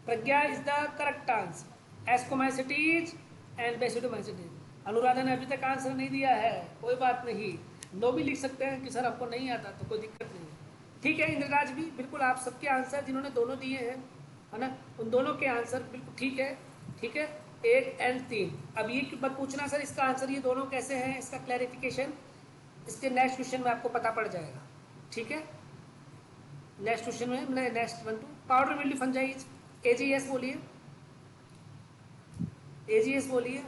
Pragya is the correct answer. Ascomycetes and basidiomycetes. Anuradha ने अभी तक आंसर नहीं दिया है, कोई बात नहीं, नो भी लिख सकते हैं कि सर हमको नहीं आता, तो कोई दिक्कत नहीं, ठीक है। इंद्रराज भी बिल्कुल आप सबके आंसर जिन्होंने दोनों दिए हैं, है ना, उन दोनों के आंसर बिल्कुल ठीक है, ठीक है। 1 और 3। अब ये मत पूछना सर इसका आंसर ये दोनों कैसे हैं, इसका क्लैरिफिकेशन इसके नेक्स्ट क्वेश्चन में आपको पता पड़ जाएगा, ठीक है। नेक्स्ट क्वेश्चन में मैंने next 1 2 powder mildew fungi, AGS बोलिए, एजीएस बोलिए।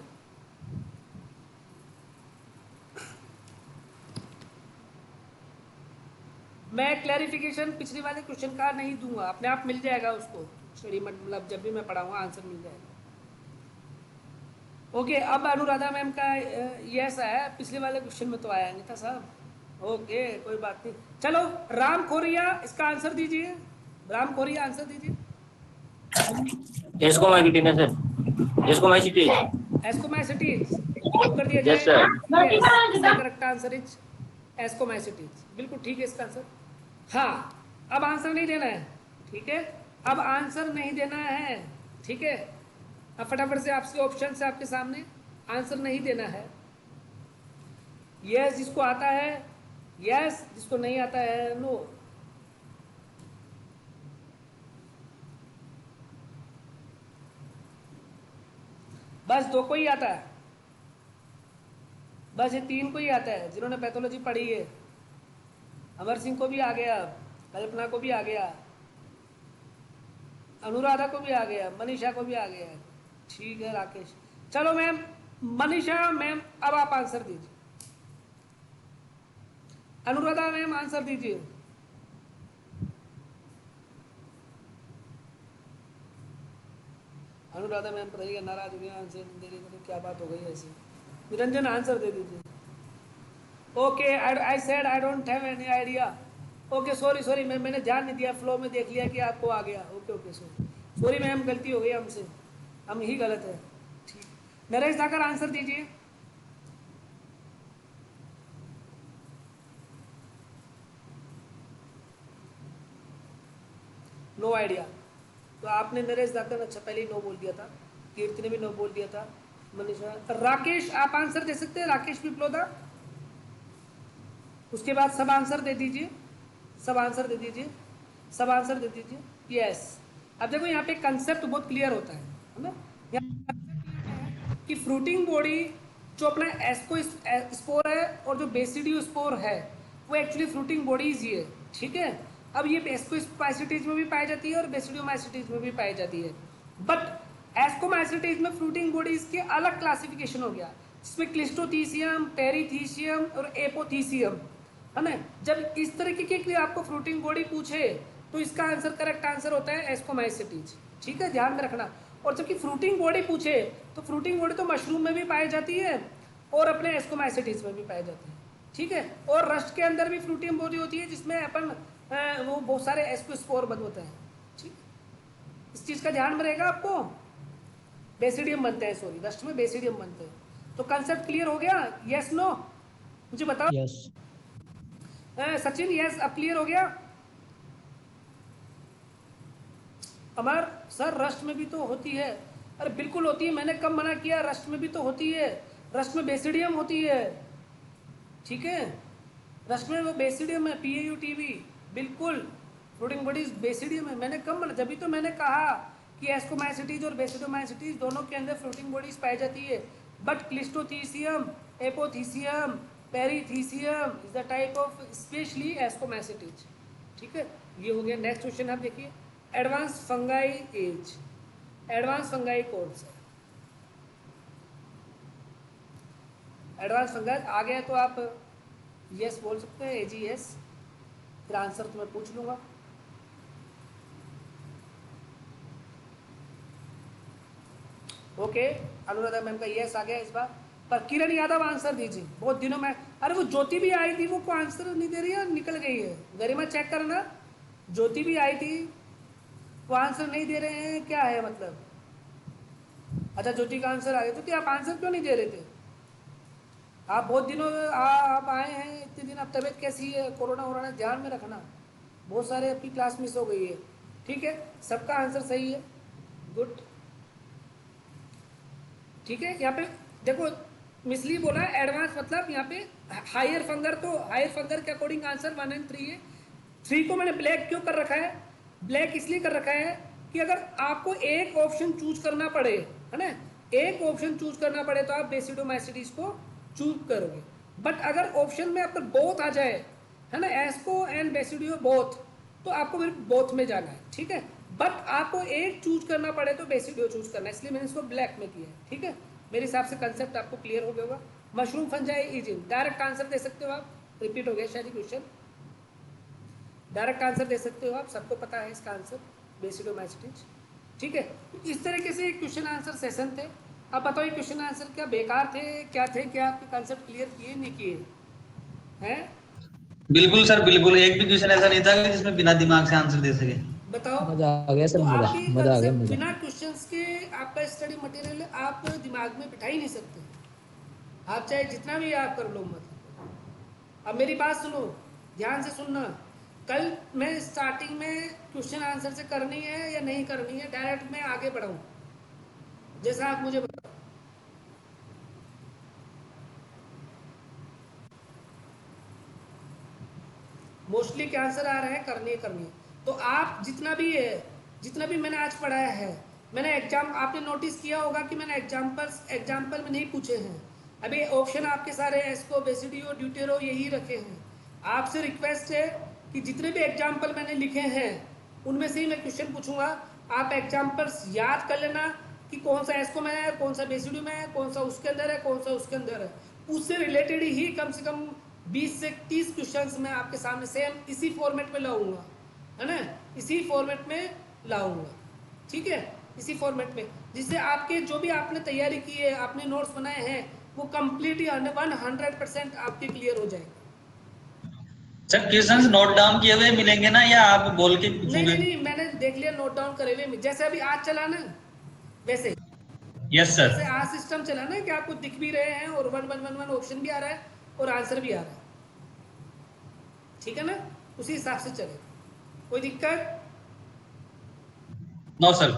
मैं क्लैरिफिकेशन पिछले वाले क्वेश्चन का नहीं दूंगा, अपने आप मिल जाएगा उसको स्टडी, मतलब जब भी मैं पढ़ाऊंगा आंसर मिल जाएगा। ओके, अब अनुराधा मैम का यस है, पिछले वाले क्वेश्चन में तो आया नहीं था साहब। ओके, कोई बात नहीं, चलो राम खोरिया इसका आंसर दीजिए। राम खोरिया आंसर दीजिए। Ascomycetes sir, ascomycetes. एस्कोमाइसिटीज कर दिया जाए। Yes sir, correct answer is ascomycetes, बिल्कुल ठीक है इसका आंसर। हाँ, अब आंसर नहीं देना है, ठीक है, अब आंसर नहीं देना है, ठीक है। अब फटाफट से आपके ऑप्शन से आपके सामने आंसर नहीं देना है। यस जिसको आता है यस, जिसको नहीं आता है नो। बस 2 को ही आता है, बस ये 3 को ही आता है जिन्होंने पैथोलॉजी पढ़ी है। अमर सिंह को भी आ गया, कल्पना को भी आ गया, अनुराधा को भी आ गया, मनीषा को भी आ गया, ठीक है राकेश। चलो मैम, मनीषा मैम अब आप आंसर दीजिए। अनुराधा मैम आंसर दीजिए। अनुराधा मैम पता नहीं नाराज हो गई, आंसर नहीं दे रही, तो क्या बात हो गई ऐसी। निरंजन आंसर दे दीजिए। Okay, I said I don't have any idea. Okay, sorry मैंने ध्यान नहीं दिया, फ्लो में देख लिया कि आपको आ गया। ओके सॉरी मैम, गलती हो गई हमसे, हम ही गलत है, ठीक। नरेश धाकर आंसर दीजिए। नो आइडिया, तो आपने नरेश धाकर अच्छा पहले ही नो बोल दिया था, कीर्ति ने भी नो बोल दिया था, मनीषा। राकेश आप आंसर दे सकते हैं, राकेश पिपलोदा। उसके बाद सब आंसर दे दीजिए, सब आंसर दे दीजिए, सब आंसर दे दीजिए। यस, अब देखो यहाँ पे कंसेप्ट बहुत क्लियर होता है ना, यहाँ कि फ्रूटिंग बॉडी जो अपना एस्को स्पोर है और जो बेसिडियो स्पोर है वो एक्चुअली फ्रूटिंग बॉडीज ही है, ठीक है। अब ये एस्कोमाइसिटीज में भी पाई जाती है और बेसिडियोमाइसिटीज में भी पाई जाती है, बट एस्कोमाइसिटीज में फ्रूटिंग बॉडीज के अलग क्लासिफिकेशन हो गया, जिसमें क्लिस्टोथीसियम, पेरीथीसियम और एपोथीसियम, है ना। जब इस तरीके की आपको फ्रूटिंग बॉडी पूछे तो इसका आंसर करेक्ट आंसर होता है एस्कोमाइसिटीज, ठीक है, ध्यान में रखना। और जबकि फ्रूटिंग बॉडी पूछे तो फ्रूटिंग बॉडी तो मशरूम में भी पाई जाती है और अपने एस्कोमाइसिटीज में भी पाई जाती है, ठीक है। और रस्ट के अंदर भी फ्रूटिंग बॉडी होती है जिसमें अपन वो बहुत सारे एस्कोस्पोर बंद होते हैं, ठीक। इस चीज़ का ध्यान में रहेगा आपको। बेसिडियम बनते हैं, सॉरी, रस्ट में बेसिडियम बनते हैं। तो कंसेप्ट क्लियर हो गया, यस नो, मुझे बताओ। यस। सचिन यस, अब क्लियर हो गया। अमर सर रस्ट में भी तो होती है। अरे बिल्कुल होती है, मैंने कब मना किया, रस्ट में भी तो होती है। रस्ट में बेसिडियम होती है, ठीक है, रस्ट में वो बेसिडियम है, PAUTB, बिल्कुल फ्लोटिंग बॉडीज बेसिडियम है। मैंने कब मना, जब भी तो मैंने कहा कि एस्कोमाइसिटीज और बेसिडोमाइसिटीज दोनों के अंदर फ्लोटिंग बॉडीज पाई जाती है। But cleistothecium, apothecium, perithecium is the type of specially ascomycetes, ठीक है। ये हो गया। नेक्स्ट क्वेश्चन आप देखिए, advance fungi as, advance fungi कौन सा, एडवांस फंगाई आ गया तो आप यस बोल सकते हैं, AGS, फिर आंसर तो मैं पूछ लूंगा। ओके, अनुराधा मैम का यस आ गया इस बार। पर किरण यादव आंसर दीजिए, बहुत दिनों में। अरे वो ज्योति भी आई थी, वो को आंसर नहीं दे रही है, निकल गई है। गरिमा चेक करना, ज्योति भी आई थी, वो आंसर नहीं दे रहे हैं, क्या है मतलब। अच्छा ज्योति का आंसर आ गया, तो आप आंसर क्यों नहीं दे रहे थे? आप बहुत दिनों आप आए हैं इतने दिन, अब तबीयत कैसी है, कोरोना वोरोना ध्यान में रखना, बहुत सारे आपकी क्लास मिस हो गई है, ठीक है। सबका आंसर सही है, गुड, ठीक है। यहाँ पे देखो मिसली बोला है, एडवांस मतलब यहाँ पे हायर फंगर, तो हायर फंगर के अकॉर्डिंग आंसर 1 और 3 है। 3 को मैंने ब्लैक क्यों कर रखा है, ब्लैक इसलिए कर रखा है कि अगर आपको एक ऑप्शन चूज करना पड़े, है ना, एक ऑप्शन चूज करना पड़े तो आप बेसिडोमाइसिटीज को चूज करोगे। बट अगर ऑप्शन में आपको बोथ आ जाए, है ना, एस्को एंड बेसिडियो बोथ, तो आपको फिर बोथ में जाना है, ठीक है। बट आपको एक चूज करना पड़े तो बेसिडियो चूज करना है, इसलिए मैंने इसको ब्लैक में किया है, ठीक है। मेरे हिसाब से कंसेप्ट आपको क्लियर हो गया होगा। मशरूम फंजाई इजिन, डायरेक्ट आंसर दे सकते हो आप, रिपीट हो गया शायद क्वेश्चन, डायरेक्ट आंसर दे सकते हो आप, सबको पता है इसका आंसर, बेसिडोमाइसिटीज, ठीक है। इस तरीके से क्वेश्चन आंसर सेशन थे। अब बताओ ये क्वेश्चन आंसर क्या बेकार थे, क्या थे, क्या आपके कंसेप्ट क्लियर किए नहीं किए हैं? बिल्कुल सर बिल्कुल, एक भी क्वेश्चन ऐसा नहीं था कि जिसमें बिना दिमाग से आंसर दे सके। बताओ। मजा आ गया सर, तो मजा आपकी मजा आ गया, concept मजा। बिना क्वेश्चंस के आपका स्टडी मटेरियल आप दिमाग में बिठा ही नहीं सकते, आप चाहे जितना भी आप कर लो मत। अब मेरी बात सुनो, ध्यान से सुनना, कल मैं स्टार्टिंग में क्वेश्चन आंसर से करनी है या नहीं करनी है, डायरेक्ट मैं आगे बढ़ाऊँ, जैसा आप मुझे बताओ। मोस्टली क्या आंसर आ रहा है, करनी है। तो आप जितना भी मैंने आज पढ़ाया है, मैंने एग्जाम, आपने नोटिस किया होगा कि मैंने एग्जाम्पल में नहीं पूछे हैं। अभी ऑप्शन आपके सारे एस्को, बेसिडियो, ड्यूटेरो यही रखे हैं। आपसे रिक्वेस्ट है कि जितने भी एग्जाम्पल मैंने लिखे हैं उनमें से ही मैं क्वेश्चन पूछूंगा। आप एग्जाम्पल्स याद कर लेना कि कौन सा एस्को में है, कौन सा बेसिडियो में है, कौन सा उसके अंदर है, कौन सा उसके अंदर है। उससे रिलेटेड ही कम से कम 20 से 30 क्वेश्चंस मैं आपके सामने सेम इसी फॉर्मेट में लाऊंगा, है ना, इसी फॉर्मेट में लाऊंगा, ठीक है, इसी फॉर्मेट में, जिससे आपके जो भी आपने तैयारी की है, आपने नोट्स बनाए हैं, वो कंप्लीटली 100% आपके क्लियर हो जाएंगे। सर क्वेश्चंस नोट डाउन किए हुए मिलेंगे ना, या आप बोल के पूछोगे? नहीं, मैंने देख लिया, नोट डाउन करे हुए, जैसे अभी आज चला ना वैसे। Yes sir. जैसे आज सिस्टम चला ना कि आपको दिख भी रहे हैं और 1 ऑप्शन भी आ रहा है और आंसर भी आ रहा है, ठीक है ना, उसी हिसाब से चले, कोई दिक्कत? No sir.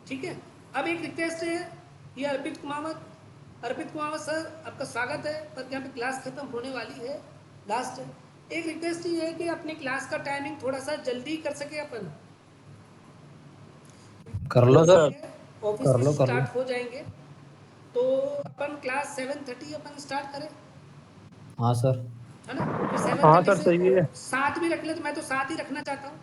ठीक है। अब एक रिक्वेस्ट है, ये अर्पित कुमावत सर आपका स्वागत है, पर यहाँ पे क्लास खत्म होने वाली है, लास्ट है। एक रिक्वेस्ट ये है कि अपनी क्लास का टाइमिंग थोड़ा सा जल्दी कर सके अपन, कर लो सर, ऑफिस कर लो स्टार्ट हो जाएंगे, तो अपन क्लास 7:30 अपन स्टार्ट करें, हाँ सर, है ना। तो हाँ सर सही है। 7 भी रख ले, तो मैं तो 7 ही रखना चाहता हूँ।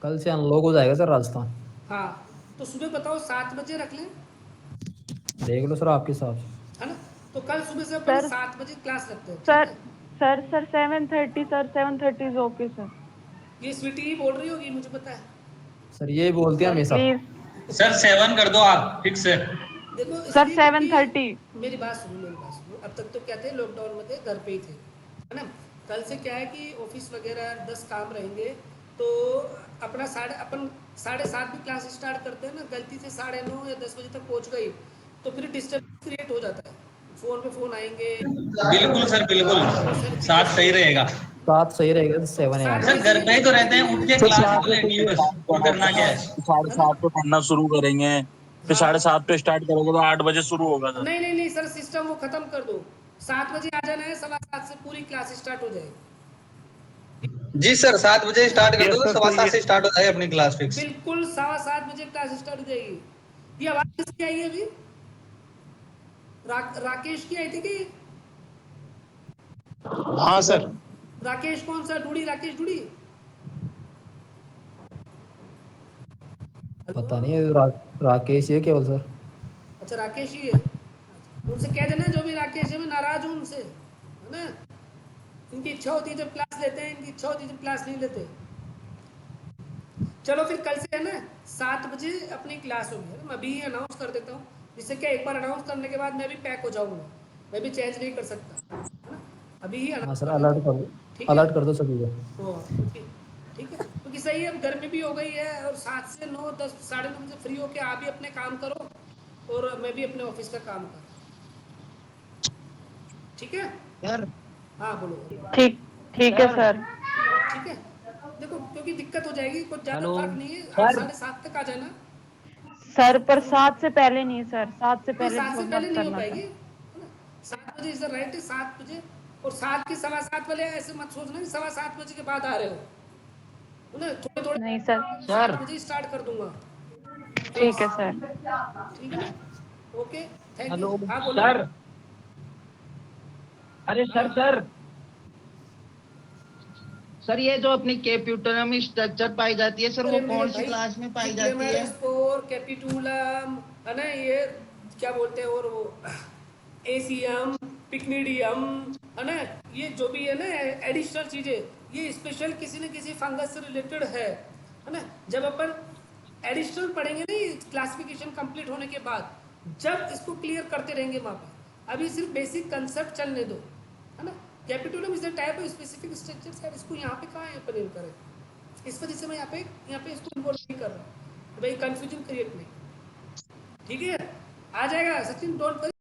कल से अनलॉक हो जाएगा सर राजस्थान। हाँ, तो सुबह बताओ 7 बजे रख लें, देख लो सर आपके हिसाब से, है ना। तो कल सुबह से अपन सर, 7 बजे क्लास रखते हैं, सर ठीक है? Sir sir 7:30 sir, 7:30 is okay sir. ये स्वीटी ही बोल रही होगी, मुझे पता है। सर यही बोलते हैं हमेशा। प्लीज सर 7 कर दो आप, फिक्स है। देखो सर इसलिए 7:30। मेरी बात सुनो। अब तक तो क्या थे, लॉकडाउन में थे, घर पे ही थे, है ना। कल से क्या है कि ऑफिस वगैरह 10 काम रहेंगे, तो अपन 7:30 भी क्लास स्टार्ट करते हैं ना, गलती से 9:30 या 10 बजे तक पहुंच गई तो फिर डिस्टर्ब क्रिएट हो जाता है, फोन पे फोन आएंगे। बिल्कुल सर बिल्कुल, साथ सही रहेगा। 7 सही रहेगा तो 7 यार। सर घर पे ही तो रहते हैं, उठ के क्लास तो लेनी है बस, और करना क्या है? 7:30 पे पढ़ना शुरू करेंगे, फिर 7:30 पे स्टार्ट करोगे तो 8 बजे शुरू होगा सर। नहीं नहीं नहीं सर, सिस्टम वो खत्म कर दो। 7 बजे आ जाना है, 7:15 से पूरी क्लास स्टार्ट हो जाएगी। जी सर 7 बजे स्टार्ट कर दो, 7:15 से स्टार्ट हो जाए अपनी क्लास फिक्स। बिल्कुल 7:15 बजे क्लास स्टार्ट हो जाएगी। ये आवाज किसकी आई है अभी? राकेश की आई थी कि? हाँ सर। राकेश कौन सा? ढूढ़ी, राकेश ढूढ़ी? पता नहीं है, राकेश ये केवल सर। अच्छा राकेश ही है। उनसे कह देना जो भी राकेश है, मैं नाराज हूँ उनसे, है ना। इनकी इच्छा होती है जब क्लास लेते हैं, इनकी इच्छा होती है जब क्लास नहीं लेते। चलो फिर कल से है ना 7 बजे अपनी क्लास होगी, है ना। मैं अभी ही अनाउंस कर देता हूँ, जिससे क्या एक बार अनाउंस करने के बाद मैं भी पैक हो जाऊंगा, मैं भी चेंज नहीं कर सकता, है ना। अभी ही हाँ announce सर, कर देता अलर्ट हूँ। कर दो, ठीक है? अलर्ट कर दो सभी को। हाँ, ठीक है, क्योंकि सही है, अब गर्मी भी हो गई है, और 7 से 9, 10, 9:30 बजे फ्री होके आप भी अपने काम करो और मैं भी अपने ऑफिस का काम करूँ। ठीक है यार हाँ बोलो। ठीक है सर। ठीक है, देखो क्योंकि दिक्कत हो जाएगी, कुछ ज्यादा हेलो। फर्क नहीं है, आप 7:30 तक आ जाना। सर पर 7 से पहले नहीं सर, 7 से नहीं, पहले 7 से मत पहले नहीं हो करना पाएगी, सर। है ना। 7 बजे इज द राइट, 7 बजे। और 7 के 7:15 वाले ऐसे मत सोचना कि 7:15 बजे के बाद आ रहे हो, है ना। थोड़े थोड़े नहीं सर। 7 बजे स्टार्ट कर दूंगा। ठीक है सर। ठीक है ना, ओके, थैंक यू। हेलो हाँ बोलो। सर। अरे हाँ। सर ये जो अपनी कैपिटल स्ट्रक्चर पाई जाती है सर, वो अरे मेरे कौन सी भाई, क्लास में पाई जाती डिक्लेमर है? स्पोर, कैपिटुलम, है ना, ये क्या बोलते हैं, और वो एसीएम, पिक्निडियम, है ना, ये जो भी है ना एडिशनल चीजें, ये स्पेशल किसी न किसी फंगस से रिलेटेड है ना। जब अपन एडिशनल पढ़ेंगे ना क्लासिफिकेशन कंप्लीट होने के बाद, जब इसको क्लियर करते रहेंगे वहाँ पे, अभी सिर्फ बेसिक कंसेप्ट चलने दो, है ना। Capitulum is the type of specific structure. शायद इसको यहाँ पे कहाँ है पर करें, इस वजह से मैं यहाँ पे इसको इन्वॉल्व नहीं कर रहा, भाई कंफ्यूजन क्रिएट नहीं। ठीक है, आ जाएगा सचिन, डोंट वरी।